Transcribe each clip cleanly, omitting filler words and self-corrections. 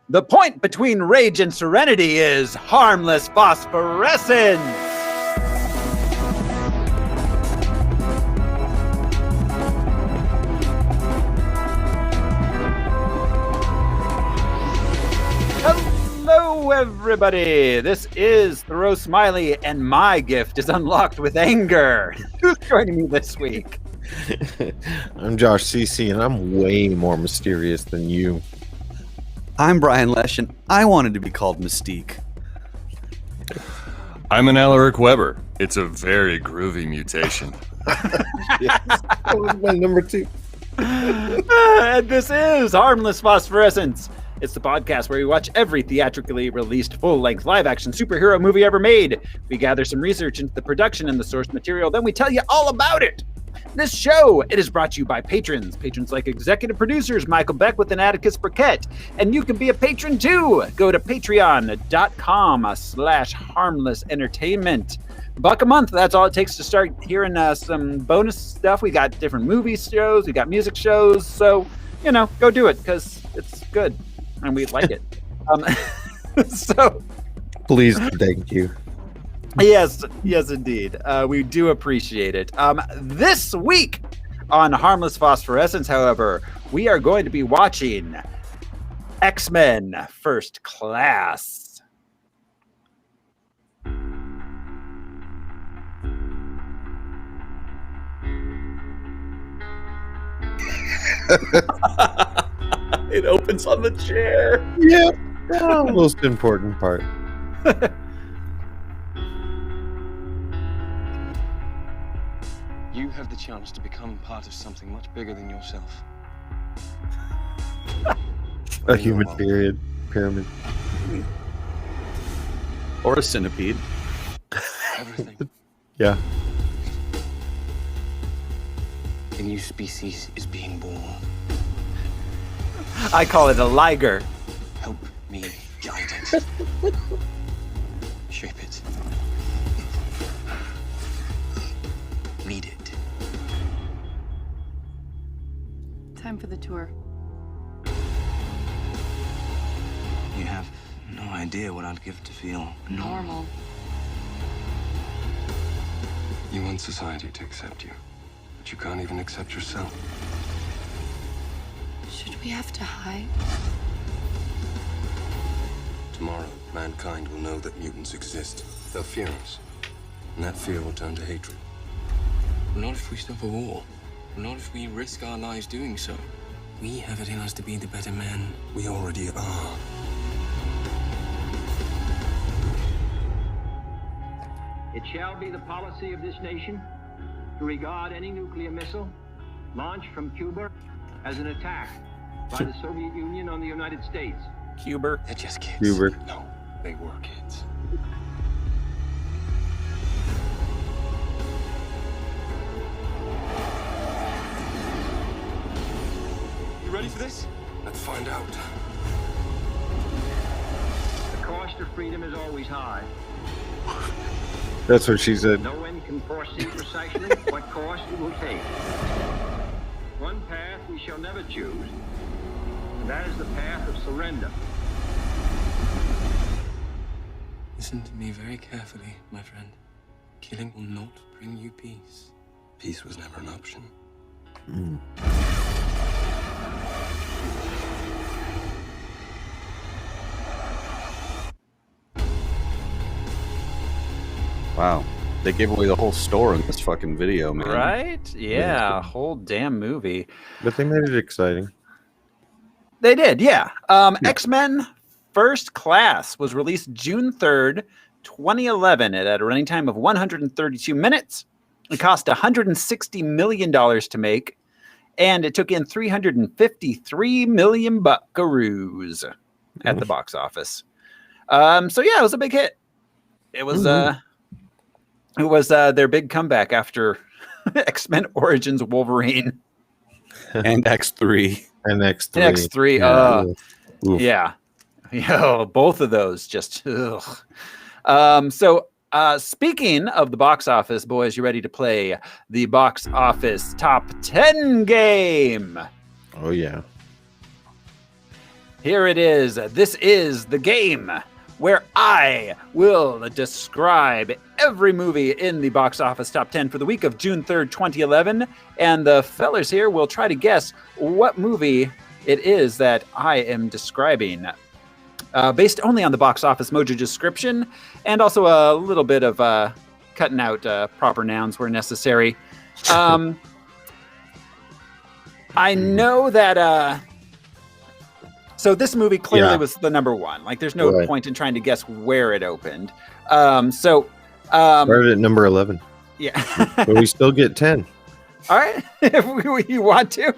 The point between rage and serenity is harmless phosphorescence. Hello, everybody. This is Thoreau Smiley, and my gift is unlocked with anger. Who's joining me this week? I'm Josh CC, and I'm way more mysterious than you. I'm Brian Lesh, and I wanted to be called Mystique. I'm an Alaric Weber. It's a very groovy mutation. Yes, that was my number 2. And this is Harmless Phosphorescence. It's the podcast where we watch every theatrically released full-length live-action superhero movie ever made. We gather some research into the production and the source material, then we tell you all about it. This show, it is brought to you by patrons like executive producers Michael Beckwith and Atticus Burkett. And you can be a patron too. Go to patreon.com/harmless entertainment. $1 a month, that's all it takes to start hearing some bonus stuff. We got different movie shows, we got music shows, so, go do it, because it's good, and we like it. So, please, thank you. Yes, indeed. We do appreciate it. This week on Harmless Phosphorescence, however, we are going to be watching X-Men First Class. It opens on the chair. Yep. The most important part. You have the chance to become part of something much bigger than yourself. A human pyramid. Or a centipede. Everything. Yeah. A new species is being born. I call it a liger. Help me guide it. Shape it. Lead it. Time for the tour. You have no idea what I'd give to feel Normal. You want society to accept you, but you can't even accept yourself. Should we have to hide? Tomorrow, mankind will know that mutants exist. They'll fear us, and that fear will turn to hatred. Not if we stop a war. Not if we risk our lives doing so. We have it in us to be the better men. We already are. It shall be the policy of this nation to regard any nuclear missile launched from Cuba as an attack by the Soviet Union on the United States. Cuber. They're just kids. Hubert. No, they were kids. You ready for this? Let's find out. The cost of freedom is always high. That's what she said. No one can foresee precisely what course it will take. One path we shall never choose, and that is the path of surrender. Listen to me very carefully, my friend. Killing will not bring you peace. Peace was never an option. Wow. They gave away the whole store in this fucking video, man. Right? Yeah, whole damn movie. But they made it exciting. They did, yeah. X-Men First Class was released June 3rd, 2011. It had a running time of 132 minutes. It cost $160 million to make, and it took in 353 million buckaroos at the box office. So yeah, it was a big hit. It was their big comeback after X-Men Origins Wolverine And X3. And X3. and X3. Oof. Yeah. Yo, both of those just ugh. Speaking of the box office, boys, you ready to play the box office top 10 game? Oh, yeah. Here it is. This is the game where I will describe every movie in the box office top 10 for the week of June 3rd, 2011. And the fellers here will try to guess what movie it is that I am describing. Based only on the box office mojo description, and also a little bit of cutting out proper nouns where necessary. I know that... So this movie clearly was the number one. Like, there's no point in trying to guess where it opened. Started at number 11. Yeah. But we still get 10. All right. If you want to.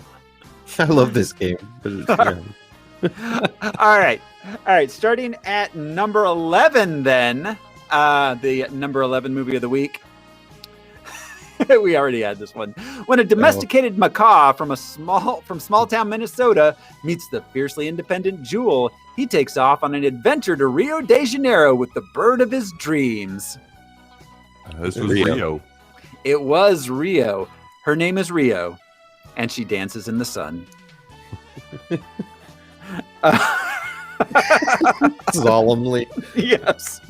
I love this game. But All right. Starting at number 11 then. The number 11 movie of the week. We already had this one. When a domesticated macaw from small town Minnesota meets the fiercely independent Jewel, he takes off on an adventure to Rio de Janeiro with the bird of his dreams. This was Rio. It was Rio. Her name is Rio, and she dances in the sun. solemnly. Yes.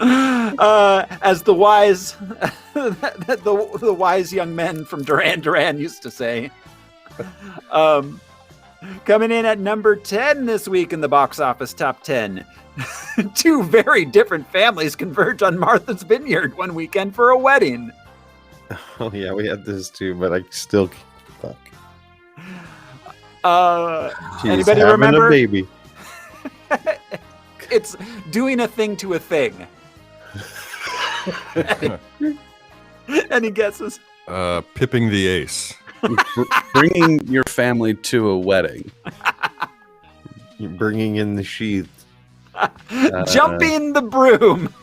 As the wise the wise young men from Duran Duran used to say. Coming in at number 10 this week in the box office top 10. Two very different families converge on Martha's Vineyard one weekend for a wedding. Oh yeah, we had this too, but I still fuck. Anybody having remember? A baby. It's doing a thing to a thing. Any guesses? Pipping the ace. Bringing your family to a wedding. You're bringing in the sheath. Jumping the broom.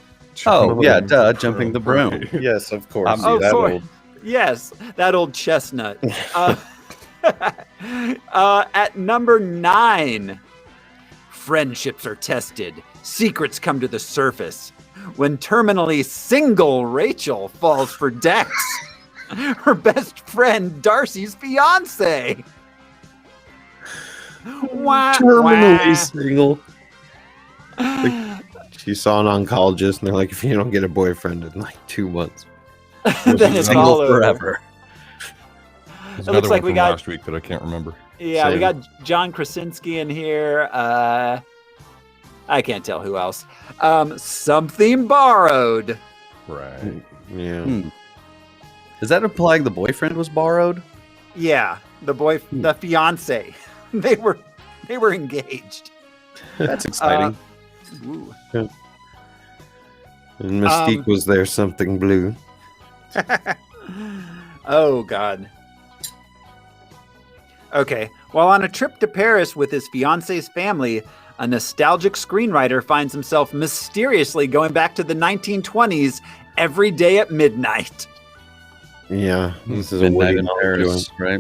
Oh, yeah, duh, jumping the broom. Yes, of course. Yes, that old chestnut. At number 9, friendships are tested. Secrets come to the surface. When terminally single Rachel falls for Dex, her best friend Darcy's fiance. Terminally single. She saw an oncologist, and they're like, if you don't get a boyfriend in like 2 months, then it's all over. Forever. There's It looks like we got last week that I can't remember. Yeah, Same. we got John Krasinski in here. I can't tell who else. Something Borrowed. Right. yeah. Does that imply the boyfriend was borrowed? Yeah, the fiance. They were engaged. That's exciting. Ooh. And Mystique was there, something blue. Oh God. Okay. While on a trip to Paris with his fiance's family, a nostalgic screenwriter finds himself mysteriously going back to the 1920s every day at midnight. Yeah, this is Midnight a in Paris, right?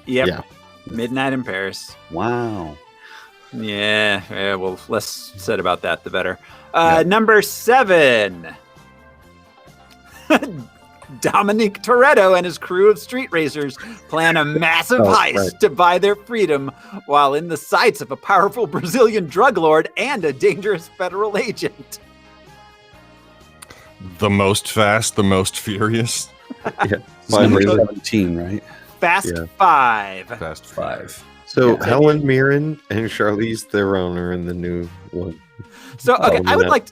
Yep. Yeah. Midnight in Paris. Wow. Yeah, well, less said about that, the better. Number 7. Dominique Toretto and his crew of street racers plan a massive heist to buy their freedom while in the sights of a powerful Brazilian drug lord and a dangerous federal agent. The most fast, the most furious. Yeah. It's number 17, right? Fast Yeah. 5. Fast 5. So Yeah. Helen Mirren and Charlize Theron are in the new one. So, okay, Oh, I would yeah. like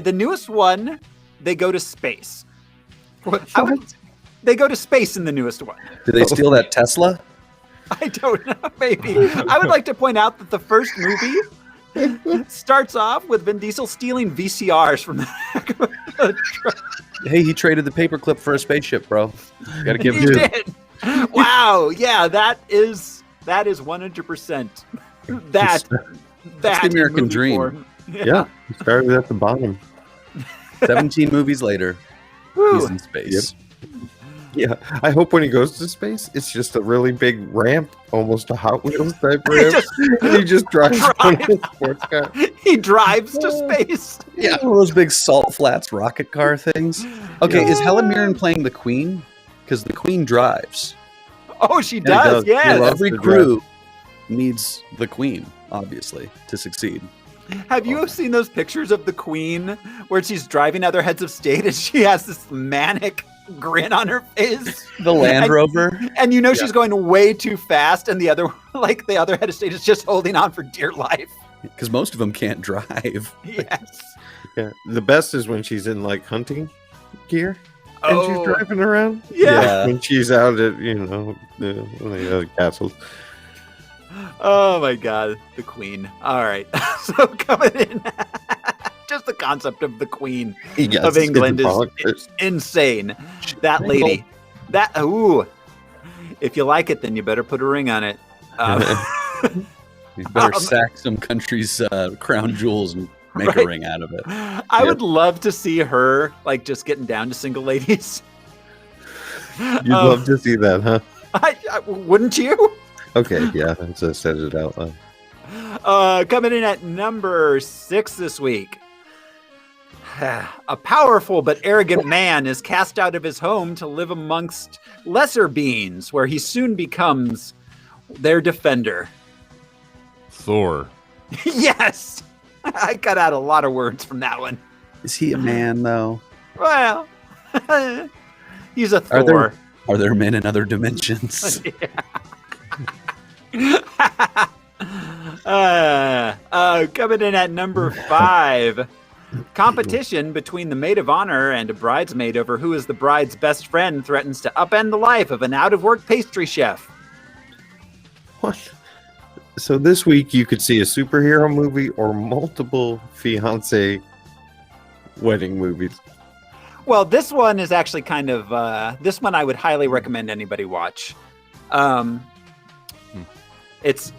the newest one, they go to space. They go to space in the newest one. Did they steal that Tesla? I don't know, maybe. I would like to point out that the first movie starts off with Vin Diesel stealing VCRs from the back of a truck. Hey, he traded the paperclip for a spaceship, bro. Gotta give He him did. Wow, yeah, that is 100%. That's the American movie dream. form. Yeah, started at the bottom. 17 movies later, Woo. he's in space. Yeah, I hope when he goes to space, it's just a really big ramp, almost a Hot Wheels type ramp, and he just drives on his sports car. He drives to space. Yeah, one of those big salt flats rocket car things. Okay, is Helen Mirren playing the Queen? Because the Queen drives. Oh, she Yeah, he does. does. He Yes. loves Every to crew needs the queen, obviously, to succeed. Have you seen those pictures of the Queen where she's driving other heads of state and she has this manic grin on her face? The Land Rover. And you know she's going way too fast, and the other head of state is just holding on for dear life. Because most of them can't drive. Yes. Yeah. The best is when she's in like hunting gear and she's driving around. Yeah. When she's out at, one of the other castles. Oh my God, the Queen. All right. So coming in, just the concept of the Queen of England is insane. That lady, if you like it, then you better put a ring on it. You better sack some country's crown jewels and make a ring out of it. I would love to see her like just getting down to single ladies. You'd love to see that, huh? Wouldn't you? Okay, yeah, I said it out loud. Coming in at number 6 this week. A powerful but arrogant man is cast out of his home to live amongst lesser beings, where he soon becomes their defender. Thor. Yes! I cut out a lot of words from that one. Is he a man, though? Well, he's a Thor. Are there men in other dimensions? Coming in at number 5. Competition between the maid of honor and a bridesmaid over who is the bride's best friend threatens to upend the life of an out-of-work pastry chef. What? So this week you could see a superhero movie or multiple fiancé wedding movies. Well, this one is actually kind of this one I would highly recommend anybody watch. It's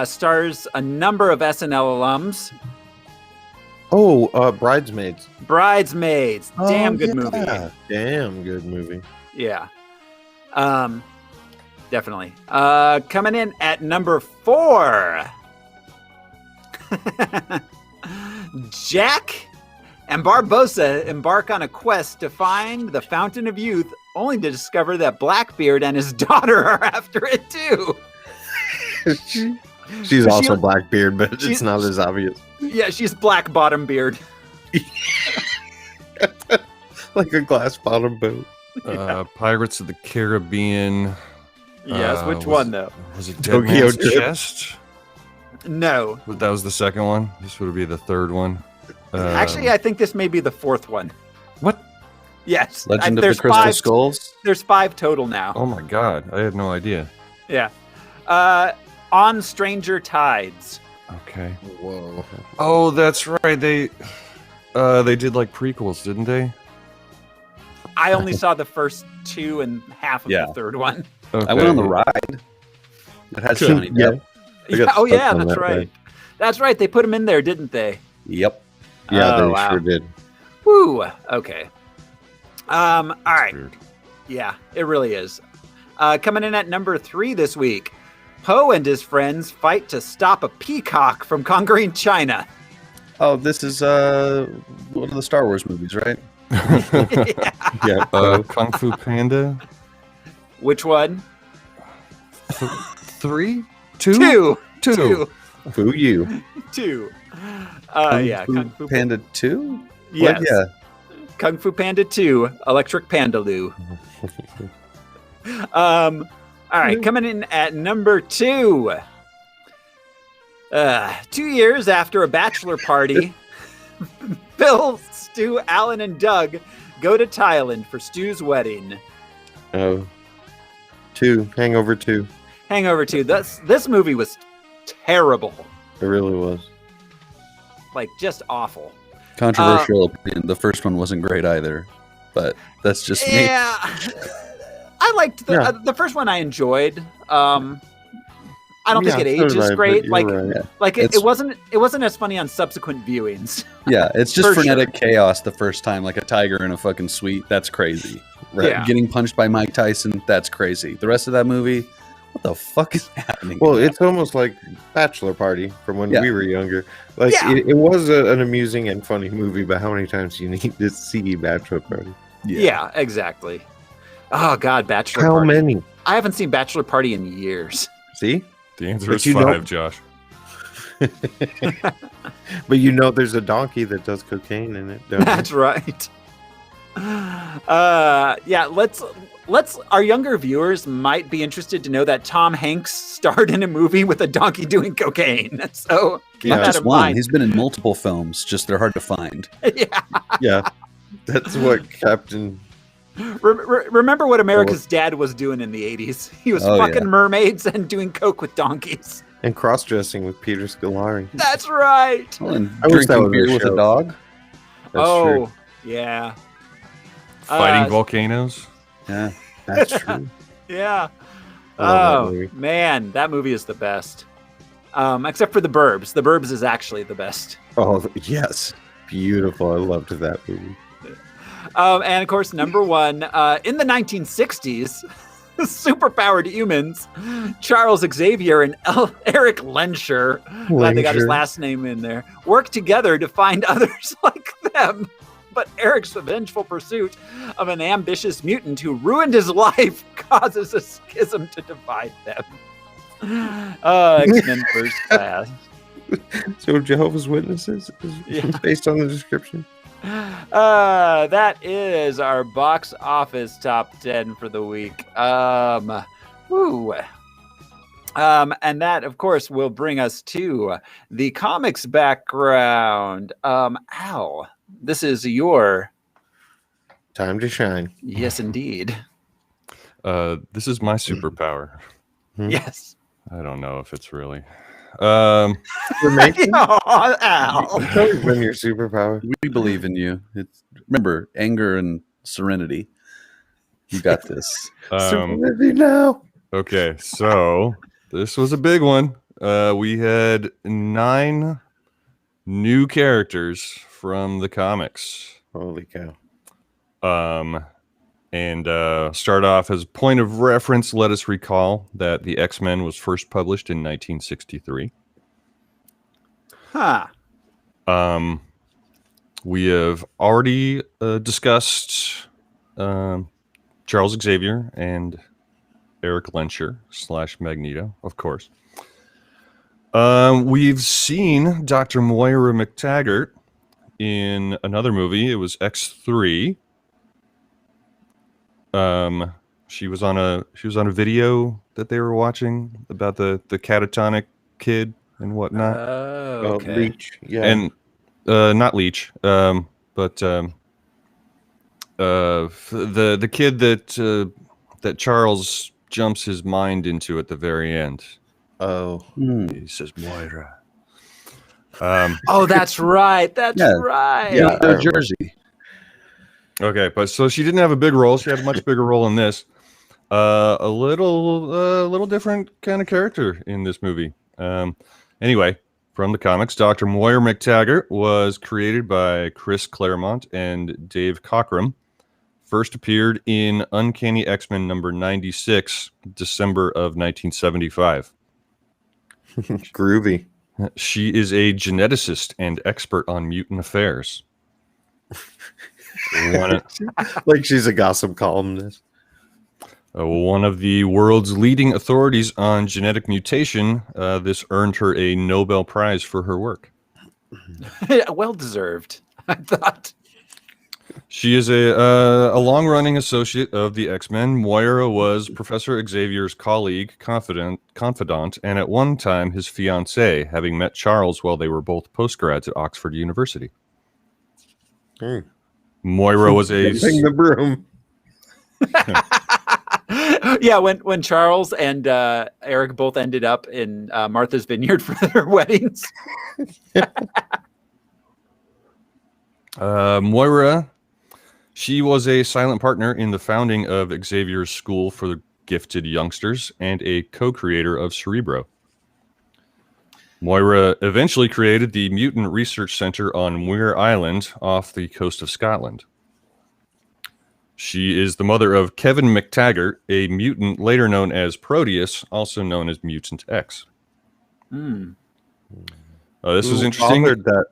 stars a number of SNL alums. Oh, Bridesmaids. Bridesmaids. Damn good movie. Damn good movie. Yeah. Definitely. Coming in at number 4. Jack and Barbossa embark on a quest to find the Fountain of Youth, only to discover that Blackbeard and his daughter are after it too. She's also Blackbeard, but it's not as obvious. Yeah, she's Black Bottom Beard. Like a glass bottom boat. Pirates of the Caribbean. Yes, which one though? Was it Dead Man's Chest? No. That was the second one. This would be the third one. Actually, I think this may be the 4th one. What? Yes. Legend of the Crystal Skulls? There's 5 total now. Oh my God, I had no idea. Yeah. On Stranger Tides. Okay. Whoa. Oh, that's right. They did like prequels, didn't they? I only saw the first 2 and half of the third one. Okay. I went on the ride. It had Johnny Depp. Oh yeah, that's right. That's right. They put him in there, didn't they? Yep. Yeah, they sure did. Woo. Okay. All right. Weird. Yeah, it really is. Coming in at number 3 this week, Poe and his friends fight to stop a peacock from conquering China. Oh, this is one of the Star Wars movies, right? Yeah. Kung Fu Panda. Which one? 3? 2? 2. Foo you. 2. Kung Fu Panda 2? Yes. What? Yeah. Kung Fu Panda 2, Electric Pandaloo. All right, coming in at number 2. 2 years after a bachelor party, Bill, Stu, Alan, and Doug go to Thailand for Stu's wedding. Oh. 2. Hangover 2. Hangover 2. This movie was terrible. It really was. Like, just awful. Controversial opinion. The first one wasn't great either, but that's just me. Yeah. I liked the first one. I enjoyed. I don't think it ages great. Like, right. like it wasn't as funny on subsequent viewings. Yeah, it's just frenetic chaos the first time, like a tiger in a fucking suite. That's crazy. Right? Yeah. Getting punched by Mike Tyson. That's crazy. The rest of that movie, what the fuck is happening? Well, it's almost like Bachelor Party from when we were younger. Like it was an amusing and funny movie, but how many times do you need to see Bachelor Party? Yeah, exactly. Oh God, Bachelor Party. How many? I haven't seen Bachelor Party in years. See? The answer But is you know- 5, Josh. But there's a donkey that does cocaine in it. Don't you? That's right. Yeah, let's our younger viewers might be interested to know that Tom Hanks starred in a movie with a donkey doing cocaine. So keep Yeah. that Just in one. mind. He's been in multiple films, just they're hard to find. Yeah. Yeah, that's what Captain. Remember what America's Dad was doing in the 80s? He was Oh, fucking yeah. mermaids and doing coke with donkeys. And cross-dressing with Peter Scolari. That's right. Oh, and I wish that drinking was beer a with show. a dog. That's true. Yeah. Fighting volcanoes. Yeah. That's true. Yeah. I love that Oh, movie. man, that movie is the best. Except for The Burbs. The Burbs is actually the best. Oh, yes. Beautiful. I loved that movie. And of course, number one, in the 1960s, superpowered humans, Charles Xavier and Eric Lensher, glad they got his Lensher. last name in there, work together to find others like them. But Eric's vengeful pursuit of an ambitious mutant who ruined his life causes a schism to divide them. X-Men First Class. So Jehovah's Witnesses is Yeah. based on the description. That is our box office top 10 for the week. Woo. And that, of course, will bring us to the comics background. Al, this is your... Time to shine. Yes, indeed. This is my superpower. Yes. I don't know if it's really. You're making Oh, Al. It's always been your superpower. We believe in you. Remember, anger and serenity. You got this. Serenity now. Okay, so this was a big one. We had 9 new characters from the comics. Holy cow. And start off as a point of reference, let us recall that the X-Men was first published in 1963. Huh. We have already discussed Charles Xavier and Eric Lensher / Magneto, of course. We've seen Dr. Moira Mctaggart in another movie. It was X3. She was on a video that they were watching about the catatonic kid and whatnot. Oh, okay. Leech. Yeah. And not Leech, but the kid that Charles jumps his mind into at the very end. Oh. He says Moira. Oh, that's right. That's Yeah. right. Yeah, New Jersey. Okay, but so she didn't have a big role. She had a much bigger role in this. A little different kind of character in this movie. Anyway, from the comics, Dr. Moira Mctaggart was created by Chris Claremont and Dave Cockrum. First appeared in Uncanny X-Men number 96, December of 1975. Groovy. She is a geneticist and expert on mutant affairs. Like she's a gossip columnist. One of the world's leading authorities on genetic mutation. This earned her a Nobel Prize for her work. Well deserved, I thought. She is a long-running associate of the X-Men. Moira was Professor Xavier's colleague, confidant, and at one time his fiancée, having met Charles while they were both postgrads at Oxford University. Moira was Bring the broom. Yeah, when Charles and Eric both ended up in Martha's Vineyard for their weddings. Moira, she was a silent partner in the founding of Xavier's School for the Gifted Youngsters and a co-creator of Cerebro. Moira eventually created the Mutant Research Center on Muir Island off the coast of Scotland. She is the mother of Kevin Mctaggart, a mutant later known as Proteus, also known as Mutant X. This was interesting. Fathered that.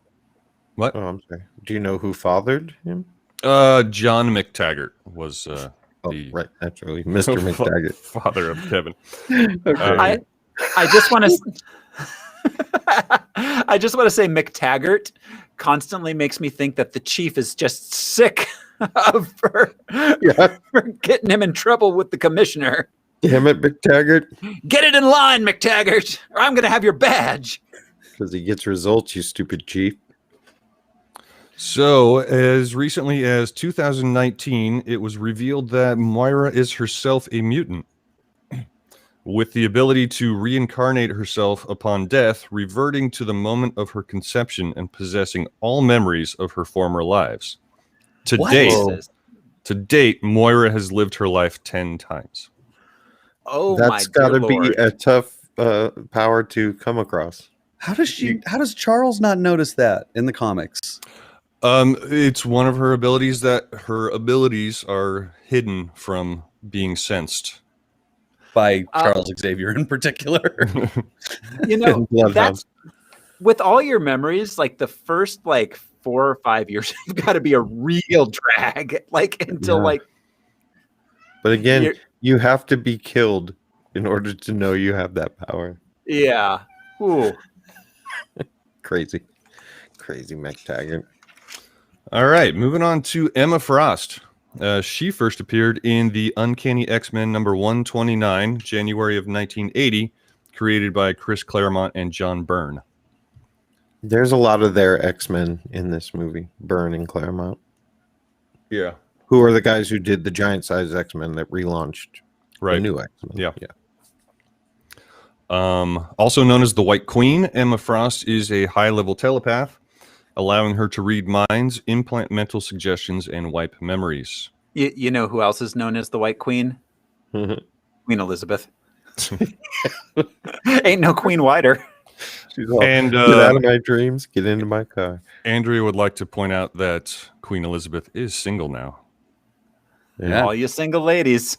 What? Oh, I'm sorry. Do you know who fathered him? John Mctaggart was Right, naturally, Mr. Mctaggart. father of Kevin. Okay. I just want to. I just want to say Mctaggart constantly makes me think that the chief is just sick of her for getting him in trouble with the commissioner. Damn it, Mctaggart. Get it in line, Mctaggart, or I'm going to have your badge. Because he gets results, you stupid chief. So, as recently as 2019, it was revealed that Moira is herself a mutant, with the ability to reincarnate herself upon death, reverting to the moment of her conception and possessing all memories of her former lives. To date, Moira has lived her life 10 times. Oh, that's got to be a tough power to come across. How does Charles not notice that in the comics? It's one of her abilities that her abilities are hidden from being sensed by Charles Xavier in particular. You know, that's with all your memories, like the first 4 or 5 years, you've got to be a real drag, until But again, you have to be killed in order to know you have that power. Yeah. Ooh. Crazy Mctaggart. All right, moving on to Emma Frost. She first appeared in the Uncanny X-Men number 129, January of 1980, created by Chris Claremont and John Byrne. There's a lot of their X-Men in this movie, Byrne and Claremont. Yeah. Who are the guys who did the giant size X-Men that relaunched the new X-Men? Yeah. Also known as the White Queen, Emma Frost is a high-level telepath, allowing her to read minds, implant mental suggestions, and wipe memories. You know who else is known as the White Queen? Queen Elizabeth. Ain't no queen whiter. She's all, get out of my dreams, get into my car. Andrea would like to point out that Queen Elizabeth is single now. Yeah. All you single ladies.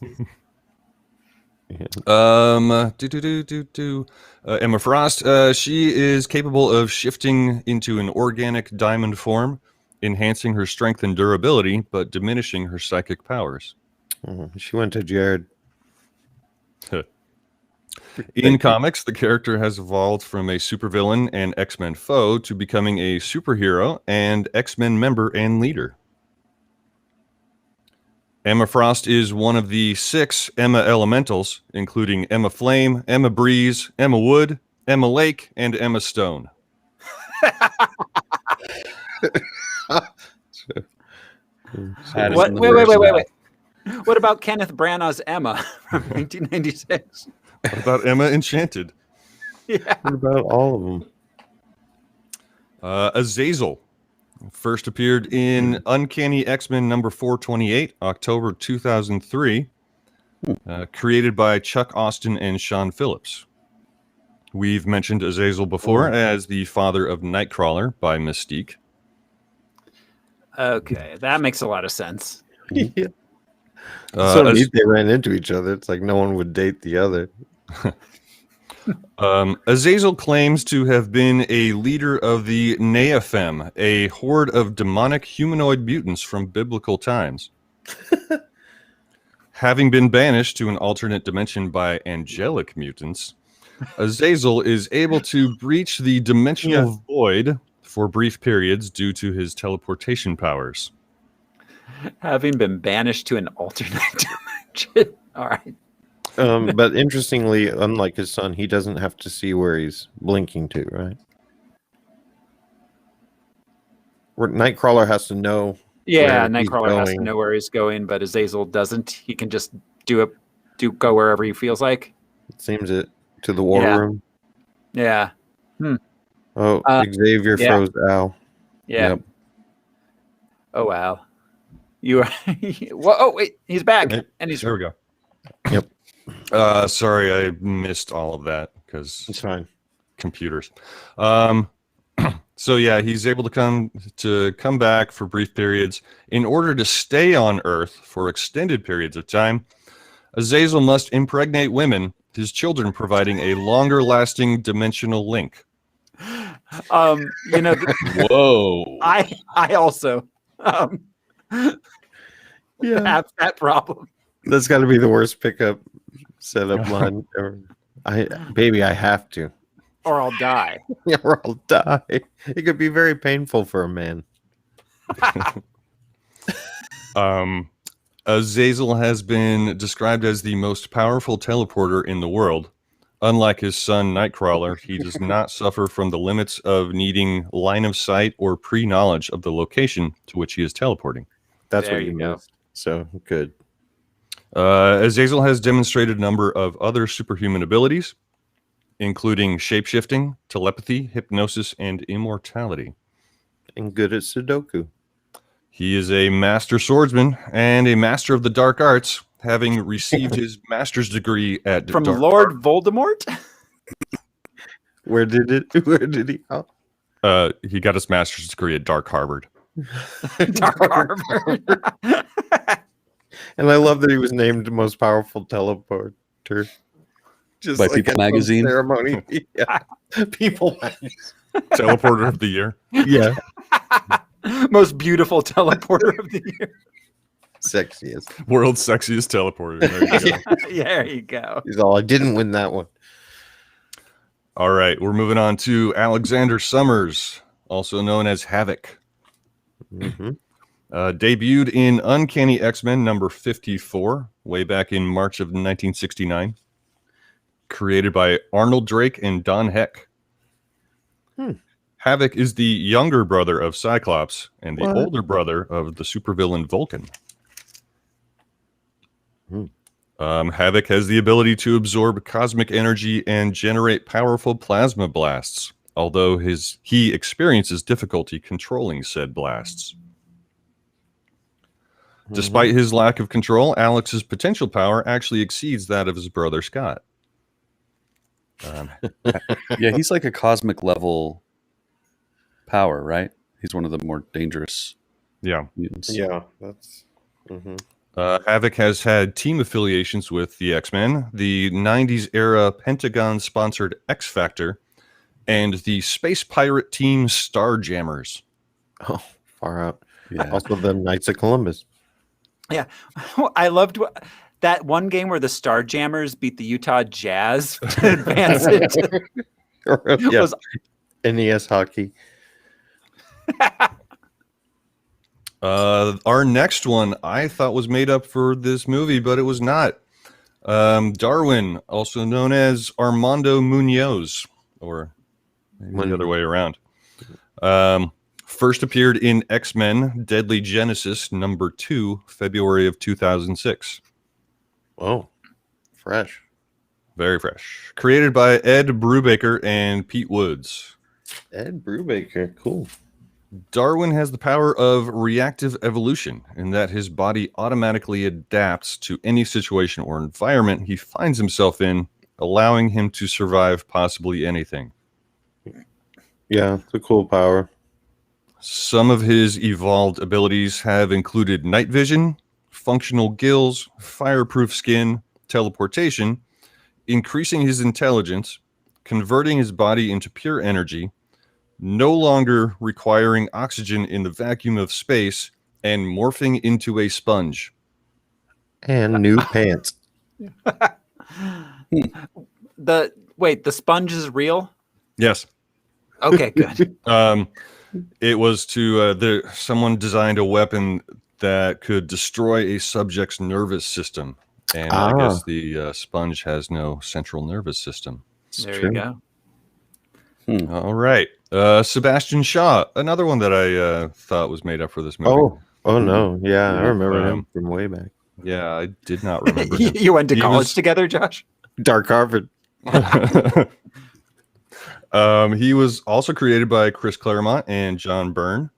Emma Frost, she is capable of shifting into an organic diamond form, enhancing her strength and durability, but diminishing her psychic powers. She went to Jared. In comics, the character has evolved from a supervillain and X-Men foe to becoming a superhero and X-Men member and leader. Emma Frost is one of the 6 Emma Elementals, including Emma Flame, Emma Breeze, Emma Wood, Emma Lake, and Emma Stone. Wait. What about Kenneth Branagh's Emma from 1996? What about Emma Enchanted? Yeah. What about all of them? Azazel first appeared in Uncanny X-Men number 428, October 2003, created by Chuck Austin and Sean Phillips. We've mentioned Azazel before as the father of Nightcrawler by Mystique. Okay, that makes a lot of sense. Yeah. So neat they ran into each other. It's like no one would date the other. Azazel claims to have been a leader of the Neophim, a horde of demonic humanoid mutants from biblical times. Having been banished to an alternate dimension by angelic mutants, Azazel is able to breach the dimensional void for brief periods due to his teleportation powers. Having been banished to an alternate dimension. All right. But interestingly, unlike his son, he doesn't have to see where he's blinking to, right? Where Nightcrawler has to know. Yeah, Nightcrawler has to know where he's going, but Azazel doesn't. He can just go wherever he feels like. It seems it to the war room. Yeah. Oh, Xavier froze Al. Yeah. Yep. Oh wow. You are. Oh wait, he's back, and he's there. We go. Yep. Sorry, I missed all of that because it's fine. Computers. So yeah, he's able to come back for brief periods. In order to stay on Earth for extended periods of time, Azazel must impregnate women, his children providing a longer-lasting dimensional link. Whoa! I also have that problem. That's got to be the worst pickup setup line ever. Baby, I have to. Or I'll die. Or I'll die. It could be very painful for a man. Azazel has been described as the most powerful teleporter in the world. Unlike his son Nightcrawler, he does not suffer from the limits of needing line of sight or pre-knowledge of the location to which he is teleporting. That's There what you go. missed. So good. Azazel has demonstrated a number of other superhuman abilities, including shapeshifting, telepathy, hypnosis, and immortality. And good at Sudoku. He is a master swordsman and a master of the dark arts, having received his master's degree at From Dark Lord Voldemort? Where did he go? He got his master's degree at Dark Harvard. Dark Harvard. And I love that he was named most powerful teleporter. Just By like People at some Magazine? ceremony. Yeah. People Magazine. Teleporter of the year. Yeah. Most beautiful teleporter of the year. Sexiest. World's sexiest teleporter. There you go. There you go. He's all, I didn't win that one. All right, we're moving on to Alexander Summers, also known as Havoc. Mm-hmm. Debuted in Uncanny X-Men number 54, way back in March of 1969. Created by Arnold Drake and Don Heck. Havoc is the younger brother of Cyclops and the older brother of the supervillain Vulcan. Havoc has the ability to absorb cosmic energy and generate powerful plasma blasts, although he experiences difficulty controlling said blasts. Despite his lack of control, Alex's potential power actually exceeds that of his brother Scott. Yeah, he's like a cosmic level power, right? He's one of the more dangerous mutants. Yeah, that's. Mm-hmm. Havoc has had team affiliations with the X-Men, the 90s era Pentagon-sponsored X Factor, and the space pirate team Starjammers. Oh, far out. Yeah. Also the Knights of Columbus. Yeah. I loved that one game where the Starjammers beat the Utah Jazz to advance it. Yeah. Was NES hockey. Our next one I thought was made up for this movie, but it was not. Darwin, also known as Armando Munoz, or maybe the other way around. First appeared in X-Men Deadly Genesis number 2, February of 2006. Oh, fresh. Very fresh. Created by Ed Brubaker and Pete Woods. Ed Brubaker, cool. Darwin has the power of reactive evolution in that his body automatically adapts to any situation or environment he finds himself in, allowing him to survive possibly anything. Yeah, it's a cool power. Some of his evolved abilities have included night vision, functional gills, fireproof skin, teleportation, increasing his intelligence, converting his body into pure energy, no longer requiring oxygen in the vacuum of space, and morphing into a sponge. And new pants. the sponge is real? Yes. Okay, good. It was to someone designed a weapon that could destroy a subject's nervous system, and I guess the sponge has no central nervous system. There you go. All right, Sebastian Shaw, another one that I thought was made up for this movie. Oh no, yeah, I remember him from way back. Yeah, I did not remember him. You went to college together, Josh? Dark Harvard. He was also created by Chris Claremont and John Byrne.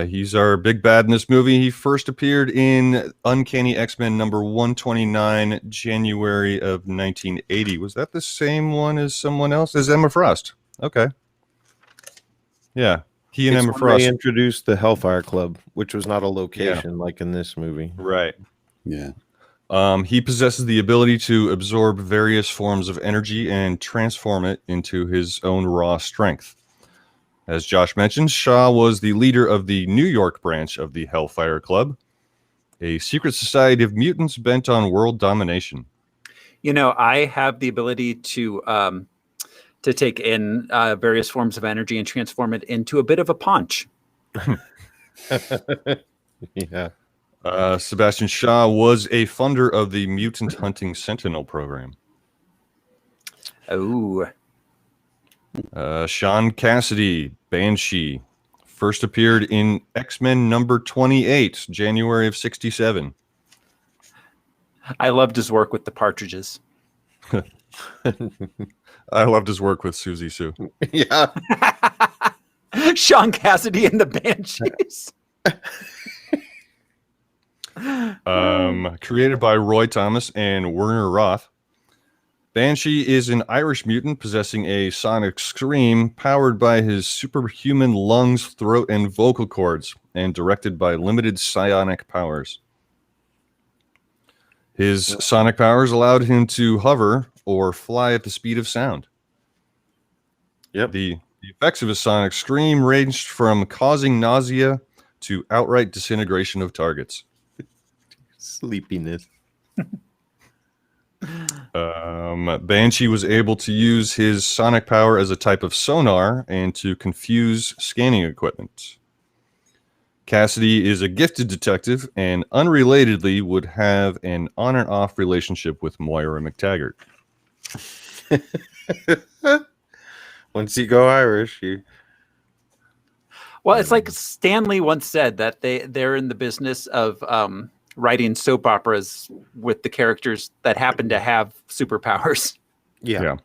He's our big bad in this movie. He first appeared in Uncanny X-Men number 129, January of 1980. Was that the same one as someone else? As Emma Frost. Okay. Yeah, he and Emma Frost. They introduced the Hellfire Club, which was not a location like in this movie. Right. Yeah. He possesses the ability to absorb various forms of energy and transform it into his own raw strength. As Josh mentioned, Shaw was the leader of the New York branch of the Hellfire Club, a secret society of mutants bent on world domination. I have the ability to take in various forms of energy and transform it into a bit of a paunch. Yeah. Sebastian Shaw was a funder of the Mutant Hunting Sentinel program. Oh, Sean Cassidy, Banshee, first appeared in X-Men number 28, January of 1967. I loved his work with the Partridges. I loved his work with Susie Sue. Yeah. Sean Cassidy and the Banshees. Created by Roy Thomas and Werner Roth. Banshee is an Irish mutant possessing a sonic scream powered by his superhuman lungs, throat, and vocal cords, and directed by limited psionic powers. His sonic powers allowed him to hover or fly at the speed of sound. Yep. The effects of his sonic scream ranged from causing nausea to outright disintegration of targets. Sleepiness. Banshee was able to use his sonic power as a type of sonar and to confuse scanning equipment. Cassidy is a gifted detective and unrelatedly would have an on and off relationship with Moira Mctaggart. Once you go Irish, you... Well, it's like Stanley once said that they're in the business of writing soap operas with the characters that happen to have superpowers. Yeah.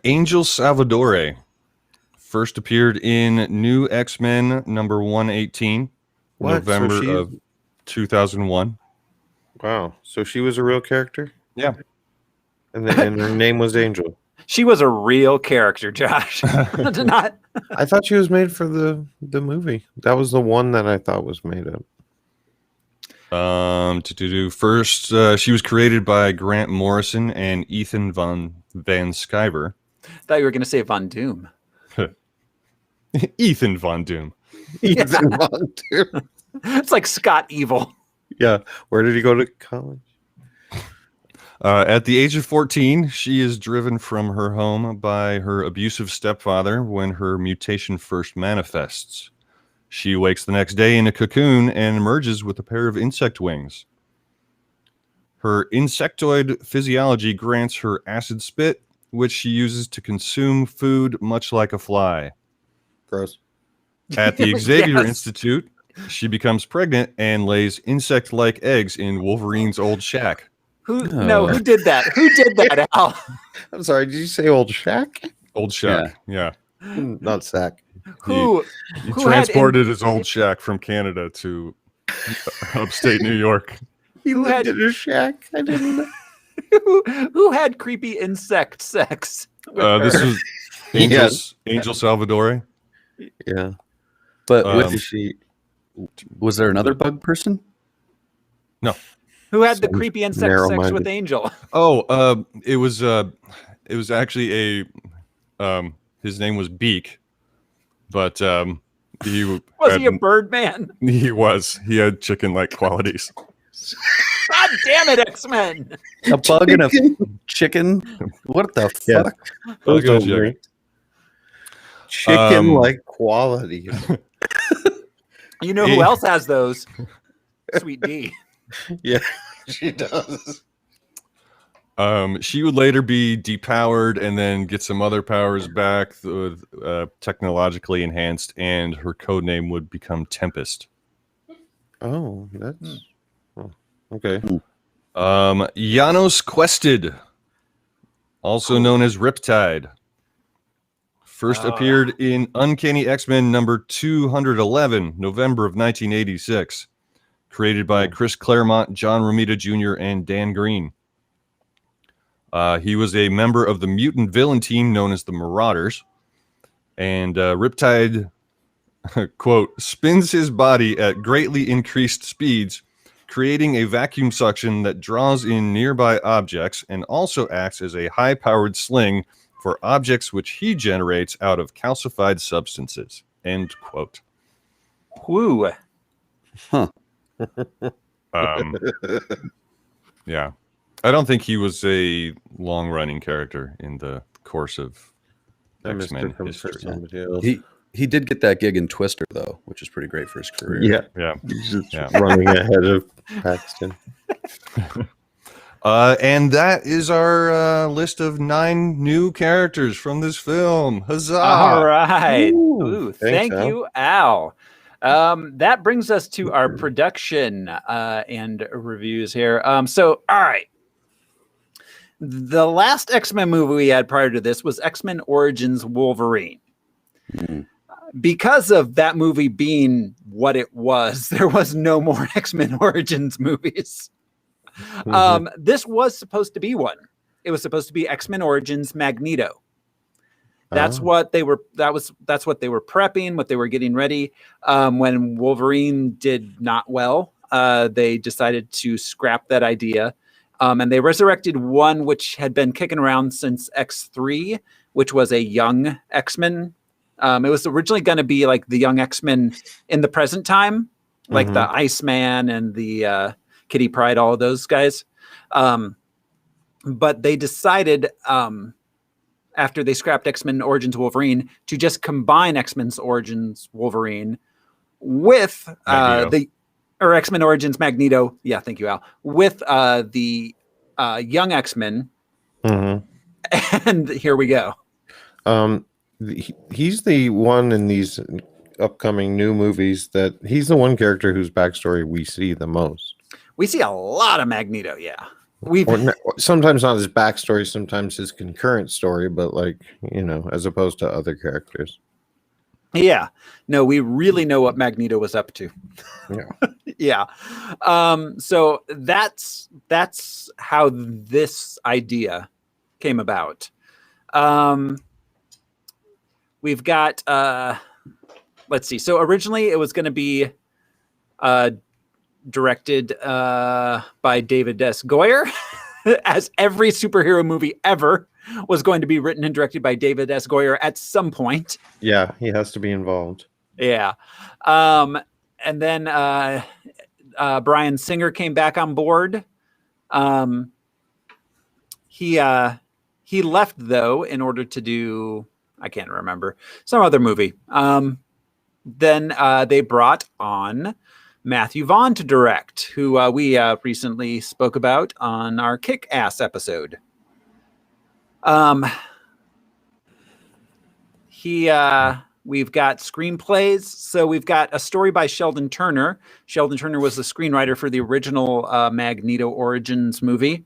Angel Salvadore first appeared in New X-Men number 118, What? November So of 2001. Wow. So she was a real character? Yeah. And her name was Angel. She was a real character, Josh. Not. I thought she was made for the movie. That was the one that I thought was made up. First, she was created by Grant Morrison and Ethan Van Sciver. Thought you were going to say Von Doom. Ethan Von Doom. Ethan Von Doom. It's like Scott Evil. Yeah. Where did he go to college? At the age of 14, she is driven from her home by her abusive stepfather when her mutation first manifests. She wakes the next day in a cocoon and emerges with a pair of insect wings. Her insectoid physiology grants her acid spit, which she uses to consume food much like a fly. Gross. At the Xavier Yes. Institute, she becomes pregnant and lays insect-like eggs in Wolverine's old shack. Who did that? Who did that, Al? I'm sorry, did you say old Shack? Old shack, yeah. Not Sack. Who He who transported his old shack from Canada to upstate New York. He Who lived had- in a shack. I didn't know. who had creepy insect sex? with This her? was Angel Salvadore. Yeah. But Um, was there another bug person? Who had the creepy insect sex narrow-minded. with Angel? Oh, it was actually his name was Beak, but he Was he a bird man? He was. He had chicken-like qualities. God damn it, X-Men! A bug and a chicken? What the Yeah. fuck? Those Okay, are great. Chicken-like qualities. You know who else has those? Sweet D. Yeah, she does. She would later be depowered and then get some other powers back, technologically enhanced, and her code name would become Tempest. Oh, that's... Oh, okay. Janos Quested, also known as Riptide, first appeared in Uncanny X-Men number 211, November of 1986, created by Chris Claremont, John Romita Jr., and Dan Green. He was a member of the mutant villain team known as the Marauders, and Riptide, quote, spins his body at greatly increased speeds, creating a vacuum suction that draws in nearby objects and also acts as a high-powered sling for objects which he generates out of calcified substances, end quote. Woo. Huh. Yeah. I don't think he was a long-running character in the course of I missed X-Men it from history. somebody else. He did get that gig in Twister though, which is pretty great for his career. Yeah, Yeah. he's just Yeah. running ahead of Paxton. And that is our list of 9 new characters from this film. Huzzah! All right. Ooh, Thank thanks, Al. you, Al. That brings us to our production and reviews here. So, all right. The last X-Men movie we had prior to this was X-Men Origins Wolverine. Because of that movie being what it was, there was no more X-Men Origins movies. This was supposed to be one. It was supposed to be X-Men Origins Magneto. That's what they were. That's what they were prepping. What they were getting ready. When Wolverine did not well, they decided to scrap that idea, and they resurrected one which had been kicking around since X3, which was a young X-Men. It was originally going to be like the young X-Men in the present time, like the Iceman and the Kitty Pryde, all of those guys. But they decided. After they scrapped X-Men Origins Wolverine, to just combine X-Men's Origins Wolverine with X-Men Origins Magneto. Yeah, thank you, Al. With the young X-Men. And here we go. He's the one in these upcoming new movies that he's the one character whose backstory we see the most. We see a lot of Magneto, yeah. Sometimes not his backstory, sometimes his concurrent story, but like, as opposed to other characters. Yeah. No, we really know what Magneto was up to. Yeah. Yeah. So that's how this idea came about. We've got let's see. So originally it was going to be directed by David S. Goyer, as every superhero movie ever was going to be written and directed by David S. Goyer at some point. Yeah, he has to be involved. Yeah. And then Bryan Singer came back on board. He left, though, in order to do, I can't remember, some other movie. Then they brought on Matthew Vaughn to direct, who we recently spoke about on our Kick-Ass episode. We've got screenplays. So we've got a story by Sheldon Turner. Sheldon Turner was the screenwriter for the original Magneto Origins movie.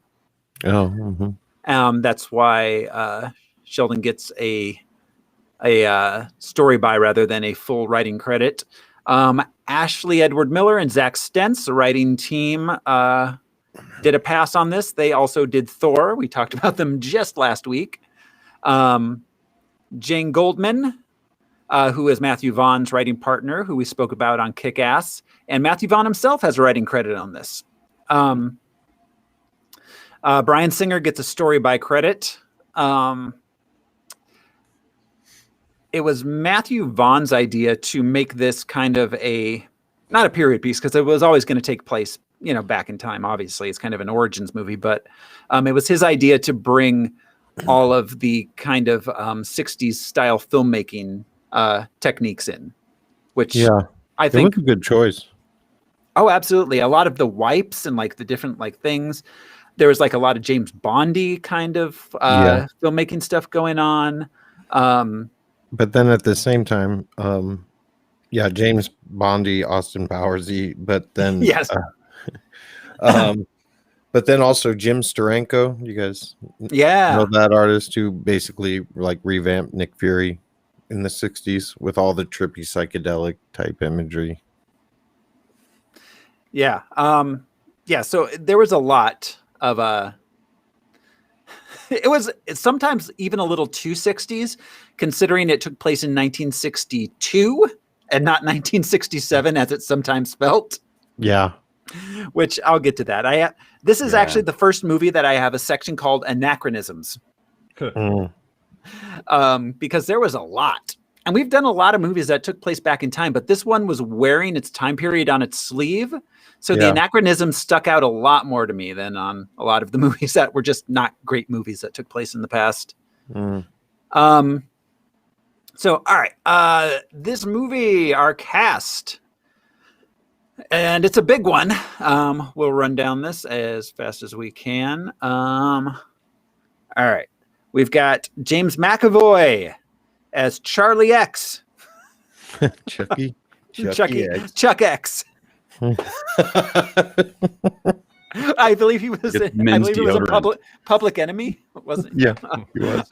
That's why Sheldon gets a story by rather than a full writing credit. Ashley Edward Miller and Zach Stentz, the writing team, did a pass on this. They also did Thor. We talked about them just last week. Jane Goldman, who is Matthew Vaughn's writing partner, who we spoke about on Kick-Ass. And Matthew Vaughn himself has a writing credit on this. Bryan Singer gets a story by credit. It was Matthew Vaughn's idea to make this kind of not a period piece, because it was always going to take place, back in time. Obviously, it's kind of an origins movie, but it was his idea to bring all of the kind of 60s style filmmaking techniques in, which I think was a good choice. Oh, absolutely. A lot of the wipes and like the different like things. There was like a lot of James Bondy kind of filmmaking stuff going on. But then at the same time, James Bondy, Austin Powersy, but then yes. But then also Jim Steranko, you guys know that artist who basically like revamped Nick Fury in the 60s with all the trippy psychedelic type imagery. Yeah. So there was a lot of it was sometimes even a little too 60s, considering it took place in 1962 and not 1967 as it sometimes felt. Yeah. Which I'll get to that. This is actually the first movie that I have a section called Anachronisms. Because there was a lot. and we've done a lot of movies that took place back in time, but this one was wearing its time period on its sleeve. So the anachronism stuck out a lot more to me than on a lot of the movies that were just not great movies that took place in the past. So, all right. This movie, our cast, and it's a big one. We'll run down this as fast as we can. All right. We've got James McAvoy as Charlie X. Chuck X. I believe he was. I believe it was a public enemy. Wasn't? Yeah, he was.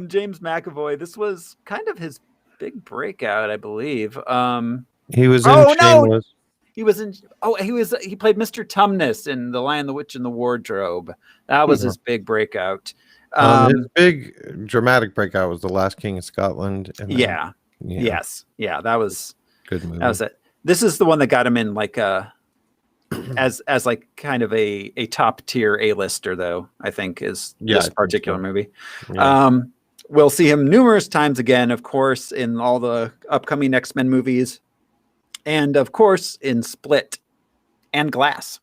James McAvoy. This was kind of his big breakout, I believe. He was in Shameless. He was in. He played Mr. Tumnus in The Lion, the Witch, and the Wardrobe. That was his big breakout. His big dramatic breakout was The Last King of Scotland. And Yes. Yeah. That was good movie. That was it. This is the one that got him in like as like kind of a top tier A-lister, though, I think is this particular movie. Yeah. We'll see him numerous times again, of course, in all the upcoming X-Men movies, and of course in Split and Glass.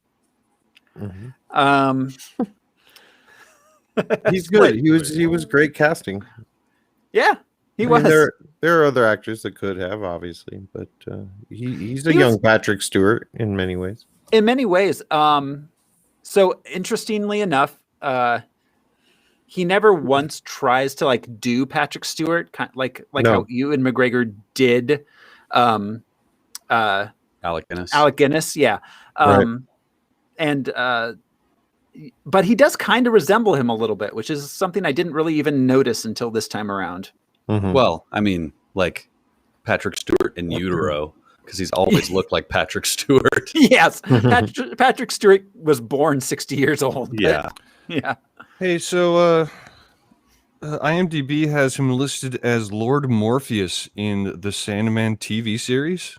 He's good. He was great casting. Yeah, he was. There are other actors that could have, obviously, but he's a young Patrick Stewart in many ways. In many ways. So interestingly enough, he never once tries to like do Patrick Stewart, like how Ewan McGregor did. Alec Guinness, yeah. And but he does kind of resemble him a little bit, which is something I didn't really even notice until this time around. Well, I mean, like Patrick Stewart in utero, because he's always looked like Patrick Stewart. Yes, Patrick Stewart was born 60 years old. Yeah. Hey, so IMDb has him listed as Lord Morpheus in the Sandman TV series.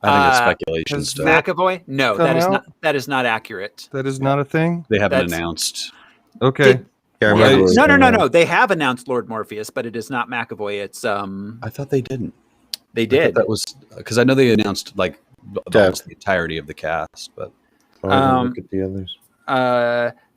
I think it's speculation stuff. McAvoy? No, that is not accurate. That is not a thing? They haven't announced. Okay. No. They have announced Lord Morpheus, but it is not McAvoy. It's I thought they didn't. They did. That was because I know they announced like almost the entirety of the cast, but look at the others.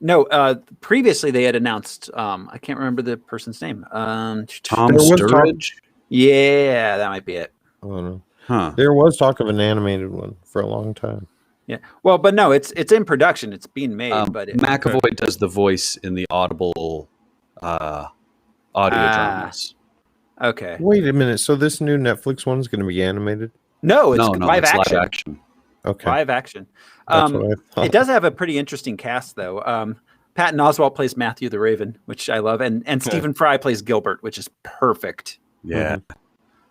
No, previously they had announced I can't remember the person's name. Tom Sturridge? Yeah, that might be it. I don't know. Huh. There was talk of an animated one for a long time. Yeah. Well, but no, it's in production. It's being made. But McAvoy does the voice in the Audible audio dramas. Okay. Wait a minute. So this new Netflix one is going to be animated? No, it's live action. Okay. Live action. It does have a pretty interesting cast, though. Patton Oswalt plays Matthew the Raven, which I love, and Stephen Fry plays Gilbert, which is perfect. Yeah.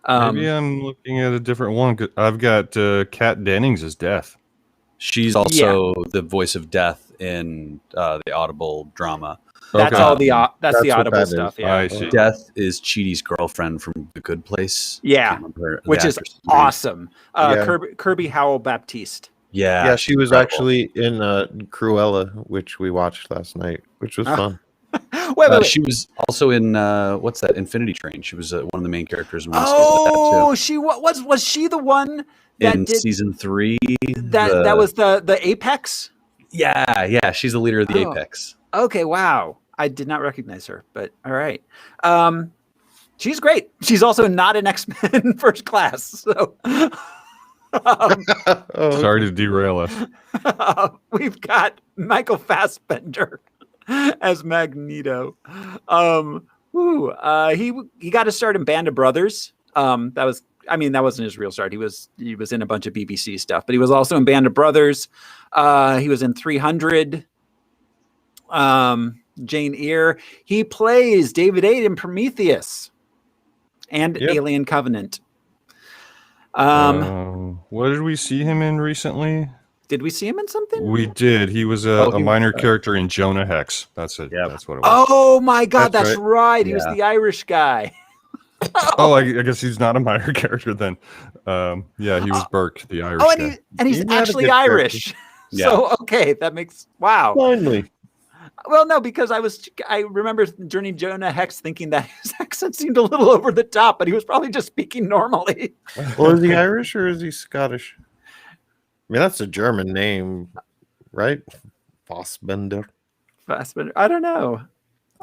Maybe I'm looking at a different one. I've got Kat Dennings as Death. She's also the voice of Death in the Audible drama. That's all the Audible stuff. Yeah, I see. Death is Cheedy's girlfriend from The Good Place. Yeah, which is awesome. Kirby Howell Baptiste. Yeah, she was actually in Cruella, which we watched last night, which was fun. Wait. She was also in what's that? Infinity Train. She was one of the main characters in she was she the one that in season 3? That was the Apex. Yeah. She's the leader of the Apex. Okay, wow. I did not recognize her, but all right. She's great. She's also not an X-Men First Class. So sorry to derail us. We've got Michael Fassbender as Magneto. He got to start in Band of Brothers. That wasn't his real start. He was in a bunch of BBC stuff, but he was also in Band of Brothers. He was in 300. Jane Eyre. He plays David 8 in Prometheus and Alien Covenant. What did we see him in recently? Did we see him in something? We did. He was a minor character in Jonah Hex. That's it. Yeah, that's what it was. Oh my God, that's right. He was the Irish guy. I guess he's not a minor character then. He was Burke, the Irish guy. And he's actually Irish. So okay, that makes wow. Finally. Well, no, because I remember during Jonah Hex thinking that his accent seemed a little over the top, but he was probably just speaking normally. Well, is he Irish or is he Scottish? I mean, that's a German name, right? Fassbender. Fassbender. I don't know.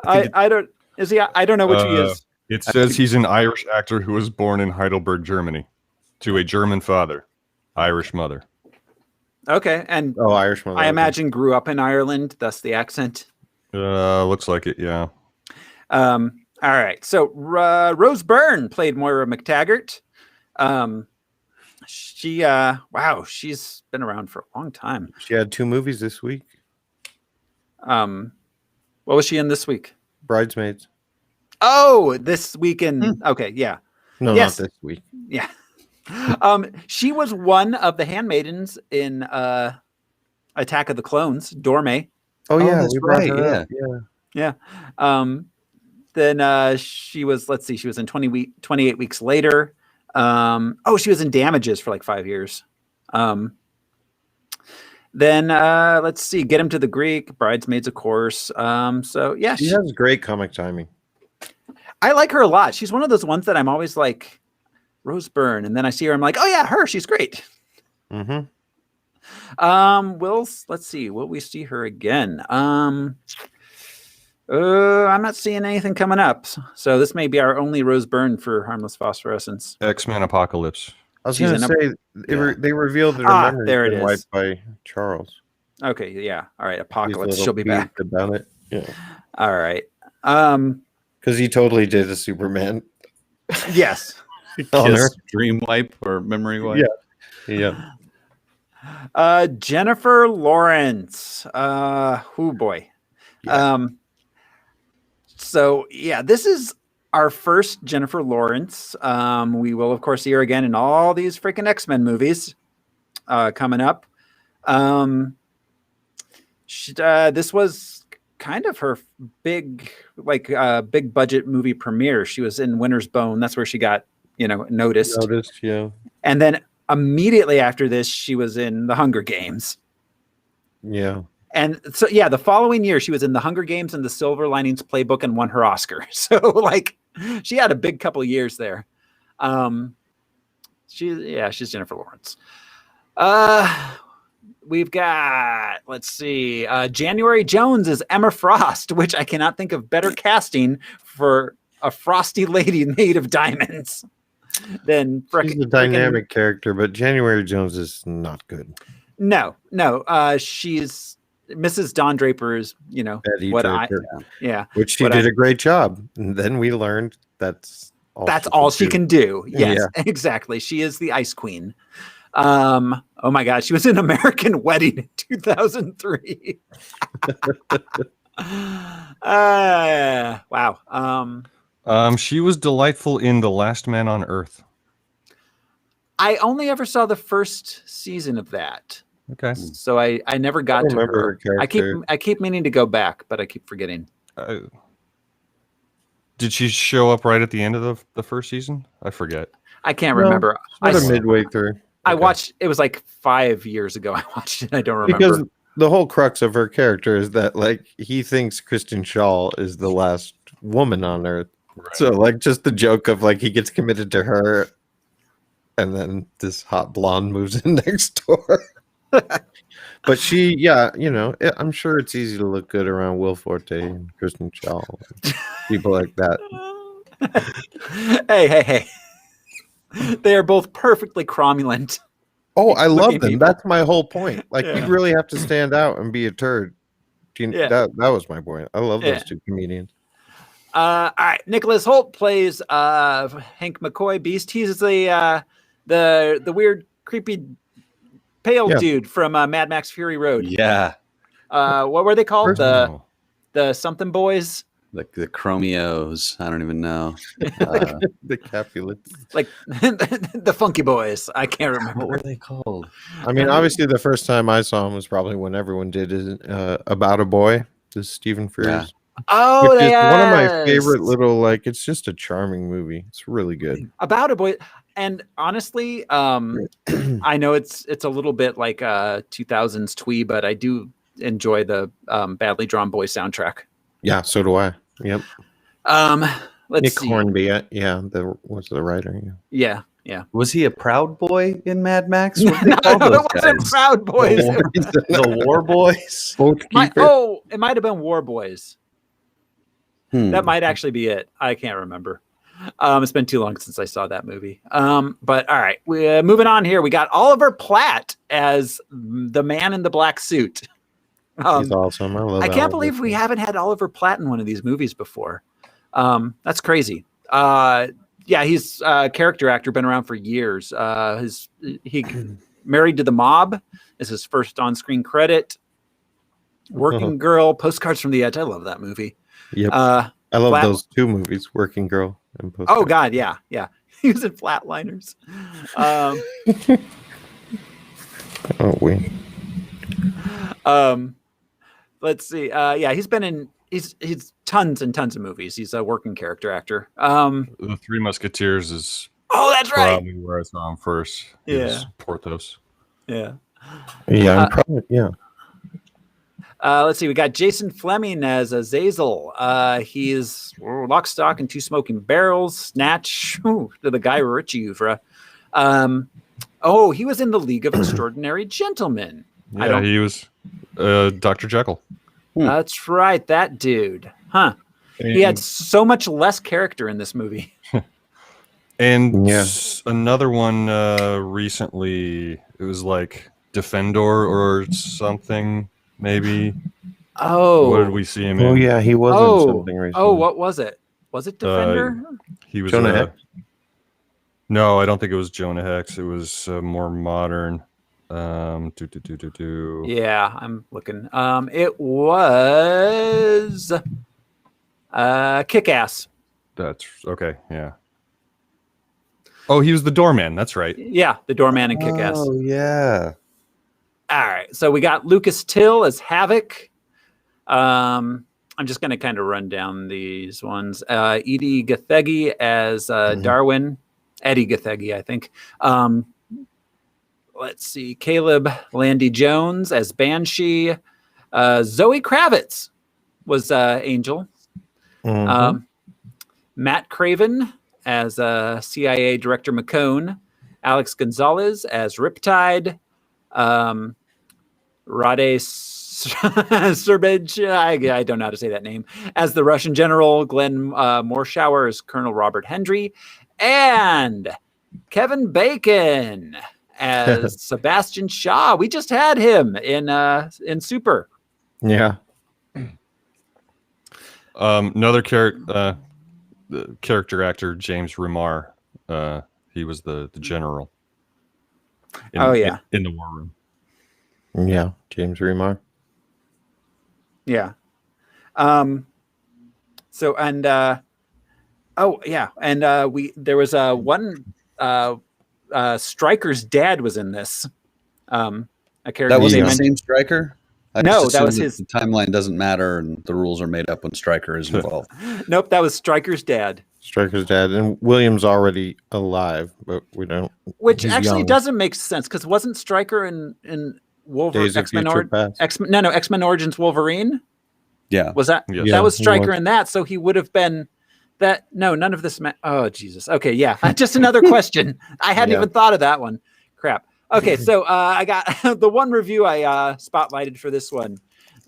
I don't. Is he? I don't know which he is. It says he's an Irish actor who was born in Heidelberg, Germany, to a German father, Irish mother. Okay, and Irish mother. I imagine grew up in Ireland, thus the accent. Looks like it, yeah. All right, so Rose Byrne played Moira Mctaggart. She's been around for a long time. She had 2 movies this week. What was she in this week? Bridesmaids. Oh, this weekend. Okay, yeah. No, Yes. not this week. Yeah. She was one of the handmaidens in Attack of the Clones, Dorme. Oh yeah, that's we brought right. her Yeah. up. Yeah. Yeah. Then she was, she was in 28 Weeks Later. She was in Damages for like 5 years. Then Get Him to the Greek, Bridesmaids, of course. So yeah, She has great comic timing. I like her a lot. She's one of those ones that I'm always like, Rose Byrne, and then I see her, I'm like, oh yeah, her, she's great. Mm-hmm. Let's see, will we see her again? I'm not seeing anything coming up, so this may be our only Rose Byrne for Harmless Phosphorescence. X-Men Apocalypse. I was She's going to in say they revealed that her memory there it been is. wiped by Charles. Okay, yeah, all right, He's a Apocalypse, little she'll be back. peeved about it. Yeah, All right, because he totally did a Superman yes. on her. Kiss, dream wipe or memory wipe. Yeah. Jennifer Lawrence. Oh boy. Yeah. So yeah, this is our first Jennifer Lawrence. We will of course see her again in all these freaking X-Men movies coming up. This was kind of her big budget movie premiere. She was in Winter's Bone. That's where she got noticed. Yeah. And then immediately after this, she was in The Hunger Games. Yeah. And so, yeah, the following year, she was in The Hunger Games and The Silver Linings Playbook and won her Oscar. So, she had a big couple of years there. She's Jennifer Lawrence. We've got, let's see, January Jones is Emma Frost, which I cannot think of better casting for a frosty lady made of diamonds. She's a dynamic character, but January Jones is not good. No. She's Mrs. Don Draper's, Betty what Draper. which she did a great job. And then we learned that's all she can do. Yes, exactly. She is the Ice Queen. Oh my God, she was in American Wedding in 2003. Wow. She was delightful in The Last Man on Earth. I only ever saw the first season of that. Okay. So I never got to her. I keep meaning to go back, but I keep forgetting. Did she show up right at the end of the first season? I forget. I can't remember. Midway through. I watched, it was like 5 years ago. I watched it. I don't remember. Because the whole crux of her character is that he thinks Kristen Shaw is the last woman on Earth. Right. So just the joke of he gets committed to her and then this hot blonde moves in next door. But she, I'm sure it's easy to look good around Will Forte and Kristen Shaw and people like that. Hey. They are both perfectly cromulent. Oh, I love them. People. That's my whole point. You really have to stand out and be a turd. That was my point. I love those two comedians. All right, Nicholas Hoult plays Hank McCoy, Beast. He's the weird, creepy, pale dude from Mad Max Fury Road. Yeah. What were they called? The something boys. Like the Chromios. I don't even know. The Capulets. The Funky Boys. I can't remember. What were they called? I mean, obviously, the first time I saw him was probably when everyone did is About a Boy. This Stephen Frears. Yeah. Oh, which is one of my favorite little, it's just a charming movie. It's really good. About a Boy. And honestly, I know it's a little bit like 2000s twee, but I do enjoy the Badly Drawn Boy soundtrack. Yeah, so do I. Yep. Let's Nick see. Hornby, was the writer. Yeah. Yeah. Was he a Proud Boy in Mad Max? No, What did they call it those wasn't guys? Proud Boys. The War Boys. It might have been War Boys. That might actually be it. I can't remember. It's been too long since I saw that movie. But all right, we're moving on here. We got Oliver Platt as the man in the black suit. He's awesome. I can't believe we haven't had Oliver Platt in one of these movies before. That's crazy. He's a character actor, been around for years. He Married to the Mob is his first on-screen credit. Working Girl, Postcards from the Edge. I love that movie. Yep. I love those two movies, Working Girl and Postcards. Oh God, yeah. He was in Flatliners. Oh wait. Let's see. He's been in he's tons and tons of movies. He's a working character actor. The Three Musketeers is that's right. probably where I saw him first. Yeah. Porthos. Yeah. Yeah, Let's see. We got Jason Fleming as Azazel. He's Lock, Stock, and Two Smoking Barrels, Snatch, the Guy Ritchie oeuvre. He was in the League of Extraordinary Gentlemen. Yeah, he was Dr. Jekyll. That's right, that dude. Huh. He had so much less character in this movie. And another one recently, it was like Defendor or something, maybe. Oh. What did we see him in? Oh, yeah, he was in something recently. Oh, what was it? Was it Defender? He was Jonah Hex? No, I don't think it was Jonah Hex. It was more modern. Yeah, I'm looking. It was Kick-Ass. That's okay. Yeah. Oh, he was the doorman. That's right. Yeah, the doorman in Kick-Ass. Oh yeah. All right, so we got Lucas Till as Havoc. I'm just going to kind of run down these ones. Edie Gathegi as Darwin. Eddie Gathegi, I think. Let's see. Caleb Landy Jones as Banshee. Zoe Kravitz was Angel. Matt Craven as CIA Director McCone. Alex Gonzalez as Riptide. Rade Serbij, I don't know how to say that name, as the Russian general. Glenn Morshower as Colonel Robert Hendry. And Kevin Bacon as Sebastian Shaw. We just had him in Super. Yeah. Another character actor, James Remar. He was the general. In the war room. Yeah, James Remar. Yeah. There was one Stryker's dad was in this. A character That was the named same Stryker? No, that was his. The timeline doesn't matter and the rules are made up when Stryker is involved. Nope, that was Stryker's dad. Stryker's dad, and William's already alive, but we don't. Which actually doesn't make sense because wasn't Stryker in Wolverine X-Men X-Men Origins Wolverine? Yeah. Was that that was Stryker in that? So he would have been that. No, none of this. Oh Jesus. Okay, yeah. Just another question. I hadn't even thought of that one. Crap. Okay, so I got the one review I spotlighted for this one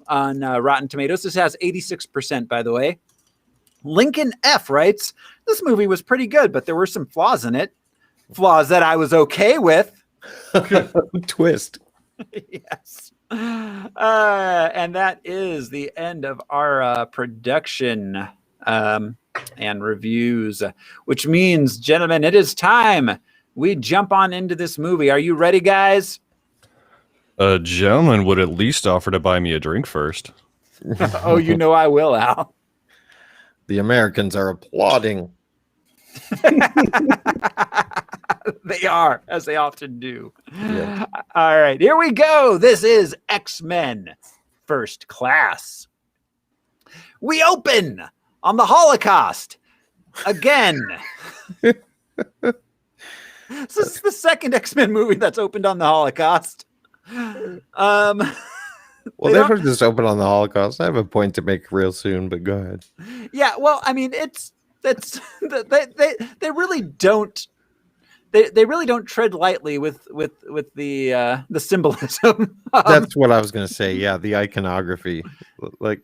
on Rotten Tomatoes. This has 86%, by the way. Lincoln F writes, this movie was pretty good, but there were some flaws in it. Flaws that I was okay with. Twist. Yes. And that is the end of our production and reviews, which means, gentlemen, it is time we jump on into this movie. Are you ready, guys? A gentleman would at least offer to buy me a drink first. Oh, you know I will, Al. The Americans are applauding. They are, as they often do. Yeah. All right, here we go. This is X-Men First Class. We open on the Holocaust again. This is the second X-Men movie that's opened on the Holocaust. Well, they don't just open on the Holocaust. I have a point to make real soon, but go ahead. Yeah, well, I mean, they really don't. They really don't tread lightly with the symbolism. That's what I was gonna say. Yeah, the iconography. Like,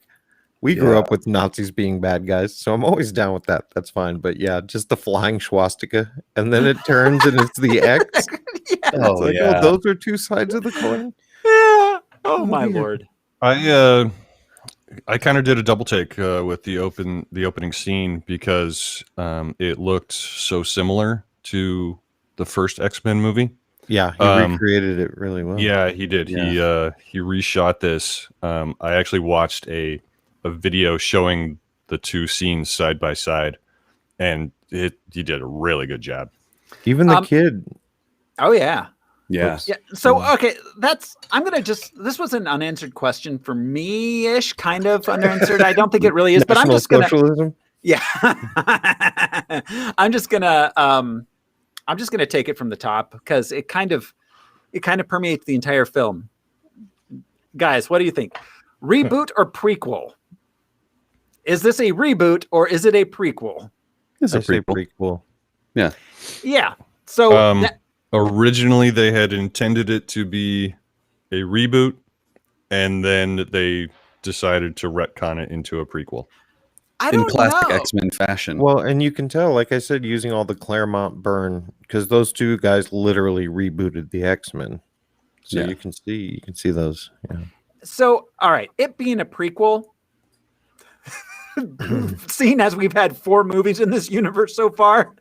we grew up with Nazis being bad guys, so I'm always down with that. That's fine. But yeah, just the flying swastika, and then it turns and it's the X. Yeah. Oh, like, yeah. oh, those are two sides of the coin. Yeah. Oh my lord. I kind of did a double take with the opening scene because it looked so similar to the first X-Men movie. Yeah, he recreated it really well. Yeah, he did. Yeah. He reshot this. I actually watched a video showing the two scenes side by side, and he did a really good job. Even the kid. Oh yeah. Yeah. Yeah. So okay, this was an unanswered question for me-ish, kind of unanswered. I don't think it really is, but I'm just gonna. Socialism? Yeah. I'm just gonna take it from the top because it kind of permeates the entire film. Guys, what do you think? Reboot or prequel? Is this a reboot or is it a prequel? It's I a say prequel. prequel. Yeah. Yeah. So Originally, they had intended it to be a reboot, and then they decided to retcon it into a prequel. I In don't classic know. X-Men fashion. Well, and you can tell, like I said, using all the Claremont Byrne, because those two guys literally rebooted the X-Men. So Yeah. you can see those. Yeah. So, all right, it being a prequel, seeing as we've had 4 movies in this universe so far,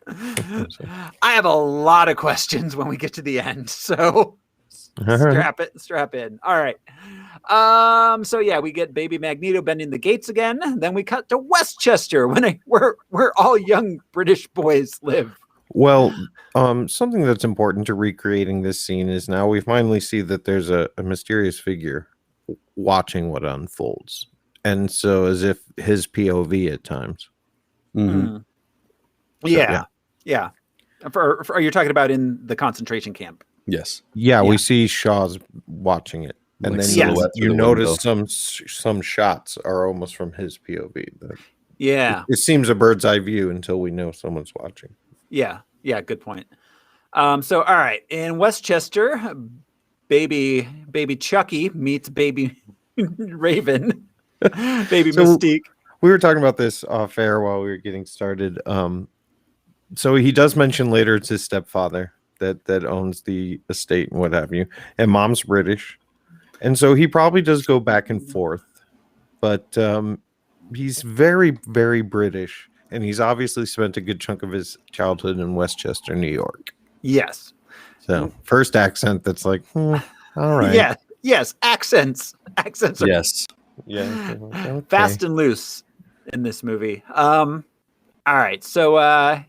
I have a lot of questions when we get to the end. So strap in. All right. So yeah, we get baby Magneto bending the gates again. Then we cut to Westchester where all young British boys live. Well, something that's important to recreating this scene is now we finally see that there's a mysterious figure watching what unfolds. And so as if his POV at times. Mm-hmm. Yeah. For you're talking about in the concentration camp. Yes. Yeah, we see Shaw's watching it. And Like then silhouette you through the notice window. some shots are almost from his POV. Yeah. It seems a bird's eye view until we know someone's watching. Yeah. Good point. So all right, in Westchester, baby Chucky meets baby Raven. Baby Mystique. We were talking about this off air while we were getting started. So he does mention later it's his stepfather that owns the estate and what have you. And mom's British. And so he probably does go back and forth. But he's very, very British. And he's obviously spent a good chunk of his childhood in Westchester, New York. Yes. So first accent that's like, all right. Yeah. Yes. Accents. Are Yes. Yeah. Okay. fast and loose in this movie. All right. So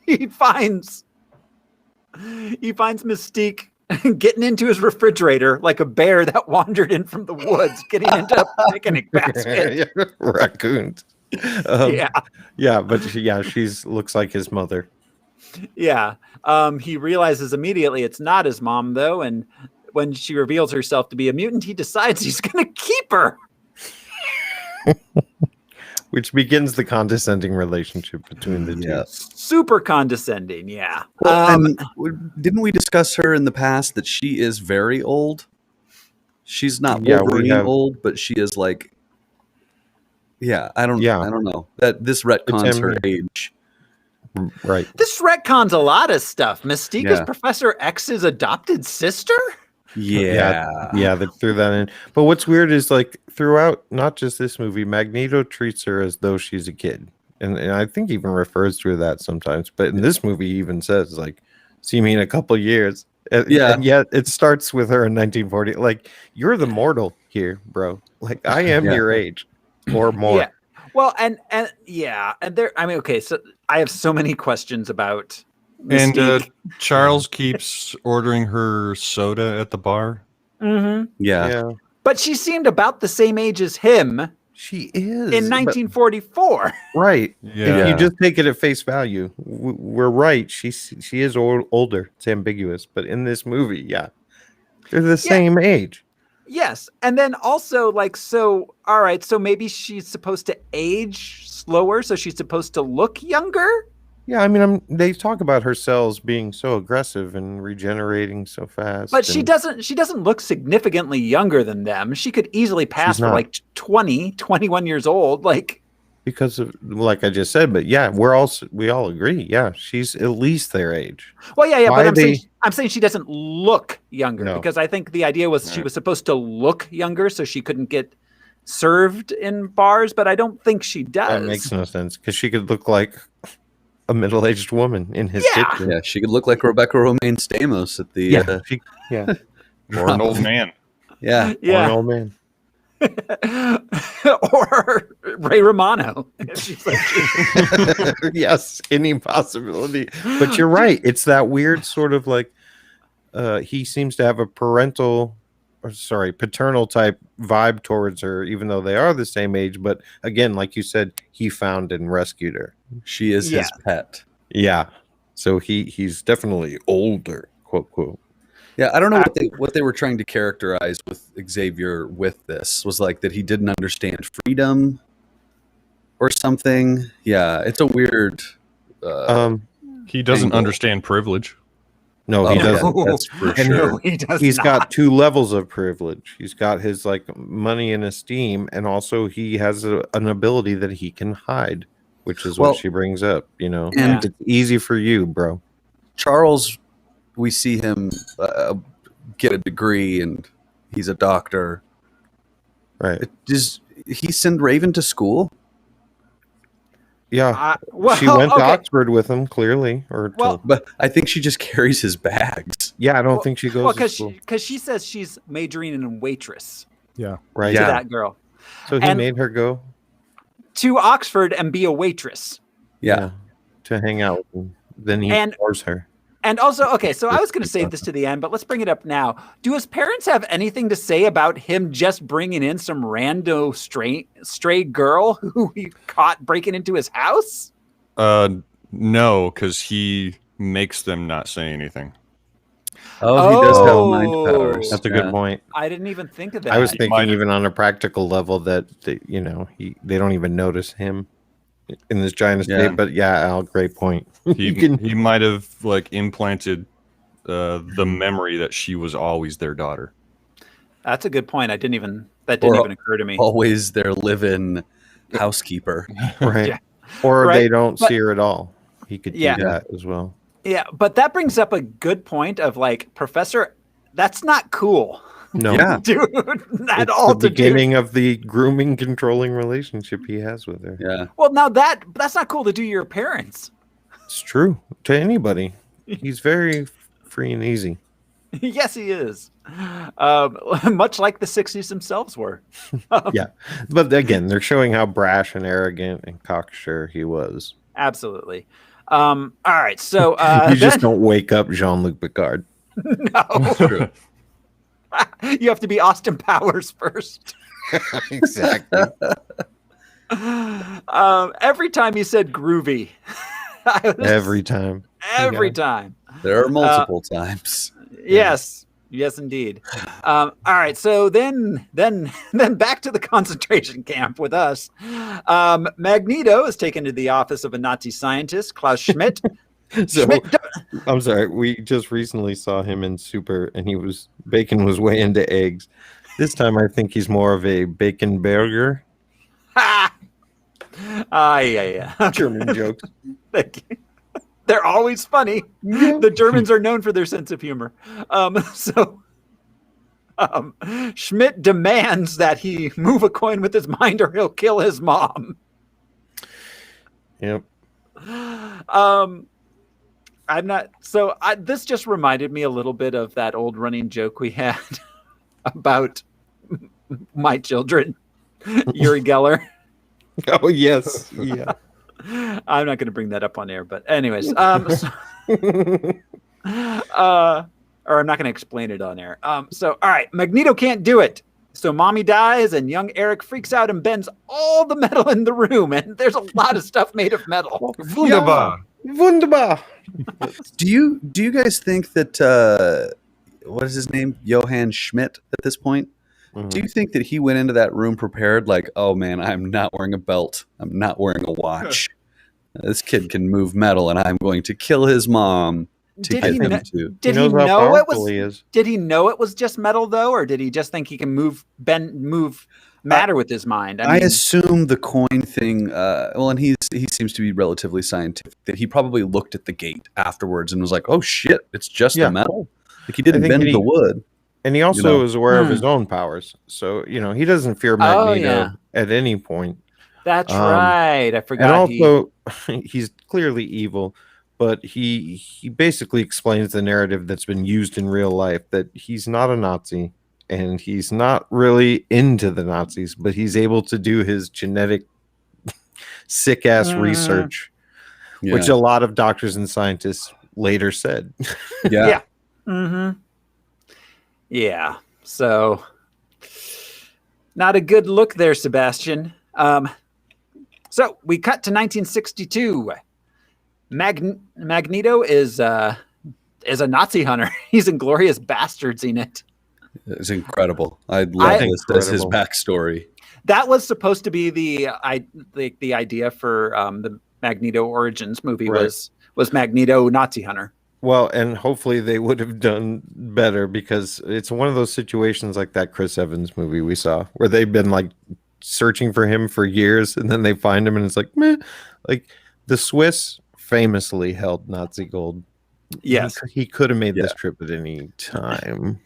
he finds Mystique getting into his refrigerator like a bear that wandered in from the woods, getting into a picnic basket. Raccoons. Yeah, but she's looks like his mother. Yeah. He realizes immediately it's not his mom, though, and when she reveals herself to be a mutant, he decides he's going to keep her. Which begins the condescending relationship between the two. Super condescending, yeah. Well, and didn't we discuss her in the past that she is very old? She's not Wolverine old, but she is like, I don't know that this retcons her age. Right. This retcons a lot of stuff. Mystique is Professor X's adopted sister? Yeah, they threw that in. But what's weird is like throughout, not just this movie, Magneto treats her as though she's a kid. And I think even refers to her that sometimes. But in this movie, he even says, like, see me in a couple years. And yet it starts with her in 1940. Like, you're the mortal here, bro. Like, I am your age or more. Yeah. Well, and there, I mean, okay, so I have so many questions about Mystique. And Charles keeps ordering her soda at the bar. Mm-hmm. Yeah. But she seemed about the same age as him. She is. In 1944. Right. Yeah. If you just take it at face value, we're right. She is older. It's ambiguous. But in this movie, they're the same age. Yes, and then also like so. All right, so maybe she's supposed to age slower, so she's supposed to look younger. Yeah, I mean, they talk about her cells being so aggressive and regenerating so fast. But she doesn't. She doesn't look significantly younger than them. She could easily pass for like 20, 21 years old. Like because of, like I just said. But yeah, we all agree. Yeah, she's at least their age. Well, yeah. Why but I'm saying she doesn't look younger because I think the idea was she was supposed to look younger, so she couldn't get served in bars. But I don't think she does. That makes no sense because she could look like a middle-aged woman in his kitchen. Yeah, she could look like Rebecca Romaine Stamos at the or an old man. Yeah, or an old man. Or Ray Romano. Yes, any possibility. But you're right. It's that weird sort of like he seems to have a paternal type vibe towards her, even though they are the same age. But again, like you said, he found and rescued her. She is his pet. Yeah. So he's definitely older, quote, quote. Yeah, I don't know what they were trying to characterize with Xavier with this. Was like that he didn't understand freedom or something. Yeah, it's a weird... he doesn't understand privilege. No, he doesn't. That's for sure. He's got two levels of privilege. He's got his like money and esteem, and also he has an ability that he can hide, which is what she brings up. You know, and it's easy for you, bro. Charles, we see him get a degree, and he's a doctor. Right? Does he send Raven to school? Yeah, she went to Oxford with him, clearly. But I think she just carries his bags. Yeah, I don't think she goes to school. Because she says she's majoring in waitress. Yeah, right. To that girl. So he made her go to Oxford and be a waitress. Yeah, to hang out with him. Then he forced her. And also, okay, so I was going to save this to the end, but let's bring it up now. Do his parents have anything to say about him just bringing in some rando stray girl who he caught breaking into his house? No, because he makes them not say anything. Oh, he does have mind powers. That's a good point. I didn't even think of that. I was thinking even on a practical level that they don't even notice him in this giant estate. But Al, great point. He might have like implanted the memory that she was always their daughter. That's a good point. That didn't even occur to me. Always their live-in housekeeper, right? Yeah. Or they don't see her at all. He could do that as well. Yeah, but that brings up a good point of like, Professor, that's not cool. No, dude, it's all the beginning of the grooming, controlling relationship he has with her. Yeah. Well, now that's not cool to do to your parents. It's true to anybody. He's very free and easy. Yes, he is. Much like the 60s themselves were. Yeah, but again, they're showing how brash and arrogant and cocksure he was. Absolutely. All right, so you just don't wake up Jean-Luc Picard. No, true. You have to be Austin Powers first. Exactly. Every time he said groovy. Every time. There are multiple times. Yes. Yes, indeed. All right. So then back to the concentration camp with us. Magneto is taken to the office of a Nazi scientist, Klaus Schmidt. I'm sorry. We just recently saw him in Super, and bacon was way into eggs. This time, I think he's more of a bacon burger. Yeah. German jokes. They're always funny. The Germans are known for their sense of humor. Schmidt demands that he move a coin with his mind, or he'll kill his mom. Yep. This just reminded me a little bit of that old running joke we had about my children, Uri Geller. Oh yes, yeah. I'm not going to bring that up on air, but anyways, or I'm not going to explain it on air. All right, Magneto can't do it. So mommy dies, and young Eric freaks out and bends all the metal in the room, and there's a lot of stuff made of metal. Wunderbar. Wunderbar. Do you guys think that what is his name? Johann Schmidt at this point? Do you think that he went into that room prepared, like, oh man, I'm not wearing a belt, I'm not wearing a watch. This kid can move metal, and I'm going to kill his mom. Did he know he is. Did he know it was just metal though, or did he just think he can move matter with his mind? I assume the coin thing. Well, and he seems to be relatively scientific. That he probably looked at the gate afterwards and was like, "Oh shit, it's just the metal." Like he didn't bend the wood. And he also is aware of his own powers, so he doesn't fear Magneto at any point. That's right. I forgot. And also, he's clearly evil. But he basically explains the narrative that's been used in real life, that he's not a Nazi and he's not really into the Nazis, but he's able to do his genetic sick ass research, which a lot of doctors and scientists later said. Yeah. Mm-hmm. Yeah. So not a good look there, Sebastian. So we cut to 1962. Magneto is a Nazi hunter. He's in Glorious Bastards in it. It's incredible. I love this as his backstory. That was supposed to be the idea for the Magneto Origins movie, was Magneto Nazi hunter. Well, and hopefully they would have done better, because it's one of those situations like that Chris Evans movie we saw where they've been like searching for him for years, and then they find him and it's like, meh. Like the Swiss famously held Nazi gold. Yes, he could have made this trip at any time.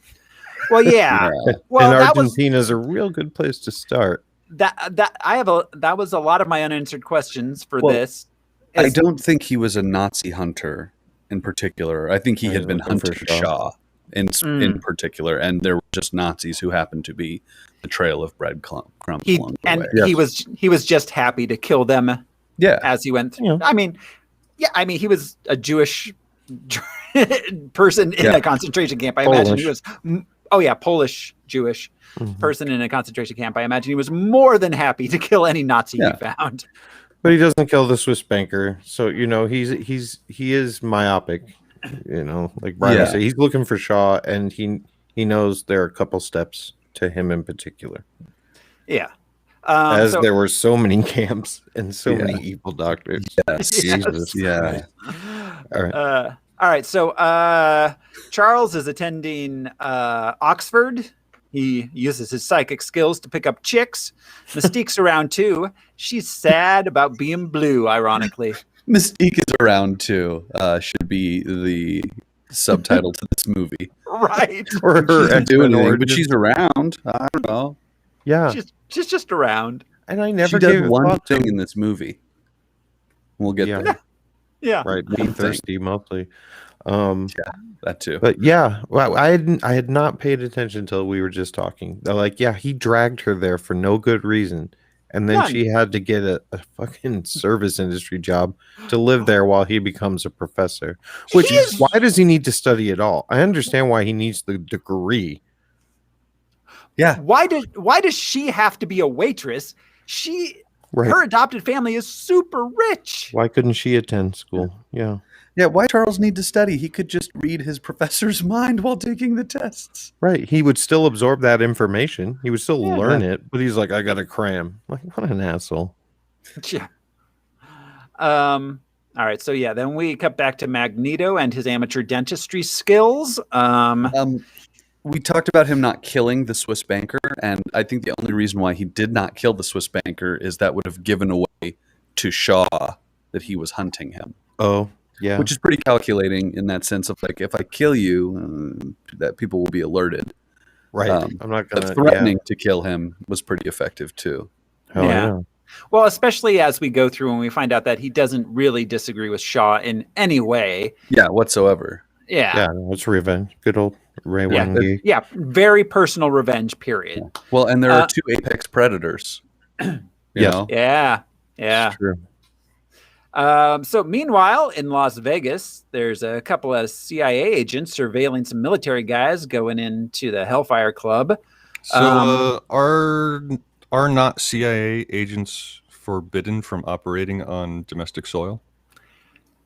Well, yeah. Well, and Argentina's a real good place to start. That was a lot of my unanswered questions for this. I don't think he was a Nazi hunter in particular. I think he had been hunting Shaw in particular, and there were just Nazis who happened to be the trail of breadcrumbs along the way. He was just happy to kill them. Yeah, as he went through. I mean, he was a Jewish person in a concentration camp. I imagine he was. Polish Jewish person in a concentration camp. I imagine he was more than happy to kill any Nazi he found. But he doesn't kill the Swiss banker, so he is myopic. Like Brian said, he's looking for Shaw, and he knows there are a couple steps to him in particular. Yeah. There were so many camps and so many evil doctors. Yes. Jesus. Yeah. All right. All right. So Charles is attending Oxford. He uses his psychic skills to pick up chicks. Mystique's around too. She's sad about being blue, ironically. Mystique is around too. Should be the subtitle to this movie. Right. Or her doing anything, but she's around. I don't know. Yeah. She's just around. And I never does one thing in this movie. We'll get there. Yeah. Right. Be thirsty mostly. That too. But well, I had not paid attention until we were just talking. They're like, he dragged her there for no good reason. And then she had to get a fucking service industry job to live there while he becomes a professor. Why does he need to study at all? I understand why he needs the degree. Yeah. Why does she have to be a waitress? Her adopted family is super rich. Why couldn't she attend school? Yeah. Yeah, why Charles need to study? He could just read his professor's mind while taking the tests. Right. He would still absorb that information. He would still learn it, but he's like, I got to cram. Like, what an asshole. Yeah. All right. So, then we cut back to Magneto and his amateur dentistry skills. We talked about him not killing the Swiss banker, and I think the only reason why he did not kill the Swiss banker is that would have given away to Shaw that he was hunting him. Oh, yeah. Which is pretty calculating in that sense of like, if I kill you, that people will be alerted. Right. I'm not going to. Threatening to kill him was pretty effective too. Oh, yeah. Well, especially as we go through and we find out that he doesn't really disagree with Shaw in any way. Yeah, whatsoever. Yeah. Yeah, it's revenge. Good old Ray Wendy. Yeah, very personal revenge, period. Yeah. Well, and there are two apex predators. You know? Yeah. It's true. So meanwhile, in Las Vegas, there's a couple of CIA agents surveilling some military guys going into the Hellfire Club. So are not CIA agents forbidden from operating on domestic soil?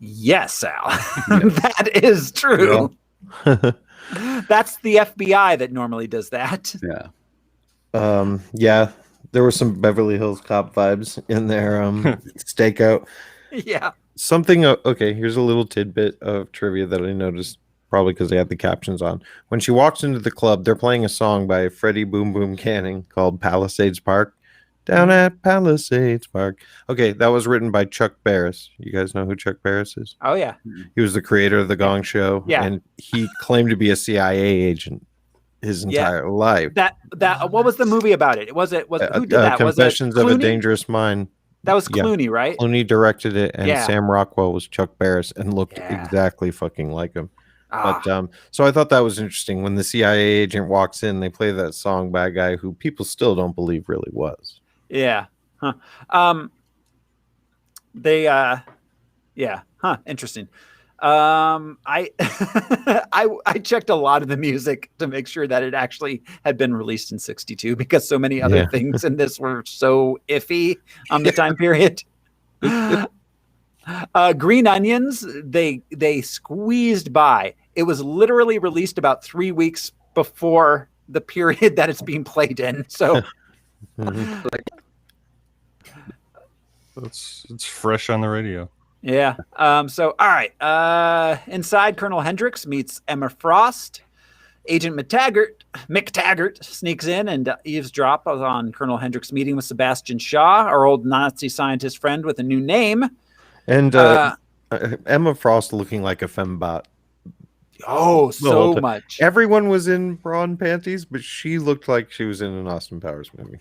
Yes, Al. That is true. Yeah. That's the FBI that normally does that. Yeah. Yeah, there were some Beverly Hills Cop vibes in their stakeout. Yeah. Something. Okay, here's a little tidbit of trivia that I noticed, probably because they had the captions on. When she walks into the club, they're playing a song by Freddie Boom Boom Canning called Palisades Park. Down at Palisades Park. Okay, that was written by Chuck Barris. You guys know who Chuck Barris is? Oh yeah. He was the creator of the Gong Show. Yeah. And he claimed to be a CIA agent his entire life. That what was the movie about it? Was who did that? Confessions was it of a Clooney? Dangerous Mind. That was Clooney, right? Clooney directed it, and Yeah. Sam Rockwell was Chuck Barris and looked exactly fucking like him. But so I thought that was interesting. When the CIA agent walks in, they play that song by a guy who people still don't believe really was. Yeah. Huh. Interesting. I I checked a lot of the music to make sure that it actually had been released in 62 because so many other things in this were so iffy on the time period. Green Onions, they squeezed by. It was literally released about 3 weeks before the period that it's being played in. So it's fresh on the radio. Yeah. So, all right. Inside, Colonel Hendricks meets Emma Frost. Agent Mctaggart sneaks in and eavesdrops on Colonel Hendricks' meeting with Sebastian Shaw, our old Nazi scientist friend with a new name. And Emma Frost looking like a fembot. Oh, so much. Everyone was in bra and panties, but she looked like she was in an Austin Powers movie.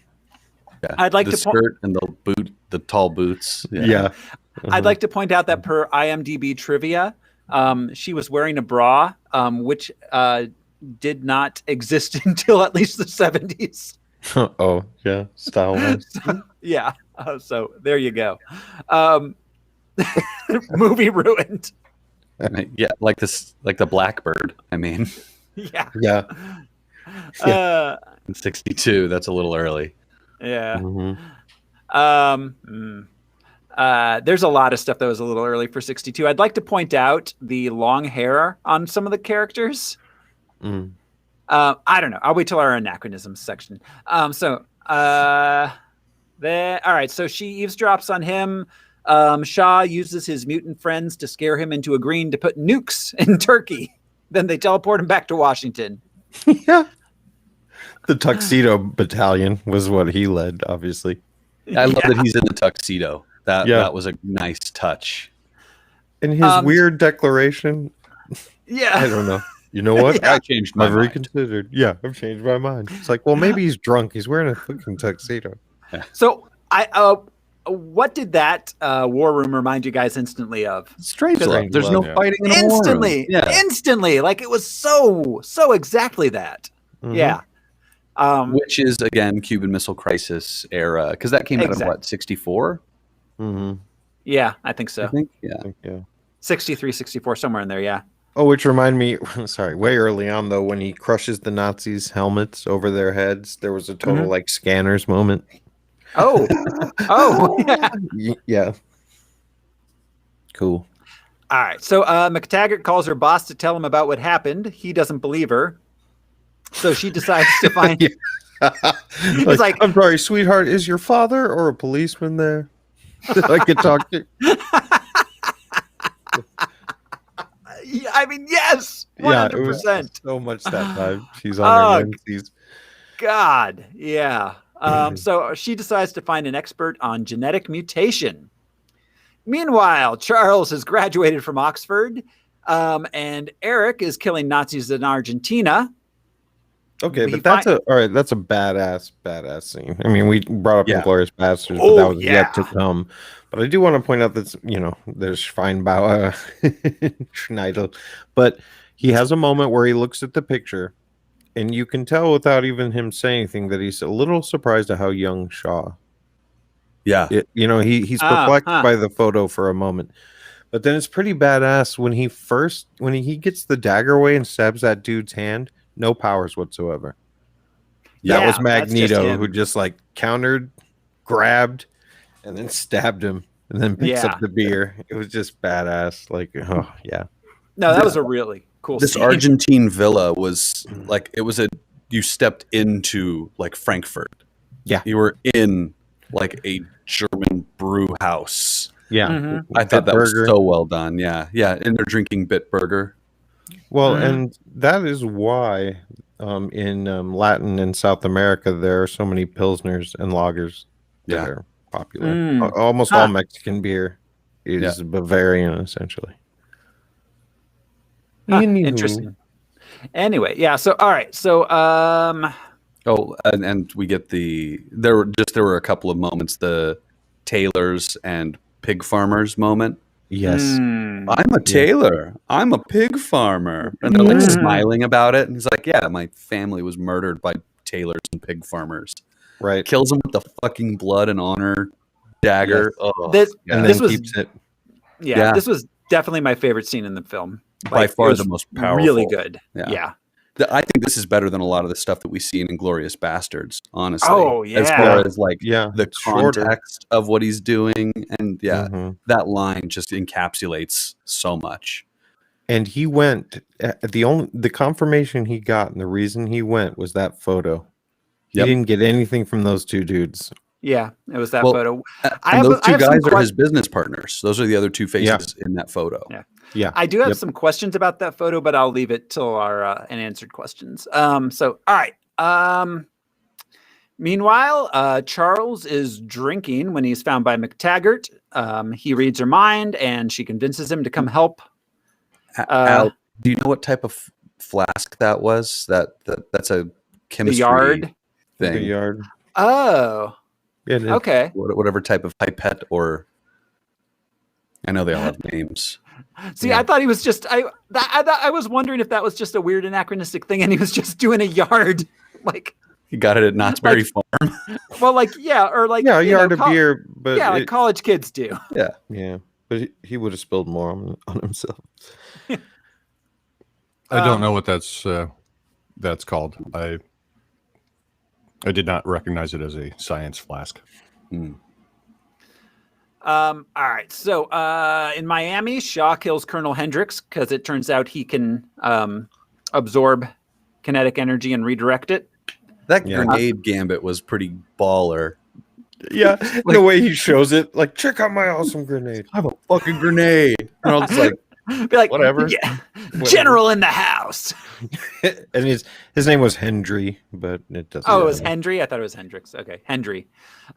Yeah. I'd like the to skirt and the tall boots. Yeah. I'd like to point out that per IMDb trivia, she was wearing a bra, which did not exist until at least the 70s. Oh, yeah. Style wise. Yeah. So there you go. Movie ruined. Yeah, like the Blackbird. I mean, Yeah. Yeah. In 62, that's a little early. Yeah. Mm-hmm. There's a lot of stuff that was a little early for 62. I'd like to point out the long hair on some of the characters. I don't know. I'll wait till our anachronisms section. All right. So she eavesdrops on him. Shaw uses his mutant friends to scare him into agreeing to put nukes in Turkey. Then they teleport him back to Washington. Yeah. The Tuxedo Battalion was what he led, obviously. I love that he's in the tuxedo. That was a nice touch. And his weird declaration. Yeah. I don't know. You know what? I changed my mind. Reconsidered. Yeah, I've changed my mind. It's like, well, maybe he's drunk. He's wearing a fucking tuxedo. So what did that war room remind you guys instantly of? Strangelove. There's no fighting in a war room. Instantly. Like it was so exactly that. Mm-hmm. Yeah. Which is again Cuban Missile Crisis era, because that came out of what, 64? Mm-hmm. Yeah, I think so. Yeah. 63, 64, somewhere in there. Yeah. Oh, which remind me, sorry, way early on though, when he crushes the Nazis' helmets over their heads, there was a total like Scanners moment. Oh, yeah. Yeah. Cool. All right. So Mctaggart calls her boss to tell him about what happened. He doesn't believe her. So she decides to find. It's like, I'm sorry, sweetheart. Is your father or a policeman there that I can talk to? I mean, yes, 100%. Yeah, it was so much that vibe. She's on her menses. God, yeah. So she decides to find an expert on genetic mutation. Meanwhile, Charles has graduated from Oxford, and Eric is killing Nazis in Argentina. Okay, but that's a badass scene. I mean, we brought up Inglourious Basterds, but that was yet to come. But I do want to point out that there's Schweinbauer, Schneidel, but he has a moment where he looks at the picture, and you can tell without even him saying anything that he's a little surprised at how young Shaw. Yeah, he's perplexed by the photo for a moment, but then it's pretty badass when he gets the dagger away and stabs that dude's hand. No powers whatsoever. That was Magneto who just like countered, grabbed, and then stabbed him, and then picks up the beer. It was just badass. Like, oh yeah. No, that was a really cool. This scene. Argentine villa was like, it was a you stepped into like Frankfurt. Yeah. You were in like a German brew house. Yeah. Mm-hmm. I thought that was so well done. Yeah. Yeah. And they're drinking Bitburger. Well, and that is why in Latin and South America, there are so many Pilsners and lagers that are popular. Almost all Mexican beer is Bavarian, essentially. Interesting. Anyway, yeah. So, all right. So, and we get there were a couple of moments, the tailors and pig farmers moment. Yes. I'm a tailor. I'm a pig farmer. And they're like smiling about it. And he's like, yeah, my family was murdered by tailors and pig farmers. Right. Kills him with the fucking blood and honor dagger. Yes. Oh, this was, keeps it. Yeah, this was definitely my favorite scene in the film. By far the most powerful. Really good. Yeah. I think this is better than a lot of the stuff that we see in Inglourious Bastards, honestly. Oh, yeah. As far as like the shorter. context of what he's doing. And that line just encapsulates so much. And he went, the confirmation he got and the reason he went was that photo. He didn't get anything from those two dudes. Yeah, it was that photo. Those two guys are his business partners. Those are the other two faces in that photo. Yeah. I do have some questions about that photo, but I'll leave it till our unanswered questions. So, all right. Meanwhile, Charles is drinking when he's found by Mctaggart. He reads her mind, and she convinces him to come help. Al, do you know what type of flask that was? That's a chemistry the yard thing. The yard. Oh. Yeah, okay. Whatever type of pipette, or I know they all have names. See, I thought he was just. I was wondering if that was just a weird anachronistic thing, and he was just doing a yard, like he got it at Knott's Berry Farm. Well, like or a yard of beer, but like college kids do. Yeah, but he would have spilled more on himself. I don't know what that's called. I did not recognize it as a science flask. All right. So in Miami, Shaw kills Colonel Hendricks because it turns out he can absorb kinetic energy and redirect it. That grenade gambit was pretty baller. Yeah, the way he shows it, like, check out my awesome grenade. I have a fucking grenade. And I was like, be like, whatever. Yeah, general in the house. And his name was Hendry, but it doesn't. Oh, it was Hendry? I thought it was Hendricks. Okay, Hendry.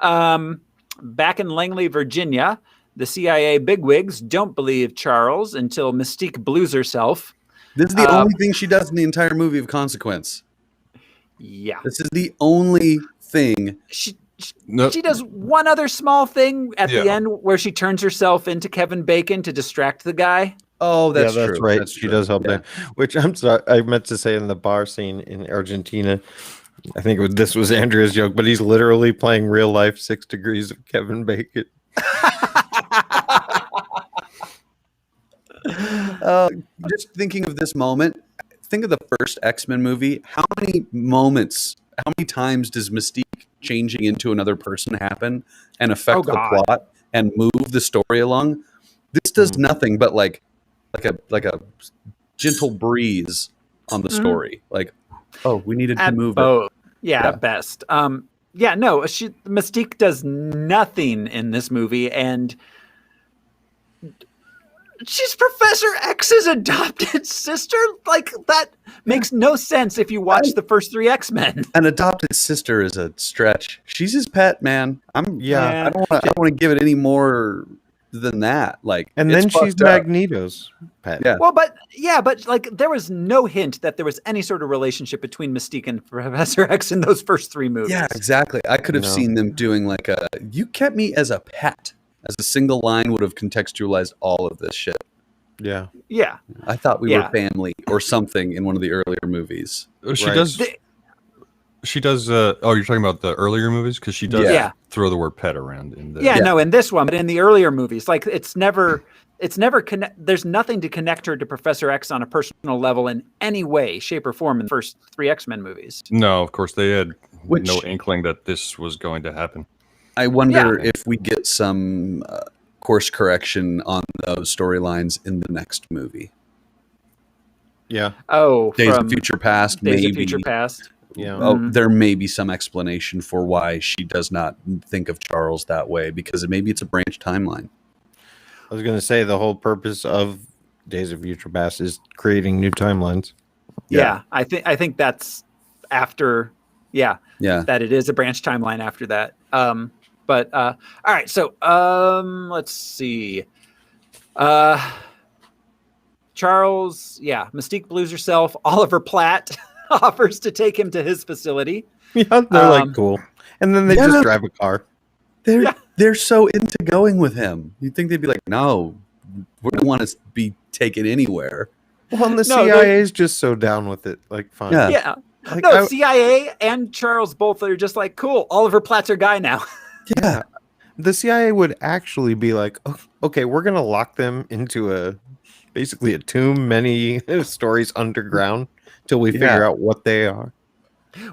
Back in Langley, Virginia, the CIA bigwigs don't believe Charles until Mystique blues herself. This is the only thing she does in the entire movie of consequence. Yeah. This is the only thing. She does one other small thing at the end where she turns herself into Kevin Bacon to distract the guy. Oh, that's true. That's right. That's she true. does help there. Which I'm sorry, I meant to say in the bar scene in Argentina. I think this was Andrea's joke, but he's literally playing real life 6 Degrees of Kevin Bacon. Just thinking of this moment, think of the first X-Men movie. How many times does Mystique changing into another person happen and affect the plot and move the story along? This does nothing but like a gentle breeze on the story. Like, oh, we needed to move it. Yeah, at best. Mystique does nothing in this movie, and she's Professor X's adopted sister. Like, that makes no sense if you watch the first 3 X-Men. An adopted sister is a stretch. She's his pet, man. I don't want to give it any more than that. Like, and then she's Magneto's pet. Yeah. Well, but like there was no hint that there was any sort of relationship between Mystique and Professor X in those first 3 movies. Yeah, exactly. I could have seen them doing like you kept me as a pet. As a single line would have contextualized all of this shit. Yeah. Yeah. I thought we were family or something in one of the earlier movies. She does. She does. You're talking about the earlier movies, because she does throw the word "pet" around in the. No, in this one, but in the earlier movies, like there's nothing to connect her to Professor X on a personal level in any way, shape, or form in the first 3 X-Men movies. No, of course they had no inkling that this was going to happen. I wonder if we get some course correction on those storylines in the next movie. Yeah. Oh, Days of Future Past, Days maybe. of Future Past. there may be some explanation for why she does not think of Charles that way, because maybe it's a branch timeline. I was going to say the whole purpose of Days of Future Past is creating new timelines. Yeah, I think that's after. Yeah, that it is a branch timeline after that. But all right, so let's see. Charles, Mystique blues herself. Oliver Platt offers to take him to his facility. Yeah, they're like cool, and then they just drive a car. They're so into going with him. You'd think they'd be like, no, we don't want to be taken anywhere. Well, and the CIA is just so down with it. Like, fine. Yeah. Like, CIA and Charles both are just like, cool, Oliver Platt's our guy now. Yeah. The CIA would actually be like, okay, we're going to lock them into basically a tomb, many stories underground till we figure out what they are.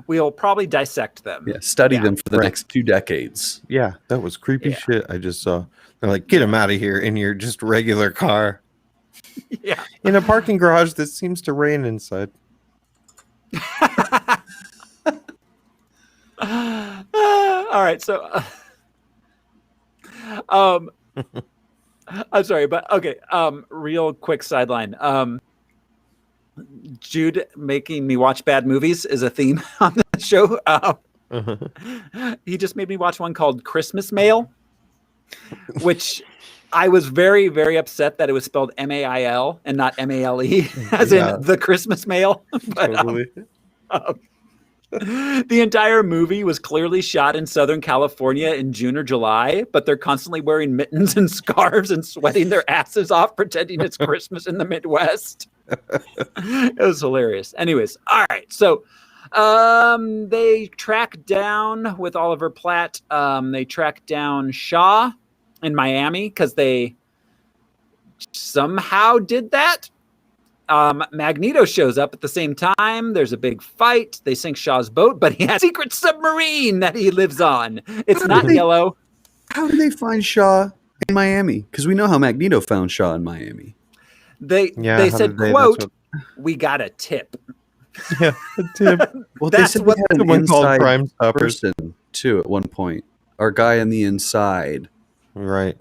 We'll probably dissect them. Yeah, study them for the next 2 decades. Yeah, that was creepy shit I just saw. They're like, get him out of here in your just regular car. Yeah. In a parking garage that seems to rain inside. All right, so I'm sorry, but okay. Real quick sideline. Jude making me watch bad movies is a theme on the show. He just made me watch one called Christmas Mail, which I was very, very upset that it was spelled MAIL and not MALE, as in the Christmas Mail. But, totally. The entire movie was clearly shot in Southern California in June or July, but they're constantly wearing mittens and scarves and sweating their asses off, pretending it's Christmas in the Midwest. It was hilarious. Anyways, all right. So they track down with Oliver Platt. They track down Shaw in Miami because they somehow did that. Magneto shows up at the same time. There's a big fight. They sink Shaw's boat, but he has a secret submarine that he lives on. It's not yellow. How do they find Shaw in Miami? Because we know how Magneto found Shaw in Miami. They said, quote, we got a tip. Yeah, a tip. Well, they said we had an inside Crime Stoppers person, too, at one point. Our guy on the inside. Right.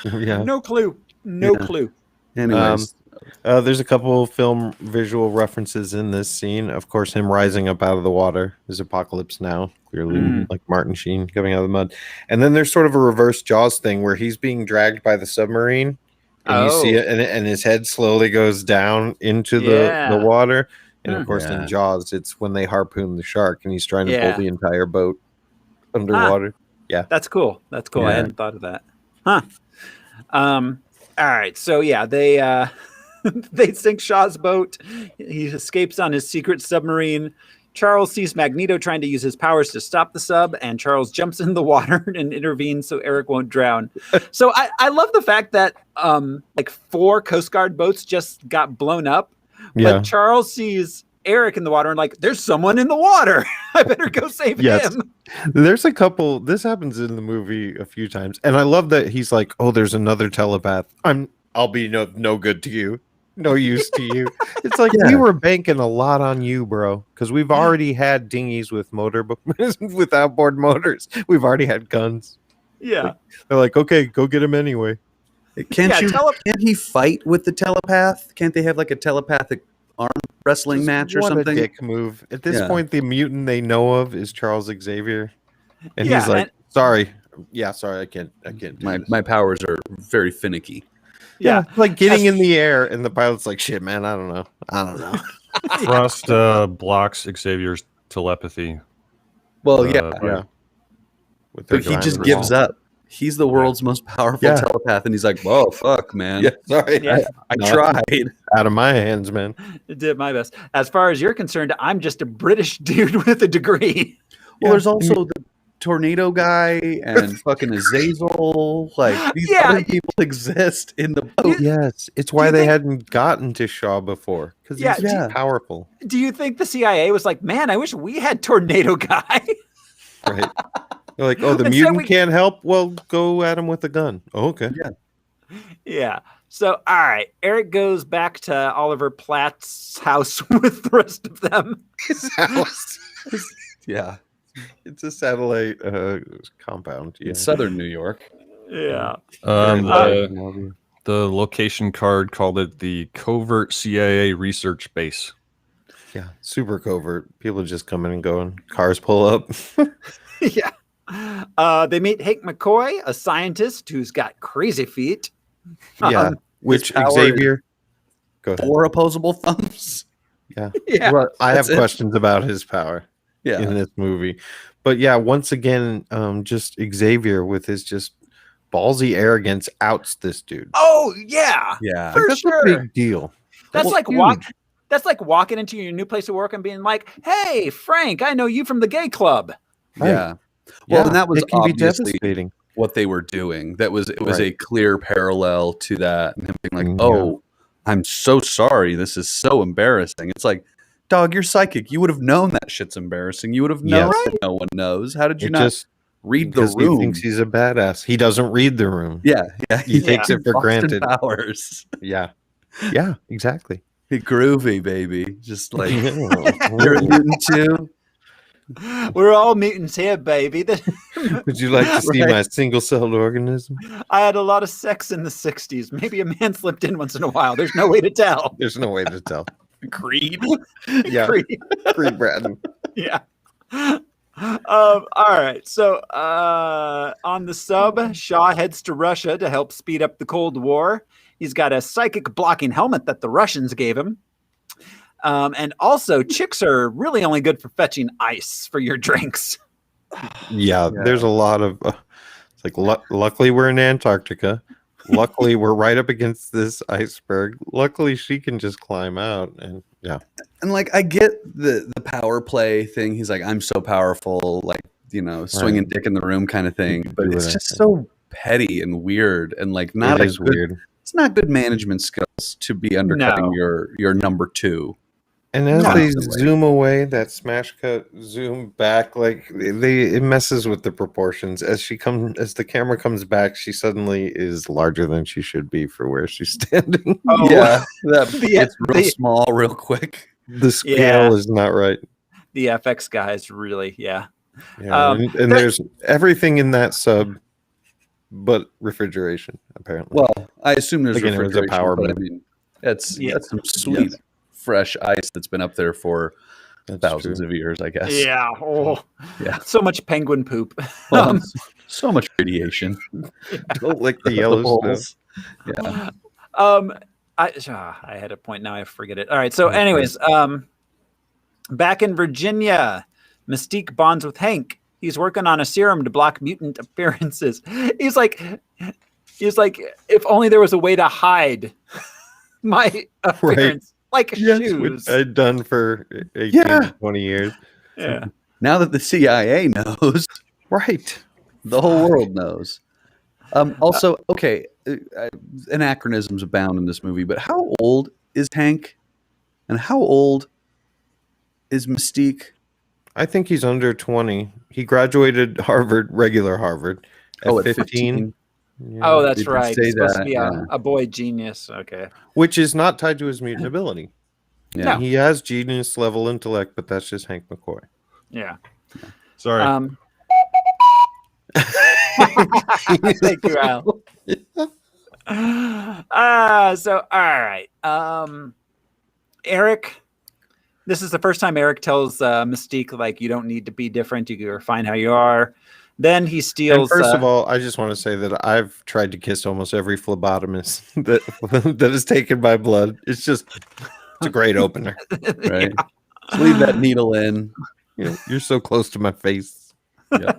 Yeah. No clue. No clue. Anyways. There's a couple film visual references in this scene. Of course, him rising up out of the water is Apocalypse Now, clearly like Martin Sheen coming out of the mud. And then there's sort of a reverse Jaws thing where he's being dragged by the submarine, and you see it, and his head slowly goes down into the water. And of course, in Jaws, it's when they harpoon the shark, and he's trying to pull the entire boat underwater. Yeah, that's cool. That's cool. I hadn't thought of that. Huh. All right. So they. They sink Shaw's boat. He escapes on his secret submarine. Charles sees Magneto trying to use his powers to stop the sub, and Charles jumps in the water and intervenes so Eric won't drown. So I love the fact that like 4 Coast Guard boats just got blown up, but Charles sees Eric in the water and like, there's someone in the water. I better go save him. There's a couple. This happens in the movie a few times, and I love that he's like, "Oh, there's another telepath. I'll be no good to you." No use to you. It's like we were banking a lot on you, bro, because we've already had dinghies with with outboard motors. We've already had guns. Yeah, they're like, okay, go get him anyway. Can't he fight with the telepath? Can't they have like a telepathic arm wrestling match or something? What a dick move. At this point, the mutant they know of is Charles Xavier, and he's like, sorry, I can't. My powers are very finicky. Yeah, like getting in the air, and the pilot's like, "Shit, man, I don't know." Frost blocks Xavier's telepathy. Well, but he just gives up. He's the world's most powerful telepath, and he's like, "Whoa, fuck, man. Yeah, sorry, I tried. Out of my hands, man. I did my best. As far as you're concerned, I'm just a British dude with a degree." Well, there's also the tornado guy and fucking Azazel. Like these other people exist in the boat. Yes, it's why they hadn't gotten to Shaw before, because he's too powerful. Do you think the CIA was like, man, I wish we had tornado guy? Right. They're like, oh, the mutant can't help? Well, go at him with a gun. Oh, okay. Yeah. So, all right, Eric goes back to Oliver Platt's house with the rest of them. His house. Yeah. It's a satellite compound. Yeah. In southern New York. Yeah. The location card called it the Covert CIA Research Base. Yeah, super covert. People just come in and go, and cars pull up. Yeah. They meet Hank McCoy, a scientist who's got crazy feet. Yeah, which power Xavier. Go ahead. 4 opposable thumbs. Yeah. Yeah. Well, I have That's it. questions about his power in this movie. But yeah, once again, just Xavier with his just ballsy arrogance outs this dude. Oh, yeah. Yeah. For That's sure. a big deal. That's Well, like huge. That's like walking into your new place of work and being like, "Hey, Frank, I know you from the gay club." Right. Yeah. Well, and that was it can be obviously devastating. what they were doing. It was Right. a clear parallel to that. And him being like, Yeah. "Oh, I'm so sorry. This is so embarrassing." It's like, dog, you're psychic. You would have known that shit's embarrassing. You would have known Yes. that no one knows. How did you It not just read the because room? he thinks he's a badass. He doesn't read the room. Yeah. He takes it for Austin granted. Powers. Yeah. Yeah, exactly. Groovy, baby. Just like, you're a Would mutant too. We're all mutants here, baby. you like to see Right. my single-celled organism? I had a lot of sex in the 60s. Maybe a man slipped in once in a while. There's no way to tell. There's no way to tell. Creed. Yeah, Creed. Creed Bratton. Yeah. All right. So on the sub, Shaw heads to Russia to help speed up the Cold War. He's got a psychic blocking helmet that the Russians gave him. And also, chicks are really only good for fetching ice for your drinks. Yeah, there's a lot of. It's like, luckily we're in Antarctica. Luckily we're right up against this iceberg. Luckily she can just climb out, and yeah. And like, I get the power play thing. He's like, I'm so powerful, like, swinging dick in the room kind of thing. But it's just so petty and weird, and like not It is weird. It's not good management skills to be undercutting No. your number 2. And as they Constantly. zoom away, that smash cut zoom back, like it messes with the proportions. As the camera comes back, she suddenly is larger than she should be for where she's standing. Oh, Yeah, it's real small, real quick. The scale is not right. The FX guys really, yeah. Yeah, and there's everything in that sub, but refrigeration apparently. Well, I assume there's Again, it was a refrigeration, power but I move. mean, that's some sweet Yes. fresh ice that's been up there for That's thousands true. of years, I guess. Yeah. Oh, Yeah. So much penguin poop. Well, so much radiation. Don't lick the The yellow snow. bowls. Yeah. I had a point, now I forget it. All right. So, anyways, back in Virginia, Mystique bonds with Hank. He's working on a serum to block mutant appearances. He's like, if only there was a way to hide my appearance, like shoes. Which I'd done for 18 to 20 years. Yeah. Now that the CIA knows, Right. the whole world knows. Also, okay, anachronisms abound in this movie, but how old is Hank? And how old is Mystique? I think he's under 20. He graduated regular Harvard at 15. Yeah. Oh, that's Did you right. say He's supposed to that? be Yeah. a boy genius. Okay. Which is not tied to his mutant ability. Yeah. He has genius level intellect, but that's just Hank McCoy. Yeah. Sorry. Thank you, Al. So all right. Eric, this is the first time Eric tells Mystique, like, you don't need to be different. You're fine how you are. Then he steals. And first of all, I just want to say that I've tried to kiss almost every phlebotomist that is taken by blood. It's a great opener. Right. Just leave that needle in. You're so close to my face. Yeah.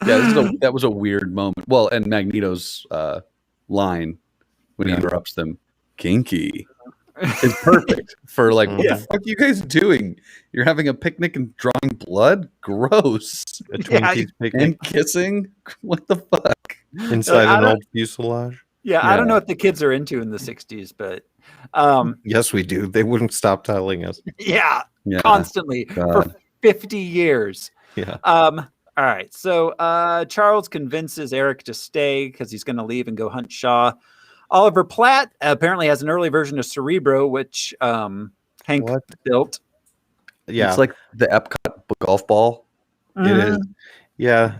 That was a weird moment. Well, and Magneto's line when he interrupts them, kinky, is perfect for like, what the fuck are you guys doing? You're having a picnic and drawing blood? Gross. A Twinkies picnic And kissing? What the fuck? inside an old fuselage. Yeah, I don't know what the kids are into in the 60s, but Yes, we do. They wouldn't stop telling us. yeah, Yeah. constantly for God. 50 years. Yeah. All right. So Charles convinces Eric to stay because he's going to leave and go hunt Shaw. Oliver Platt apparently has an early version of Cerebro, which Hank built. Yeah, it's like the Epcot golf ball. It is. Yeah,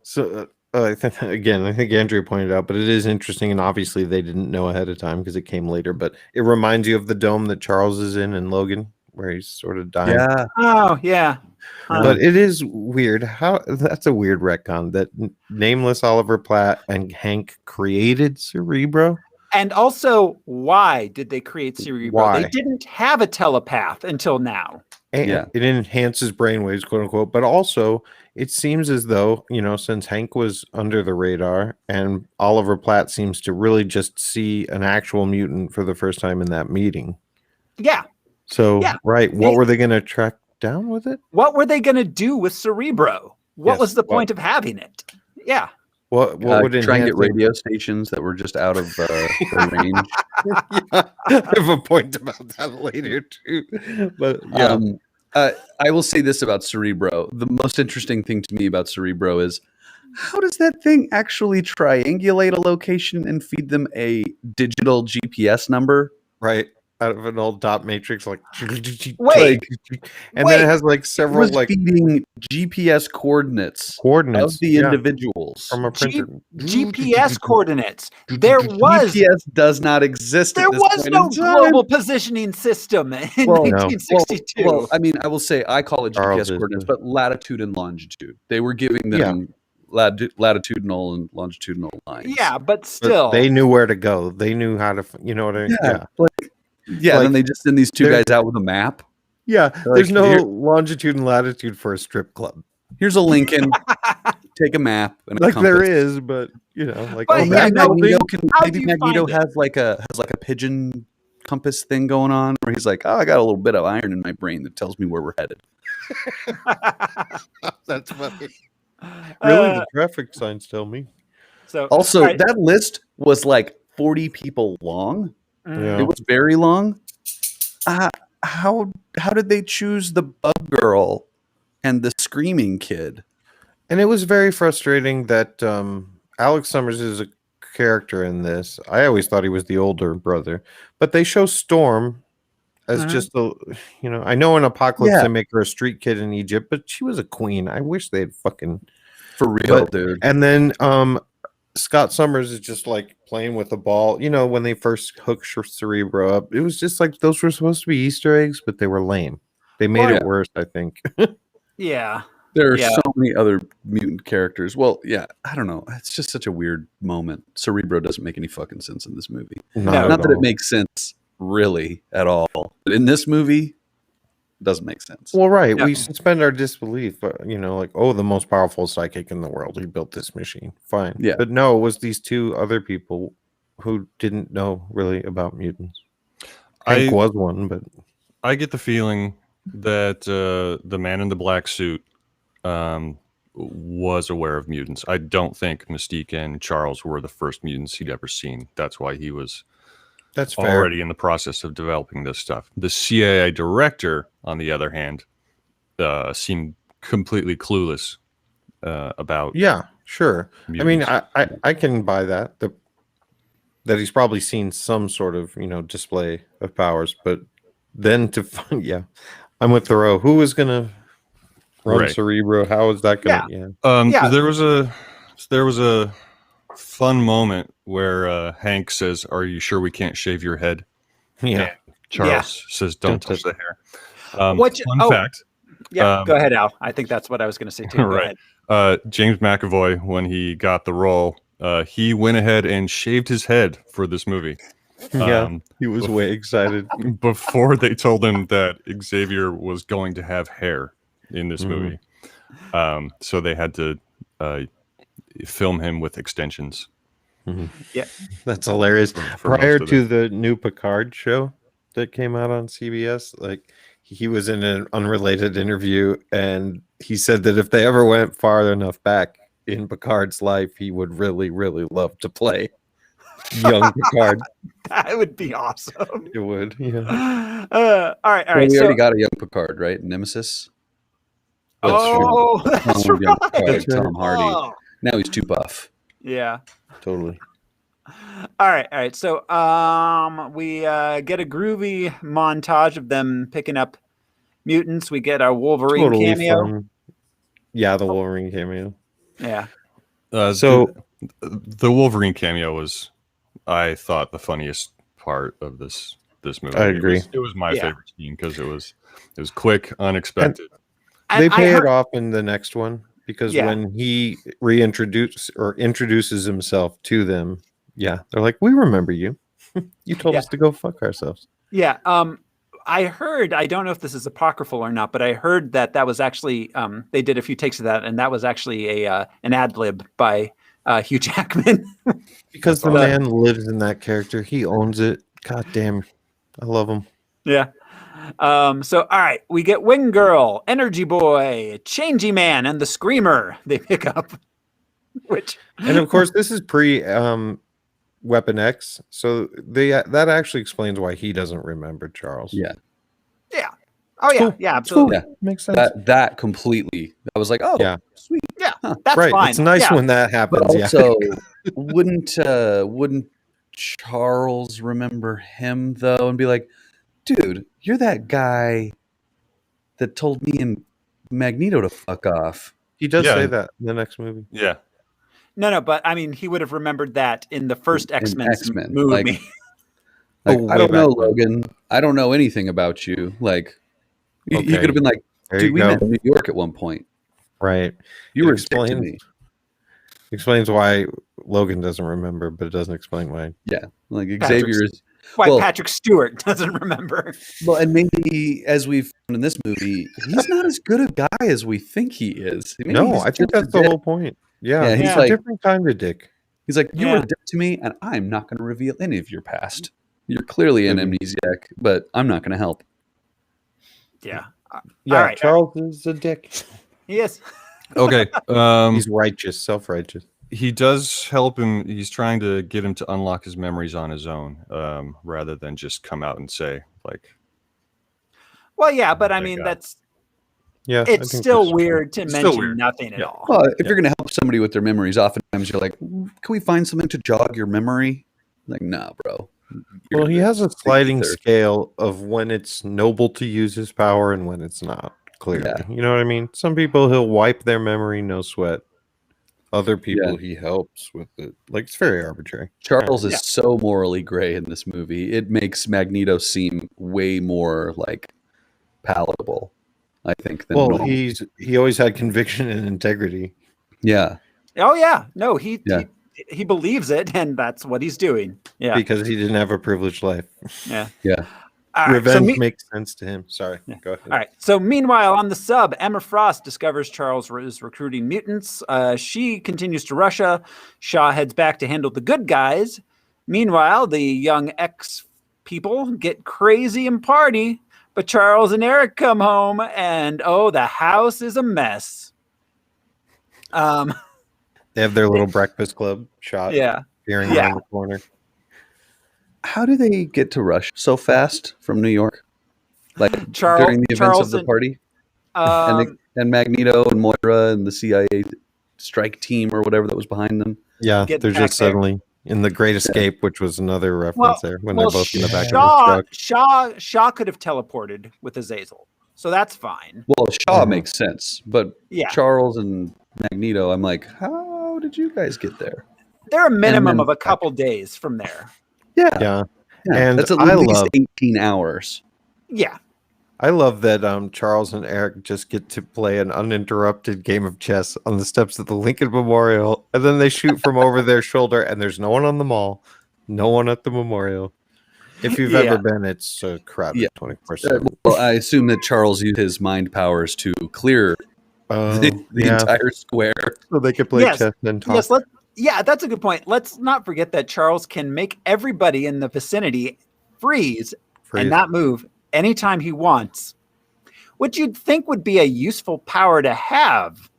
so I think Andrea pointed out, but it is interesting, and obviously they didn't know ahead of time because it came later. But it reminds you of the dome that Charles is in Logan, where he's sort of dying. Yeah. Oh, yeah. But it is weird. That's a weird retcon that nameless Oliver Platt and Hank created Cerebro. And also, why did they create Cerebro? Why? They didn't have a telepath until now. And it enhances brainwaves, quote unquote. But also, it seems as though, since Hank was under the radar and Oliver Platt seems to really just see an actual mutant for the first time in that meeting. Yeah. So, right. What were they going to track down with it? What were they going to do with Cerebro? What was the point of having it? Yeah. What would try and get radio stations that were just out of their range? I have a point about that later too. But yeah. I will say this about Cerebro. The most interesting thing to me about Cerebro is how does that thing actually triangulate a location and feed them a digital GPS number? Right. Out of an old dot matrix, Wait, then it has several feeding GPS coordinates of the individuals from a printer. GPS coordinates. There was GPS does not exist. There was no global positioning system in 1962. Well, I mean, I will say I call it GPS coordinates, but latitude and longitude. They were giving them latitudinal and longitudinal lines. Yeah, but still, they knew where to go. They knew how to. You know what I mean? Yeah. Then they just send these two guys out with a map. Yeah, there's no longitude and latitude for a strip club. Here's a Lincoln. Take a map and a compass. There is, but maybe Magneto has like a pigeon compass thing going on where he's like, I got a little bit of iron in my brain that tells me where we're headed. That's funny. Really, the traffic signs tell me. So also, that list was like 40 people long. Yeah. It was very long. How did they choose the bug girl and the screaming kid? And it was very frustrating that Alex Summers is a character in this. I always thought he was the older brother, but they show Storm as just I know in Apocalypse they make her a street kid in Egypt, but she was a queen. I wish they'd fucking for real, dude. And then Scott Summers is just like playing with a ball. When they first hooked Cerebro up, it was just like those were supposed to be Easter eggs, but they were lame. They made it worse, I think. Yeah. There are so many other mutant characters. Well, yeah, I don't know. It's just such a weird moment. Cerebro doesn't make any fucking sense in this movie. Not that it makes sense really at all. But in this movie, it doesn't make sense. Well, right. Yeah. We suspend our disbelief. The most powerful psychic in the world. He built this machine. Fine. Yeah. But no, it was these two other people who didn't know really about mutants. Hank was one, but I get the feeling that the man in the black suit was aware of mutants. I don't think Mystique and Charles were the first mutants he'd ever seen. That's why he was already in the process of developing this stuff. The CIA director, on the other hand, seemed completely clueless about. Yeah, sure. Mutants. I mean, I can buy that. That he's probably seen some sort of display of powers, but then to find, I'm with Thoreau. Who is gonna run Cerebro? How is that gonna? There was a fun moment where Hank says, "Are you sure we can't shave your head?" Yeah. And Charles says, "Don't touch the hair." Fun fact. Yeah, go ahead, Al. I think that's what I was going to say too. Right. James McAvoy, when he got the role, he went ahead and shaved his head for this movie. He was way excited before they told him that Xavier was going to have hair in this movie. So they had to film him with extensions. Yeah, that's hilarious. Prior to the new Picard show that came out on CBS, like he was in an unrelated interview and he said that if they ever went far enough back in Picard's life, he would really, really love to play young Picard. That would be awesome. It would, yeah. All right. Well, we already got a young Picard, right? Nemesis. That's right. Tom Hardy. Oh. Now he's too buff. Yeah. Totally. All right. So we get a groovy montage of them picking up mutants. We get our Wolverine cameo. Fun. Yeah, the Wolverine cameo. Yeah. So the Wolverine cameo was, I thought, the funniest part of this movie. I agree. It was my favorite scene because it was quick, unexpected. And they pay it off in the next one because when he introduces himself to them, they're like, "We remember you. You told us to go fuck ourselves." Yeah. I heard, I don't know if this is apocryphal or not, but I heard that was actually they did a few takes of that, and that was actually an ad lib by Hugh Jackman. Because the man lives in that character. He owns it. God damn. I love him. Yeah. So, all right, we get Wing Girl, Energy Boy, Changey Man, and the Screamer they pick up. And of course, this is pre Weapon X, so that actually explains why he doesn't remember Charles. Yeah. Oh yeah, cool. yeah, absolutely. Cool. Makes sense. That completely. I was like, oh, yeah, sweet. Yeah, huh. that's right. fine. It's nice when that happens. But also, wouldn't Charles remember him though, and be like, dude, you're that guy that told me and Magneto to fuck off. He does say that in the next movie. Yeah. No, but I mean, he would have remembered that in the first X-Men movie. Like, I don't know, Logan. I don't know anything about you. Like, he could have been like, dude, we met in New York at one point. Right. You were a dick to me. Explains why Logan doesn't remember, but it doesn't explain why. Yeah. Like Xavier is... Why Patrick Stewart doesn't remember. Well, and maybe, as we've found in this movie, he's not as good a guy as we think he is. Maybe I think that's the whole point. Yeah, he's a different kind of dick. He's like, you were a dick to me, and I'm not going to reveal any of your past. You're clearly an amnesiac, but I'm not going to help. Yeah. Yeah, all right. Charles is a dick. He is. Okay. He's righteous, self-righteous. He does help him. He's trying to get him to unlock his memories on his own, rather than just come out and say, like... Well, yeah, but I mean, that's... Yeah, it's still weird to mention nothing at all. Well, if you're going to help somebody with their memories, oftentimes you're like, can we find something to jog your memory? Like, nah, bro. Well, he has a sliding scale of when it's noble to use his power and when it's not, clearly. Yeah. You know what I mean? Some people he'll wipe their memory, no sweat. Other people he helps with it. Like, it's very arbitrary. Charles is so morally gray in this movie. It makes Magneto seem way more, like, palatable, I think. Than normal. He always had conviction and integrity. Yeah. Oh, yeah. No, he believes it, and that's what he's doing. Yeah. Because he didn't have a privileged life. Yeah. Yeah. Revenge makes sense to him. Sorry. Go ahead. All right. So meanwhile, on the sub, Emma Frost discovers Charles is recruiting mutants. She continues to Russia. Shaw heads back to handle the good guys. Meanwhile, the young X people get crazy and party, but Charles and Eric come home, and the house is a mess. They have their little breakfast club shot. Peering around the corner. How do they get to Russia so fast from New York? Like during the events of the party? And Magneto and Moira and the CIA strike team or whatever that was behind them. Yeah, they're just suddenly in the Great Escape, which was another reference there when they're both in the back of the truck. Shaw could have teleported with Azazel, so that's fine. Well, Shaw makes sense, but Charles and Magneto, I'm like, how did you guys get there? They're a minimum of a couple days from there. Yeah. And that's at least 18 hours. Yeah. I love that Charles and Eric just get to play an uninterrupted game of chess on the steps of the Lincoln Memorial, and then they shoot from over their shoulder, and there's no one on the mall, no one at the memorial. If you've ever been, it's crowded 24/7. Well, I assume that Charles used his mind powers to clear the entire square. So they could play chess and talk. Yes, that's a good point. Let's not forget that Charles can make everybody in the vicinity freeze and not move anytime he wants, which you'd think would be a useful power to have.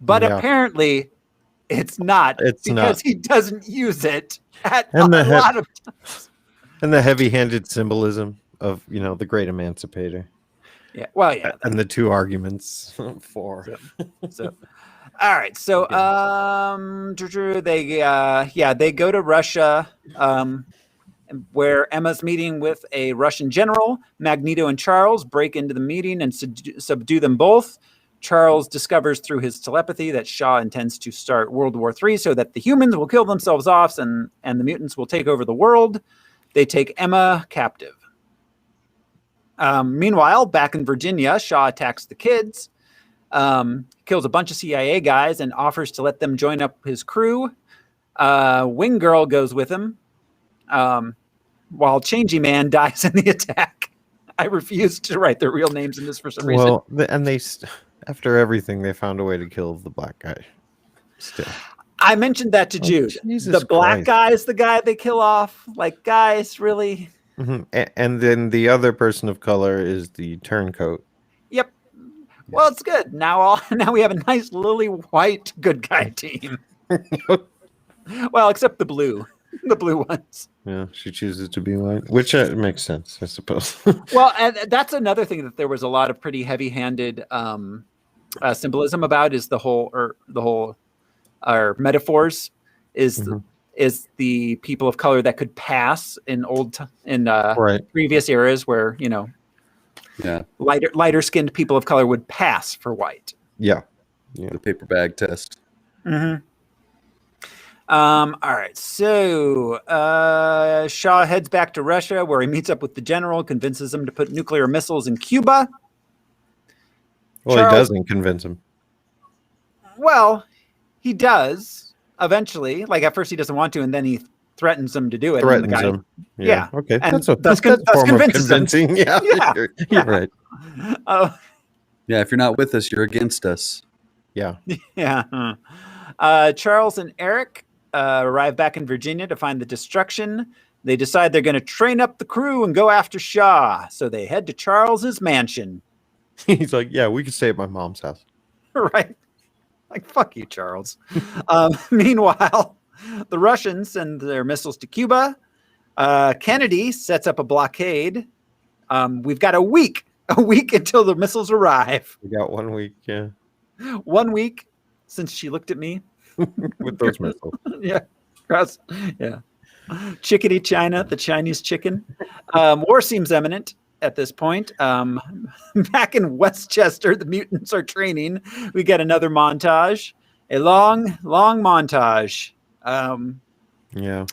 But apparently it's not, because he doesn't use it at a lot of times. And the heavy-handed symbolism of, the great emancipator. Yeah, well, yeah. And the two arguments for. All right, so they go to Russia, where Emma's meeting with a Russian general. Magneto and Charles break into the meeting and subdue them both. Charles discovers through his telepathy that Shaw intends to start World War III so that the humans will kill themselves off and the mutants will take over the world. They take Emma captive. Meanwhile, back in Virginia, Shaw attacks the kids, kills a bunch of CIA guys, and offers to let them join up his crew. Wing Girl goes with him, while Changey Man dies in the attack. I refuse to write their real names in this for some reason. Well, and after everything, they found a way to kill the black guy. Still. I mentioned that to Jude. The black guy is the guy they kill off. Like, guys, really? Mm-hmm. And then the other person of color is the turncoat. Yep. Well, it's good. Now we have a nice lily white good guy team. Well, except the blue ones. Yeah, she chooses to be white, which makes sense, I suppose. Well, and that's another thing that there was a lot of pretty heavy-handed symbolism about is the whole metaphors is the people of color that could pass in previous eras where lighter skinned people of color would pass for white. Yeah. The paper bag test. Mm-hmm. All right, so Shaw heads back to Russia where he meets up with the general, convinces him to put nuclear missiles in Cuba. Well, he doesn't convince him. Well, he does eventually. Like at first he doesn't want to, and then he threatens him to do it. Threatens him. Yeah. Okay. And that's convincing. Yeah. You're right. Yeah. If you're not with us, you're against us. Yeah. Yeah. Charles and Eric arrive back in Virginia to find the destruction. They decide they're going to train up the crew and go after Shaw. So they head to Charles's mansion. He's like, yeah, we can stay at my mom's house. Right. Like, fuck you, Charles. Meanwhile, the Russians send their missiles to Cuba. Kennedy sets up a blockade. We've got a week until the missiles arrive. We got 1 week, yeah. 1 week since she looked at me. With those missiles. Yeah. Yeah. Chickadee China, the Chinese chicken. War seems imminent at this point. Back in Westchester, the mutants are training. We get another montage. A long montage. Yeah.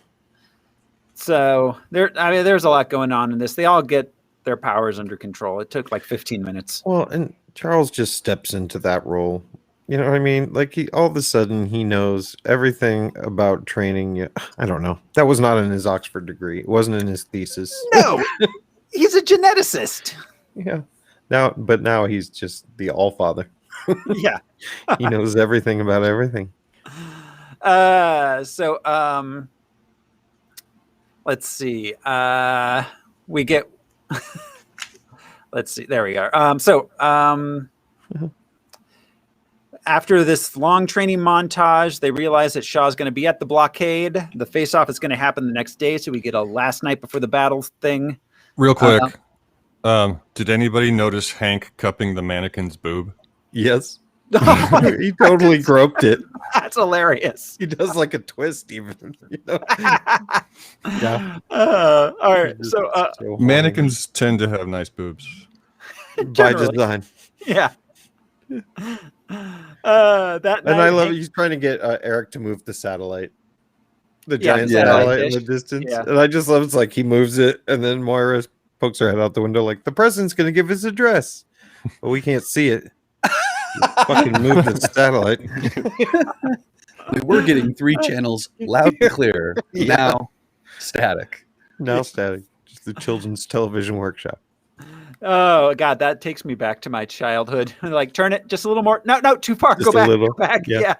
So there's a lot going on in this. They all get their powers under control. It took like 15 minutes. Well, and Charles just steps into that role. You know what I mean? Like all of a sudden he knows everything about training. I don't know. That was not in his Oxford degree. It wasn't in his thesis. No, he's a geneticist. Yeah. Now he's just the Allfather. Yeah. He knows everything about everything. Let's see. We get. Let's see. There we are. After this long training montage, they realize that Shaw's going to be at the blockade. The face-off is going to happen the next day, so we get a last night before the battle thing. Real quick, did anybody notice Hank cupping the mannequin's boob? Yes. He totally groped it. That's hilarious. He does like a twist even. Yeah. All right. So mannequins tend to have nice boobs. By design. Yeah. I love it. He's trying to get Eric to move the satellite. The giant satellite in the distance. Yeah. And I just love it's like he moves it and then Moira pokes her head out the window like the president's gonna give his address. But we can't see it. Fucking move the satellite. We were getting 3 channels loud and clear. Yeah. Now static. Just the children's television workshop. Oh God, that takes me back to my childhood. Like, turn it just a little more. No, too far. Just Go back. Yeah.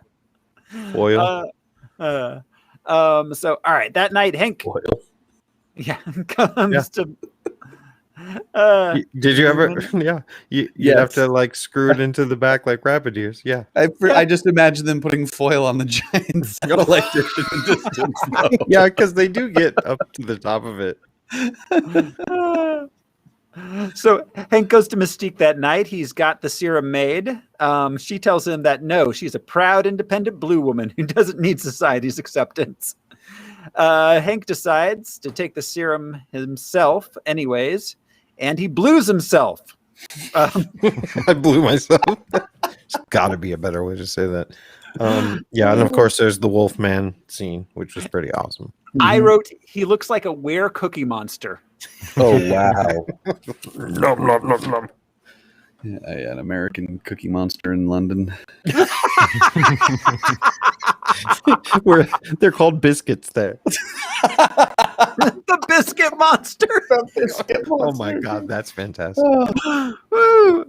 Oil. So all right, that night Hank comes to. Did you ever? Yeah, you have to like screw it into the back like rabbit ears. Yeah, I just imagine them putting foil on the giant satellite dish in the distance. Yeah, because they do get up to the top of it. So Hank goes to Mystique that night. He's got the serum made. She tells him that no, she's a proud, independent blue woman who doesn't need society's acceptance. Hank decides to take the serum himself anyways, and he blues himself. I blew myself. There's got to be a better way to say that. Yeah, and of course there's the Wolfman scene, which was pretty awesome. I wrote, he looks like a were cookie monster. Oh, wow. Nom, nom, nom, nom. Yeah, an American cookie monster in London. Where they're called biscuits there. The biscuit monster. Oh my god, that's fantastic. Woo.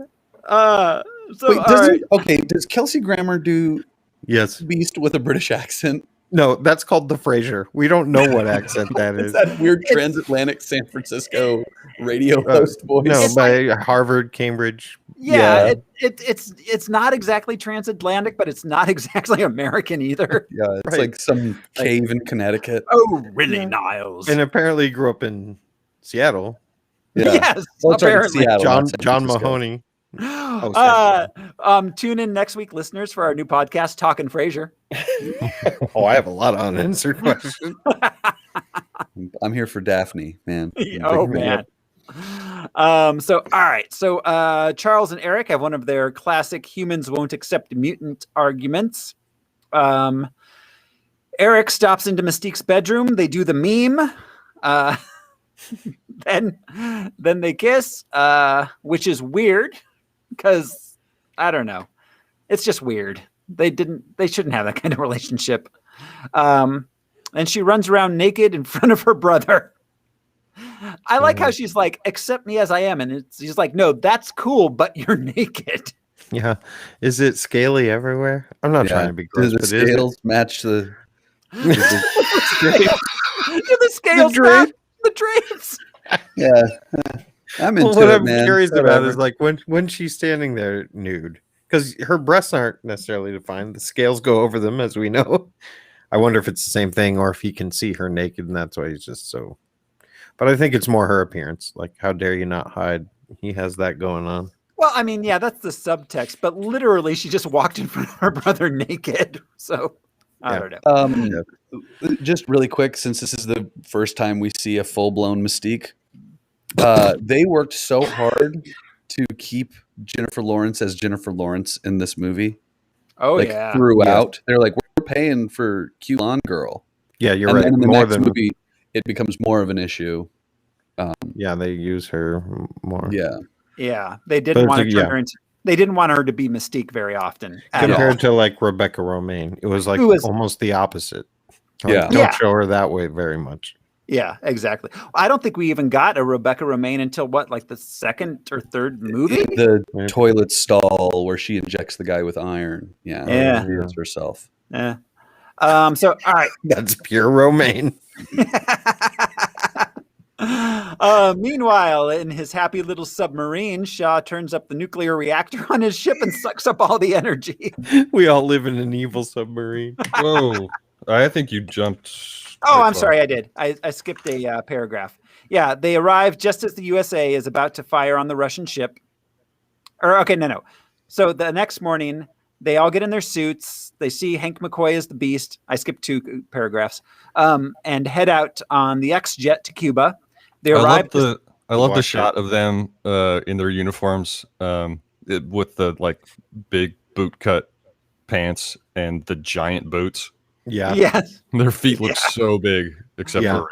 So Wait, does Kelsey Grammer do Yes. Beast with a British accent? No, that's called the Frasier. We don't know what accent that Is is. that weird transatlantic San Francisco radio host voice? No, It's by Harvard, Cambridge. Yeah, it's not exactly transatlantic, but it's not exactly American either. Yeah, it's Right. like some cave in Connecticut. Oh, really, Niles? And apparently he grew up in Seattle. Yeah. Yes, Well, it's right in apparently. Seattle, John not San John Francisco. Mahoney. Tune in next week, listeners, for our new podcast, Talkin' Frasier. Oh, I have a lot of unanswered questions. I'm here for Daphne, man. Oh me man. So all right. So Charles and Eric have one of their classic humans won't accept mutant arguments. Eric stops into Mystique's bedroom. They do the meme. Then they kiss, which is weird because I don't know. It's just weird. They shouldn't have that kind of relationship. And she runs around naked in front of her brother. I like how she's like, accept me as I am. And she's like, no, that's cool, but you're naked. Yeah. Is it scaly everywhere? I'm not trying to be gross, Do the but is it? scales match the... Do the scales match the drapes? Yeah. I'm into What it, I'm man. curious about Whatever. is like when she's standing there nude, because her breasts aren't necessarily defined. The scales go over them, as we know. I wonder if it's the same thing or if he can see her naked, and that's why he's just so. But I think it's more her appearance. Like, how dare you not hide? He has that going on. Well, I mean, yeah, that's the subtext, but literally she just walked in front of her brother naked. So I don't know. Just really quick, since this is the first time we see a full-blown Mystique, they worked so hard to keep Jennifer Lawrence as Jennifer Lawrence in this movie. Oh, like, yeah. Throughout, they're like, we're paying for Q-Lon girl. Yeah, you're And right. then in the More next than movie, it becomes more of an issue. yeah, they use her more. Yeah. Yeah, they didn't want to turn her into. They didn't want her to be Mystique very often. Compared to like Rebecca Romaine, it was like almost the opposite. Like, don't show her that way very much. Yeah, exactly. I don't think we even got a Rebecca Romaine until what, like the second or third movie? The toilet stall where she injects the guy with iron. Yeah. It's herself. Yeah. So, all right. That's pure Romaine. Meanwhile, in his happy little submarine, Shaw turns up the nuclear reactor on his ship and sucks up all the energy. We all live in an evil submarine. Whoa. I think you jumped. Oh, I'm sorry, I did. I skipped a paragraph. Yeah, they arrive just as the USA is about to fire on the Russian ship. No. So the next morning, they all get in their suits. They see Hank McCoy as the Beast. I skipped 2 paragraphs. And head out on the X-Jet to Cuba. They arrive. I love the shot of them in their uniforms with the like big boot cut pants and the giant boots. Yeah. Yes. Their feet look so big, except for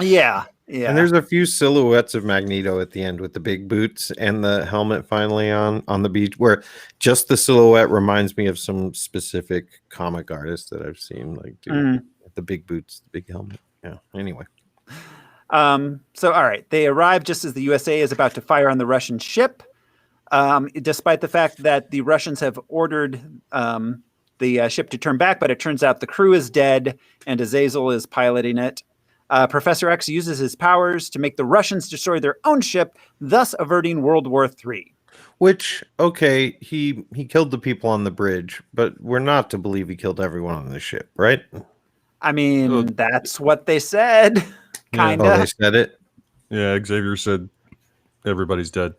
Yeah. Yeah. And there's a few silhouettes of Magneto at the end with the big boots and the helmet finally on the beach, where just the silhouette reminds me of some specific comic artists that I've seen, like the big boots, the big helmet. Yeah. Anyway. So, all right. They arrive just as the USA is about to fire on the Russian ship. Despite the fact that the Russians have ordered the ship to turn back, but it turns out the crew is dead and Azazel is piloting it. Professor X uses his powers to make the Russians destroy their own ship, thus averting World War III. Which, okay, he killed the people on the bridge, but we're not to believe he killed everyone on the ship, right? I mean, that's what they said. Kind of. Oh, they said it? Yeah, Xavier said everybody's dead.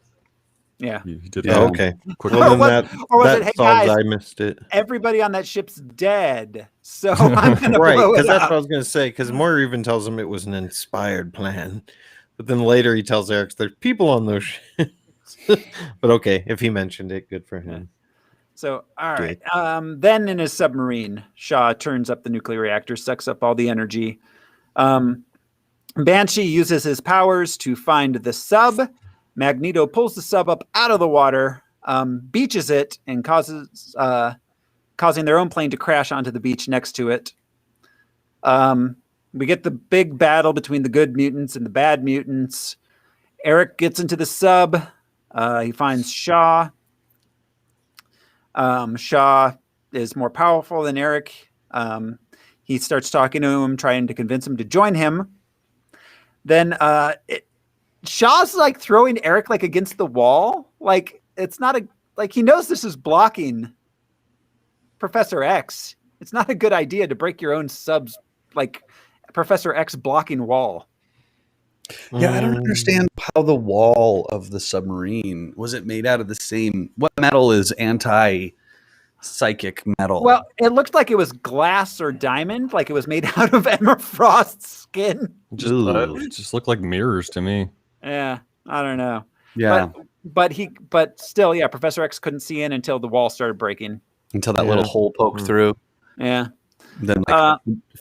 Yeah. He did Yeah, that okay. quick. Well, then was that it, hey, solves guys, I missed it. everybody on that ship's dead, so I'm gonna Right, blow it because that's up. what I was going to say. Because Moira even tells him it was an inspired plan, but then later he tells Eric there's people on those ships. But okay, if he mentioned it, good for him. So, all right. Then in his submarine, Shaw turns up the nuclear reactor, sucks up all the energy. Banshee uses his powers to find the sub. Magneto pulls the sub up out of the water, beaches it, and causing their own plane to crash onto the beach next to it. We get the big battle between the good mutants and the bad mutants. Eric gets into the sub. He finds Shaw. Shaw is more powerful than Eric. He starts talking to him, trying to convince him to join him. Then Shaw's like throwing Eric like against the wall. Like it's not he knows this is blocking Professor X. It's not a good idea to break your own sub's like Professor X blocking wall. Yeah, I don't understand how the wall of the submarine was it made out of the same. What metal is anti-psychic metal? Well, it looked like it was glass or diamond, like it was made out of Emma Frost's skin. It just looked like mirrors to me. Yeah, I don't know. Yeah, but still, yeah, Professor X couldn't see in until the wall started breaking. until that little hole poked through. Yeah. Then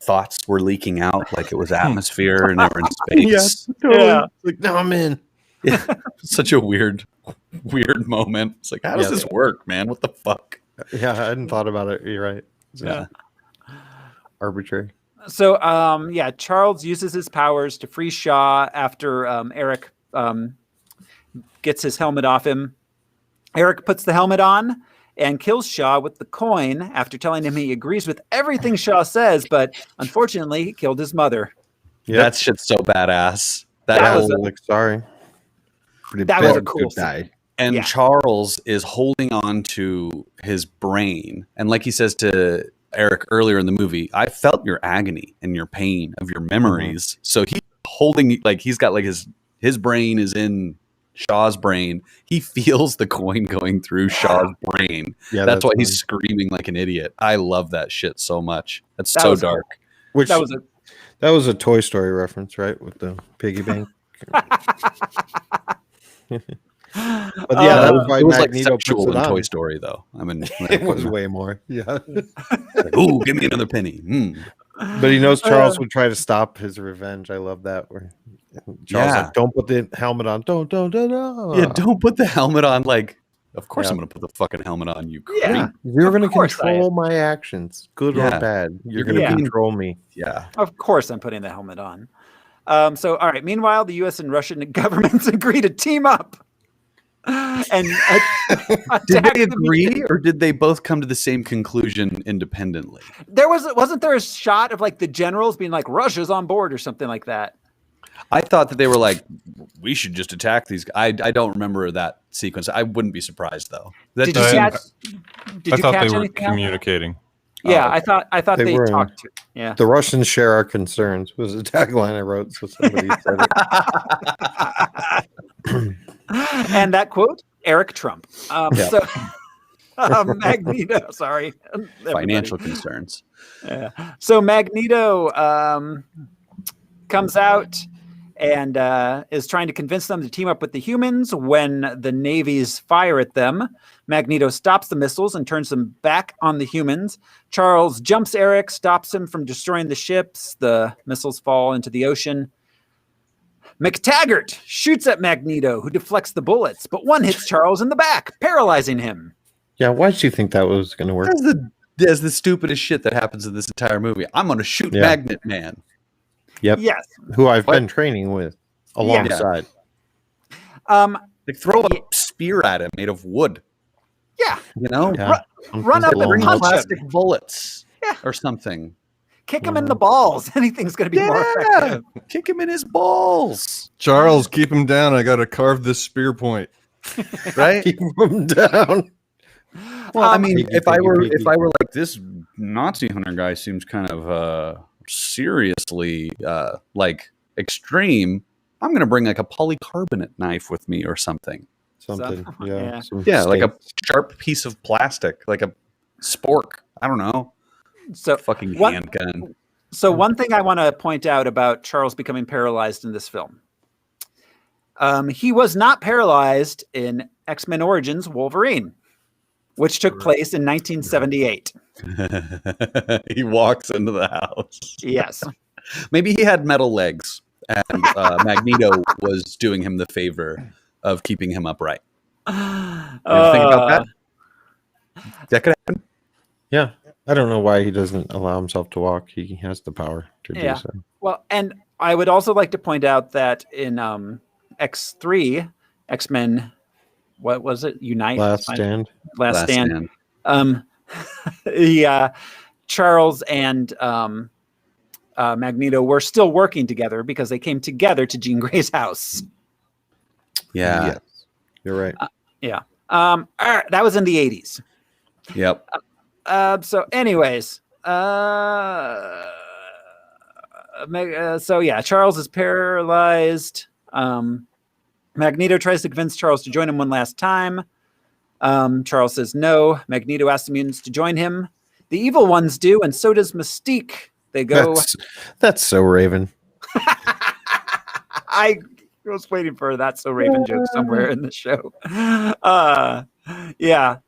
thoughts were leaking out like it was atmosphere and they were in space. Totally. Yeah. Like, no, I'm in. Yeah. Such a weird moment. It's like, how does this work, man? What the fuck? Yeah, I hadn't thought about it. You're right. Yeah. Arbitrary. So, Charles uses his powers to free Shaw after Eric gets his helmet off him. Eric puts the helmet on and kills Shaw with the coin after telling him he agrees with everything Shaw says, but unfortunately, he killed his mother. Yeah, That shit's so badass. that was was sorry. That was a cool scene. And Yeah. Charles is holding on to his brain. And like he says to Eric earlier in the movie, I felt your agony and your pain of your memories. So he's holding, like, he's got like his brain is in Shaw's brain. He feels the coin going through Shaw's brain. Yeah, that's why funny. he's screaming like an idiot. I love that shit so much. That's That so was dark. Which That was a that was a Toy Story reference, right? With the piggy bank. But yeah, that was why It was like Magneto puts sexual it in on. Toy Story, though. I mean, It was way more. Yeah. like, ooh, give me another penny. But he knows Charles would try to stop his revenge. I love that. Where Charles Yeah. like, don't put the helmet on. Don't. Yeah, don't put the helmet on. Like, of course Yeah. I'm going to put the fucking helmet on, you creep. Yeah. You're going to course I control my actions, good or Yeah. bad. You're going Yeah. to control me. Yeah. Of course, I'm putting the helmet on. So, all right. Meanwhile, the U.S. and Russian governments agree to team up. And Did attack they the agree, mutants. or did they both come to the same conclusion independently? Wasn't there a shot of like the generals being like Russia's on board or something like that? I thought that they were like, we should just attack these guys. I don't remember that sequence. I wouldn't be surprised though. That Did you just catch? seemed- Did I you thought catch they were anything else? communicating. Yeah, Oh, I thought They they were. talked to. Yeah. The Russians share our concerns was a tagline I wrote. So somebody said it. And that quote, Eric Trump. Yeah. So Magneto, sorry. financial concerns. Yeah. So Magneto comes out and is trying to convince them to team up with the humans when the navies fire at them. Magneto stops the missiles and turns them back on the humans. Charles jumps Eric, stops him from destroying the ships. The missiles fall into the ocean. Mctaggart shoots at Magneto, who deflects the bullets, but one hits Charles in the back, paralyzing him. Yeah, why did you think that was going to work? That's the stupidest shit that happens in this entire movie. I'm going to shoot Yeah. Magnet Man. Yep. Yes. Who I've What? been training with alongside. Like, throw a spear at him made of wood. Yeah. You know, Yeah. Run up and Long- punch him. plastic bullets, Yeah. or something. Kick him in the balls. Anything's going to be more effective. Kick him in his balls. Charles, keep him down. I got to carve this spear point. Right? Keep them down. Well, I mean, Piggy, if I piggy. were like, this Nazi hunter guy seems kind of seriously like extreme, I'm going to bring like a polycarbonate knife with me or something. Something. Yeah. Yeah, like a sharp piece of plastic, like a spork. I don't know. So fucking handgun. So one thing I want to point out about Charles becoming paralyzed in this film. He was not paralyzed in X-Men Origins Wolverine, which took place in 1978. He walks into the house. Yes. Maybe he had metal legs, and Magneto was doing him the favor of keeping him upright. You ever think about that? That could happen. Yeah. I don't know why he doesn't allow himself to walk. He has the power to do so. Well, and I would also like to point out that in X3, X-Men, what was it? Unite? Last Stand. Charles and Magneto were still working together because they came together to Jean Grey's house. Yeah. Yes. You're right. Yeah. All right, that was in the 80s. Yep. So anyways, Charles is paralyzed. Magneto tries to convince Charles to join him one last time. Charles says no. Magneto asks the mutants to join him. The evil ones do, and so does Mystique. They go. That's so Raven. I was waiting for that so Raven joke somewhere in the show.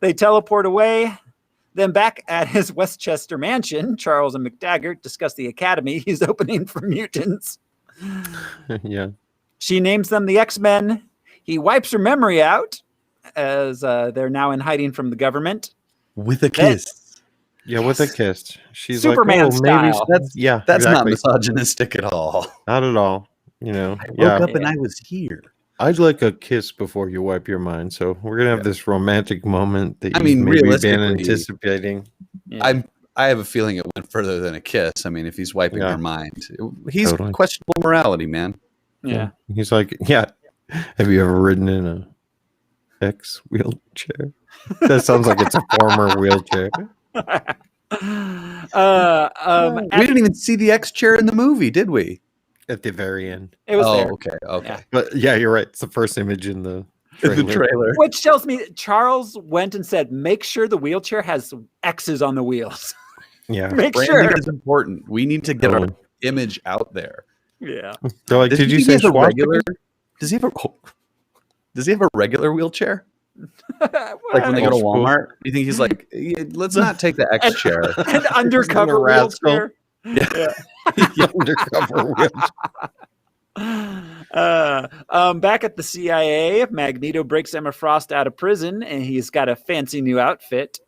They teleport away. Then back at his Westchester mansion, Charles and Mctaggart discuss the academy he's opening for mutants. Yeah. She names them the X-Men. He wipes her memory out as they're now in hiding from the government. With a kiss. With a kiss. She's Superman like, style. That's exactly. Not misogynistic at all. Not at all. I woke up and I was here. I'd like a kiss before you wipe your mind. So we're gonna have this romantic moment that you've maybe been anticipating. Yeah. I have a feeling it went further than a kiss. I mean, if he's wiping her mind, he's questionable morality, man. Yeah. He's like, have you ever ridden in a X wheelchair? That sounds like it's a former wheelchair. We didn't even see the X chair in the movie, did we? At the very end. It was there. Okay. Yeah. But you're right. It's the first image in the trailer. Which tells me Charles went and said, make sure the wheelchair has X's on the wheels. Yeah. Make Branding sure. is important. We need to get our image out there. Yeah. They're like, did you say regular? Does he have a regular wheelchair? Like when they go to Walmart? Do you think he's like, let's not take the X chair? An undercover wheelchair. Yeah. Undercover back at the CIA, Magneto breaks Emma Frost out of prison, and he's got a fancy new outfit.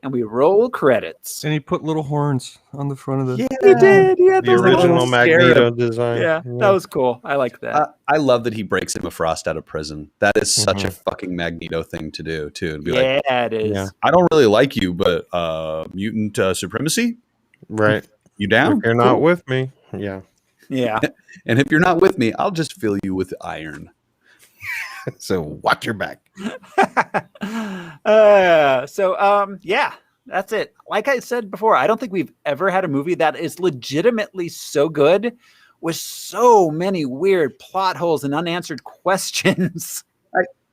And we roll credits. And he put little horns on the front of the. Yeah, he did. Yeah, the original Magneto design. Yeah, that was cool. I like that. I love that he breaks Emma Frost out of prison. That is such a fucking Magneto thing to do, too. And be like, it is. Yeah. I don't really like you, but mutant supremacy? Right. You down? If you're not with me. Yeah. Yeah. And if you're not with me, I'll just fill you with iron. So watch your back. That's it. Like I said before, I don't think we've ever had a movie that is legitimately so good with so many weird plot holes and unanswered questions.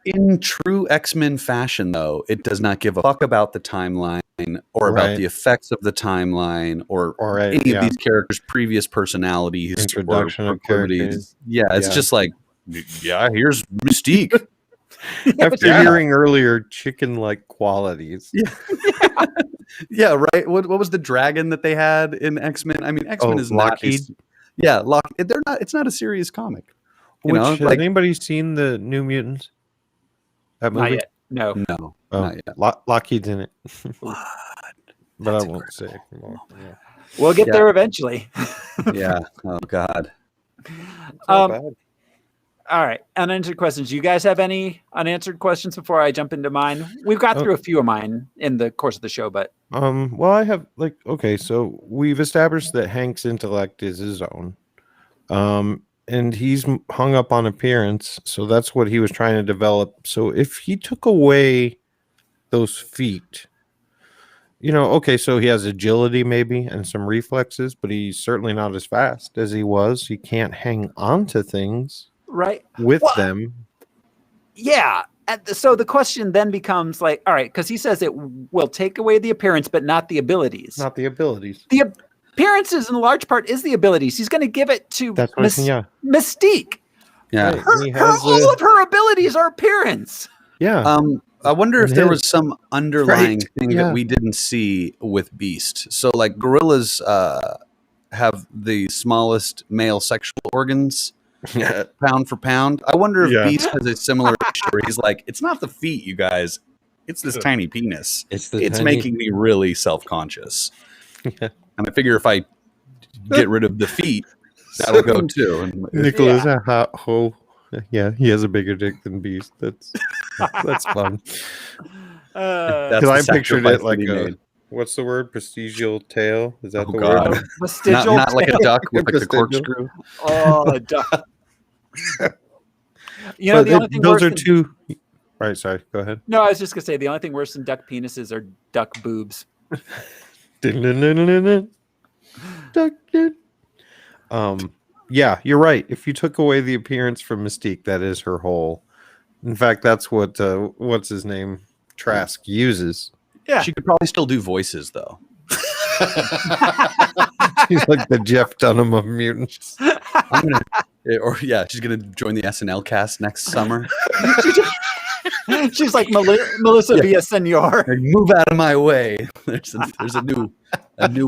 In true X-Men fashion, though, it does not give a fuck about the timeline or about the effects of the timeline or any of these characters' previous personalities, introduction of characters. Yeah, it's just like, here's Mystique. After hearing earlier chicken-like qualities. Yeah, right. What was the dragon that they had in X-Men? I mean, X-Men is Lockheed. They're not. It's not a serious comic. Has anybody seen the New Mutants? That movie? Not yet. No. Not yet. Lockheed's in it. But I won't say more. Yeah. We'll get there eventually. Yeah. Oh God. All right. Unanswered questions. You guys have any unanswered questions before I jump into mine? We've got through a few of mine in the course of the show, but well, I have so we've established that Hank's intellect is his own. And he's hung up on appearance, so that's what he was trying to develop. So if he took away those feet, so he has agility maybe and some reflexes, but he's certainly not as fast as he was. He can't hang on to things. right? with them. Yeah. And so the question then becomes like, all right, because he says it will take away the appearance, but not the abilities. Not the abilities. The appearances, in large part, is the abilities. He's going to give it to Mystique. Yeah, right. All of her abilities are appearance. Yeah. I wonder if there was some underlying thing that Yeah. we didn't see with Beast. So, like, gorillas have the smallest male sexual organs, pound for pound. I wonder if Beast has a similar issue where he's like, it's not the feet, you guys. It's this tiny penis. It's making me really self-conscious. And I figure if I get rid of the feet, that'll go too. And Nicholas, yeah, he has a bigger dick than Beast. That's fun. Because I pictured it like what's the word? Prestigial tail? Is that the word? Vestigial not like a duck with like the corkscrew. Oh, a duck. You But know, the only thing those worse are two. Right, sorry. Go ahead. No, I was just gonna say the only thing worse than duck penises are duck boobs. Yeah, you're right. If you took away the appearance from Mystique, that is her whole. In fact, that's what what's his name, Trask uses. Yeah, she could probably still do voices though. She's like the Jeff Dunham of mutants. She's gonna join the SNL cast next summer. She's like Melissa Villaseñor. Move out of my way. There's a new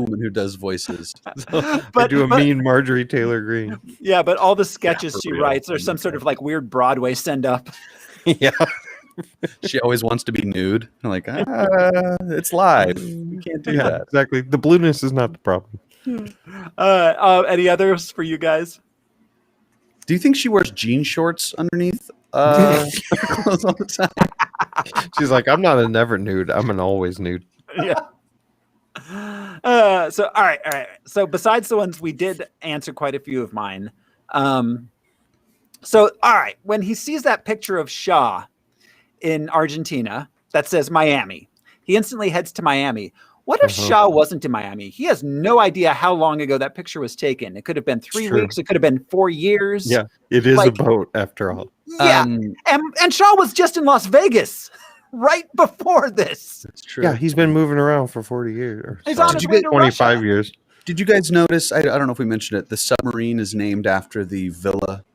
woman who does voices. But do a mean Marjorie Taylor Greene. Yeah, but all the sketches she writes are some sort of like weird Broadway send up. Yeah. She always wants to be nude. I'm like, it's live. You can't do that. Exactly. The blueness is not the problem. Any others for you guys? Do you think she wears jean shorts underneath clothes all the time? She's like, I'm not a never nude. I'm an always nude. Yeah. So all right. So besides the ones we did answer quite a few of mine. So all right, when he sees that picture of Shaw in Argentina that says Miami, he instantly heads to Miami. What if Shaw wasn't in Miami? He has no idea how long ago that picture was taken. It could have been 3 weeks. It could have been 4 years. Yeah, it is a boat after all. Yeah, and Shaw was just in Las Vegas right before this. That's true. Yeah, he's been moving around for 40 years. He's on his way to 25 Russia. years. Did you guys notice? I don't know if we mentioned it. The submarine is named after the villa.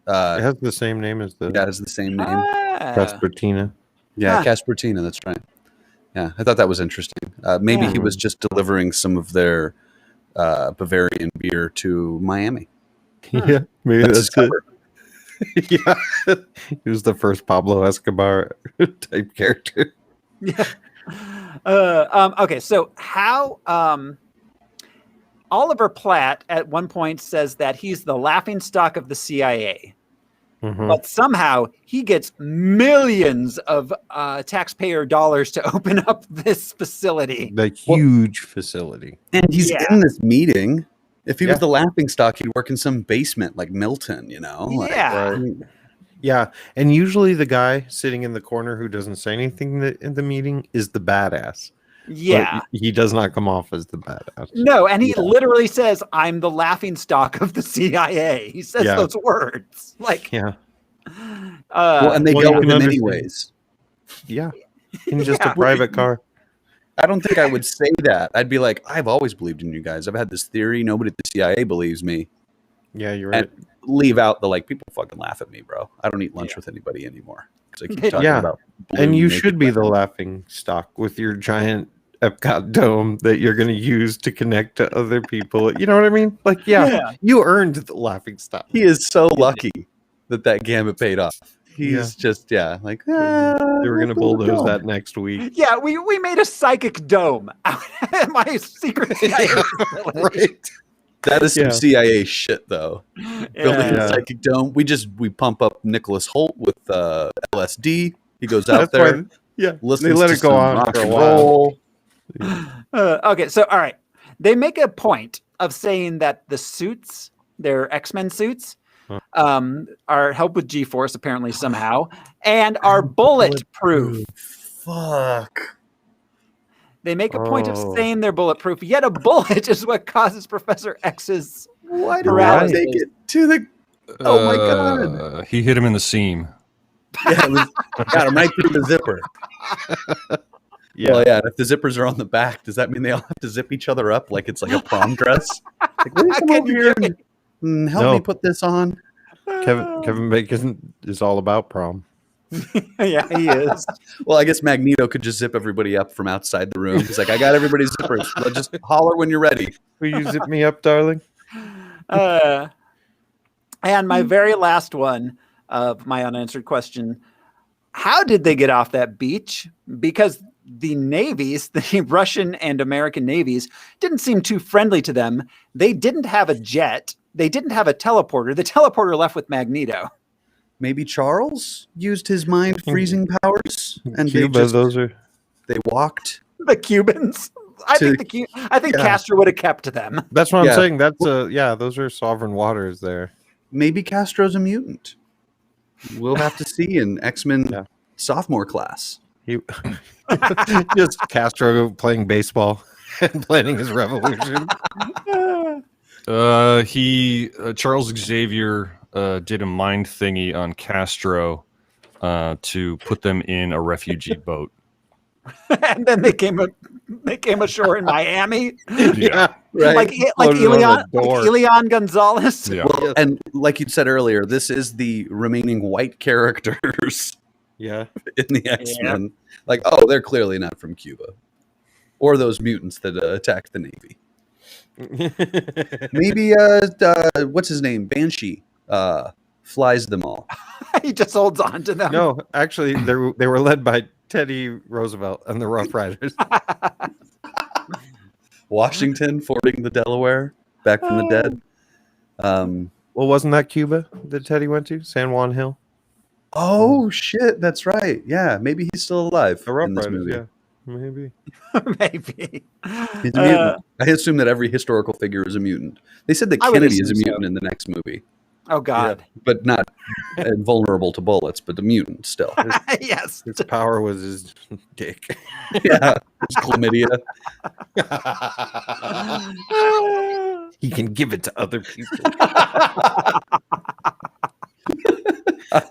It has the same name as the. That is the same name. Caspertina. Yeah, Caspertina. That's right. Yeah, I thought that was interesting. Maybe he was just delivering some of their Bavarian beer to Miami. Yeah, maybe that's it. Yeah, he was the first Pablo Escobar type character. Yeah. Okay, so how Oliver Platt at one point says that he's the laughingstock of the CIA. But somehow he gets millions of taxpayer dollars to open up this facility. The huge facility. And he's in this meeting. If he was the laughingstock, he'd work in some basement like Milton, you know? Yeah. And usually the guy sitting in the corner who doesn't say anything in the meeting is the badass. Yeah. But he does not come off as the badass. No, and he literally says, I'm the laughingstock of the CIA. He says those words. Like, and they go with him anyways. Yeah. In just a private car. I don't think I would say that. I'd be like, I've always believed in you guys. I've had this theory. Nobody at the CIA believes me. Yeah, you're right. And leave out the people fucking laugh at me, bro. I don't eat lunch with anybody anymore. I keep talking about and you should be the laughing stock with your giant Epcot dome that you're going to use to connect to other people. You know what I mean? Like, you earned the laughing stock. He is so lucky that gambit paid off. He's just, they were going to bulldoze that next week. Yeah, we made a psychic dome out at my secret CIA right. That is some CIA shit, though. Building a psychic dome. We pump up Nicholas Holt with LSD. He goes out there. They listens let to it go some on rock for a and while. roll. Okay, so all right. They make a point of saying that the suits, their X-Men suits, are help with G-force apparently somehow, and are bulletproof. Fuck. They make a point of saying they're bulletproof, yet a bullet is what causes Professor X's Why do I take it to the Oh my God. He hit him in the seam. Yeah, it was, got him right through the zipper. Yeah. Well, yeah. And if the zippers are on the back, does that mean they all have to zip each other up like it's like a prom dress? Like, will you come over here and help me put this on? Kevin Bacon is all about prom. Yeah, he is. Well, I guess Magneto could just zip everybody up from outside the room. He's like, I got everybody's zippers. Well, just holler when you're ready. Will you zip me up, darling? And my very last one of my unanswered question: how did they get off that beach? Because the navies, the Russian and American navies, didn't seem too friendly to them. They didn't have a jet. They didn't have a teleporter. The teleporter left with Magneto. Maybe Charles used his mind freezing powers, and Cuba, they walked. The Cubans. I think Castro would have kept them. That's what I'm saying. That's those are sovereign waters there. Maybe Castro's a mutant. We'll have to see in X-Men sophomore class. He just Castro playing baseball and planning his revolution. Charles Xavier did a mind thingy on Castro to put them in a refugee boat. And then they came ashore in Miami. Yeah. Right. Like Elian Gonzalez. Yeah. Well, and like you said earlier, this is the remaining white characters in the X-Men. Yeah. Like, oh, they're clearly not from Cuba. Or those mutants that attacked the Navy. Maybe, what's his name? Banshee flies them all. He just holds on to them. No, actually, they were led by Teddy Roosevelt and the Rough Riders. Washington fording the Delaware back from the dead. Well, wasn't that Cuba that Teddy went to? San Juan Hill? Oh, shit. That's right. Yeah. Maybe he's still alive. The Rough in this Riders, movie. yeah. Maybe. Maybe. He's a mutant. I assume that every historical figure is a mutant. They said that Kennedy is a mutant in the next movie. Oh, God. Yeah, but not invulnerable to bullets, but a mutant still. Yes. His power was his dick. Yeah. His chlamydia. He can give it to other people.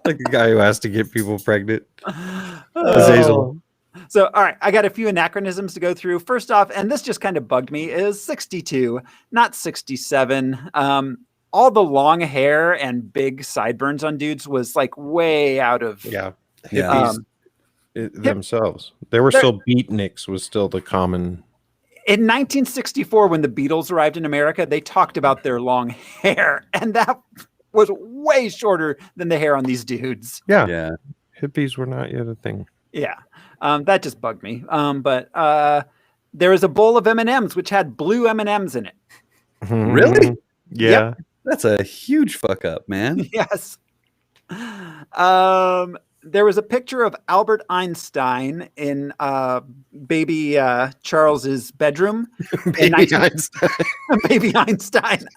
Like a guy who has to get people pregnant. Azazel. So, all right, I got a few anachronisms to go through. First off, and this just kind of bugged me, is 62, not 67. All the long hair and big sideburns on dudes was like way out of hippies themselves. They were still beatniks was still the common. In 1964, when the Beatles arrived in America, they talked about their long hair, and that was way shorter than the hair on these dudes. Yeah. Hippies were not yet a thing. Yeah. That just bugged me. But there was a bowl of M&Ms which had blue M&Ms in it. Really? Yeah. Yep. That's a huge fuck up, man. Yes. There was a picture of Albert Einstein in baby Charles's bedroom. Baby Einstein. Baby Einstein.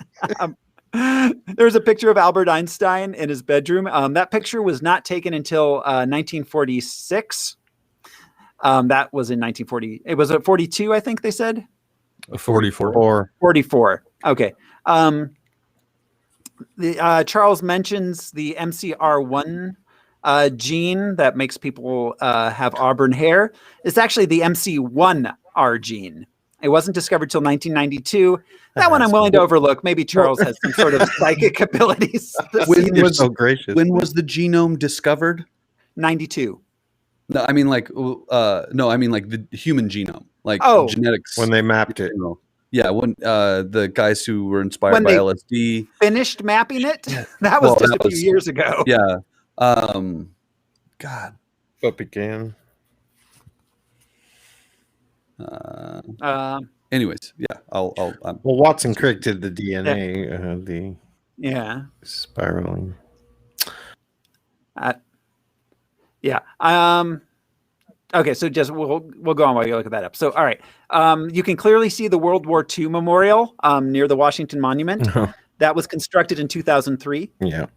There was a picture of Albert Einstein in his bedroom. That picture was not taken until 1946. That was in 1940. It was at 42, I think they said. 44. 44. Okay. Charles mentions the MCR1 gene that makes people have auburn hair. It's actually the MC1R gene. It wasn't discovered till 1992. That one I'm willing to overlook. Maybe Charles has some sort of psychic abilities. You're so gracious. When was the genome discovered? 92. No, I mean like the human genome, like genetics. When they mapped it. Yeah, when the guys who were inspired by LSD finished mapping it. That was just a few years ago. Yeah. God. What began? Anyways, yeah. Well, Watson Crick did the DNA. Yeah. Spiraling. Yeah. Okay, so just we'll go on while you look that up. So, all right, you can clearly see the World War II memorial near the Washington Monument. That was constructed in 2003. Yeah.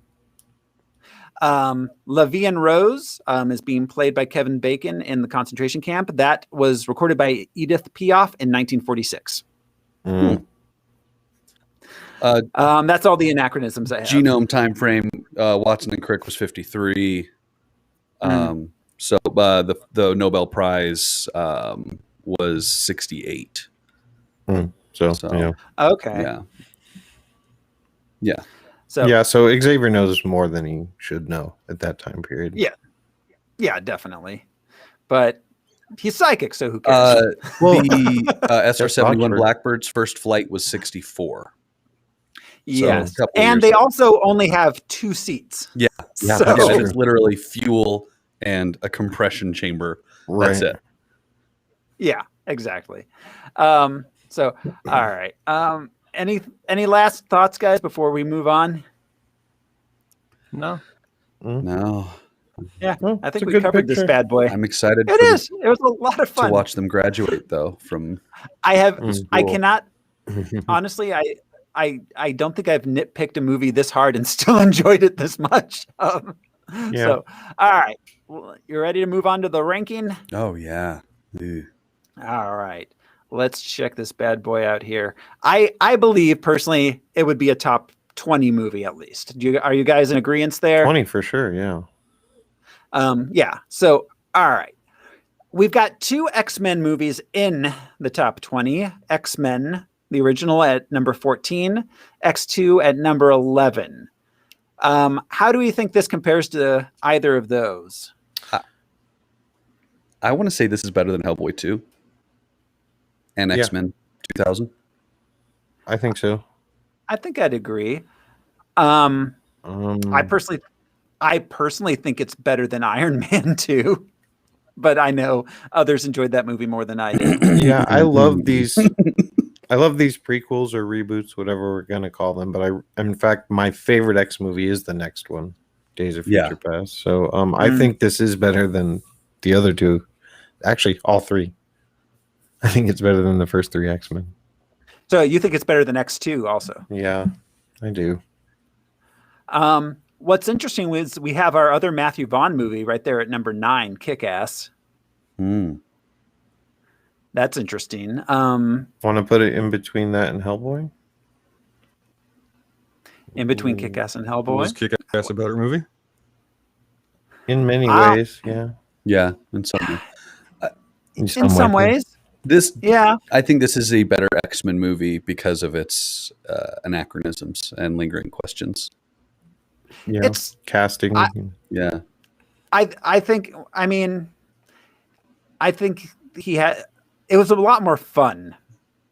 La Vie en Rose is being played by Kevin Bacon in the concentration camp. That was recorded by Edith Piaf in 1946. That's all the anachronisms I have. Genome time frame. Watson and Crick was 53. So the Nobel Prize was 68. So yeah. Okay. Yeah. So Xavier knows more than he should know at that time period. Yeah, definitely. But he's psychic, so who cares? The SR-71 Blackbird's first flight was 64. Yes, and they also only have 2 seats. Yeah, so it's literally fuel and a compression chamber. Right. That's it. Yeah, exactly. So all right. Any last thoughts, guys, before we move on? No. Yeah, I think we covered this bad boy. I'm excited. It was a lot of fun to watch them graduate, though. From I cannot honestly. I don't think I've nitpicked a movie this hard and still enjoyed it this much. So, all right, well, you ready to move on to the ranking? Oh yeah. Ew. All right, let's check this bad boy out here. I believe personally it would be a top 20 movie at least. Are you guys in agreement there? 20 for sure. Yeah. Yeah. So, all right. We've got 2 X-Men movies in the top 20. X-Men, the original, at number 14. X2 at number 11. How do we think this compares to either of those? I want to say this is better than Hellboy 2 and X-Men 2000. I think so. I think I'd agree. I personally think it's better than Iron Man 2, but I know others enjoyed that movie more than I did. Yeah, I love these. I love these prequels or reboots, whatever we're gonna call them. But in fact, my favorite X movie is the next one, Days of Future Past. So, I think this is better than the other 2. Actually, all 3. I think it's better than the first 3 X-Men. So you think it's better than X2 also? Yeah, I do. What's interesting is we have our other Matthew Vaughn movie right there at number 9, Kick-Ass. That's interesting. Want to put it in between that and Hellboy? In between Kick-Ass and Hellboy? Was Kick-Ass a better movie? In many ways, yeah. Yeah, in some ways. In some ways. I think this is a better X-Men movie because of its anachronisms and lingering questions. Yeah, it's casting. I think it was a lot more fun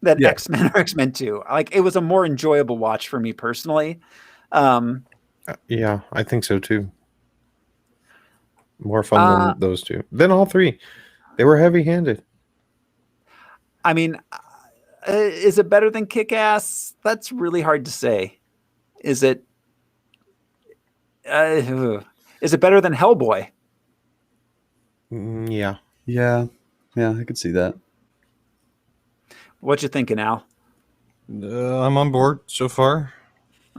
than X-Men or X-Men 2. Like, it was a more enjoyable watch for me personally. Yeah, I think so too. More fun than those 2. Then all 3. They were heavy-handed. I mean, is it better than Kick-Ass? That's really hard to say. Is it better than Hellboy? Yeah. I could see that. What you thinking, Al? I'm on board so far.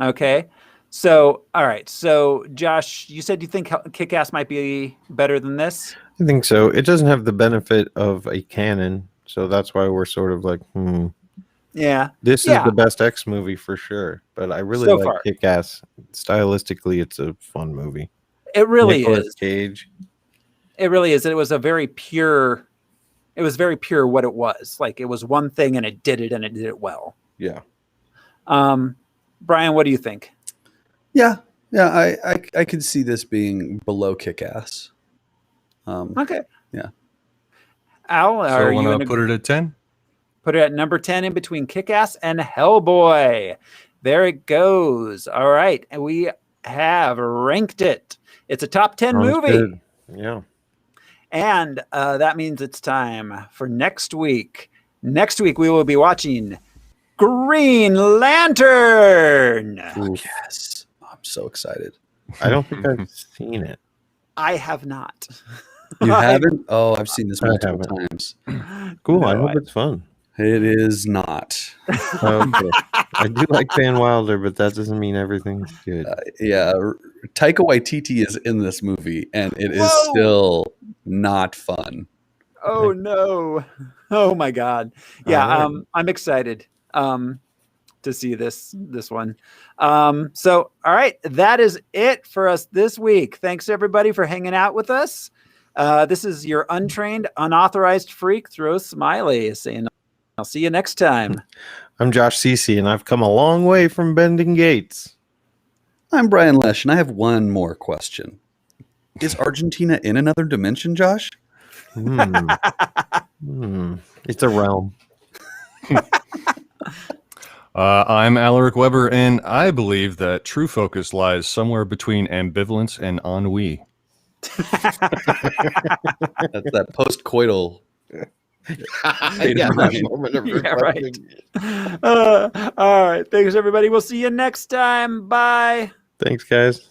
Okay. So, all right. So, Josh, you said you think Kick-Ass might be better than this? I think so. It doesn't have the benefit of a canon, so that's why we're sort of like, Yeah. This is the best X movie for sure, but I really like Kick-Ass. Stylistically, it's a fun movie. It really Nicolas is. Cage. It really is. It was very pure what it was. Like, it was one thing and it did it well. Yeah. Brian, what do you think? Yeah, I could see this being below Kick-Ass. Okay. Yeah. Al, so are you going to put it at 10? Put it at number 10 in between Kick-Ass and Hellboy. There it goes. All right. And we have ranked it. It's a top 10 movie. Good. Yeah. And that means it's time for next week. Next week, we will be watching Green Lantern. Ooh, yes. I'm so excited. I don't think I've seen it. I have not. You haven't? Oh, I've seen this multiple times. Cool. No, I hope it's fun. It is not. Okay. I do like Van Wilder, but that doesn't mean everything's good. Taika Waititi is in this movie, and it is still not fun. Oh, no. Oh, my God. Yeah, I'm excited. to see this one. So, all right, that is it for us this week. Thanks everybody for hanging out with us. This is your untrained, unauthorized freak, Throw Smiley, saying, I'll see you next time. I'm Josh Cece, and I've come a long way from bending gates. I'm Brian Lesh, and I have one more question. Is Argentina in another dimension, Josh? It's a realm. I'm Alaric Weber, and I believe that true focus lies somewhere between ambivalence and ennui. That's that post-coital. Moment of reflection. Right. All right. Thanks, everybody. We'll see you next time. Bye. Thanks, guys.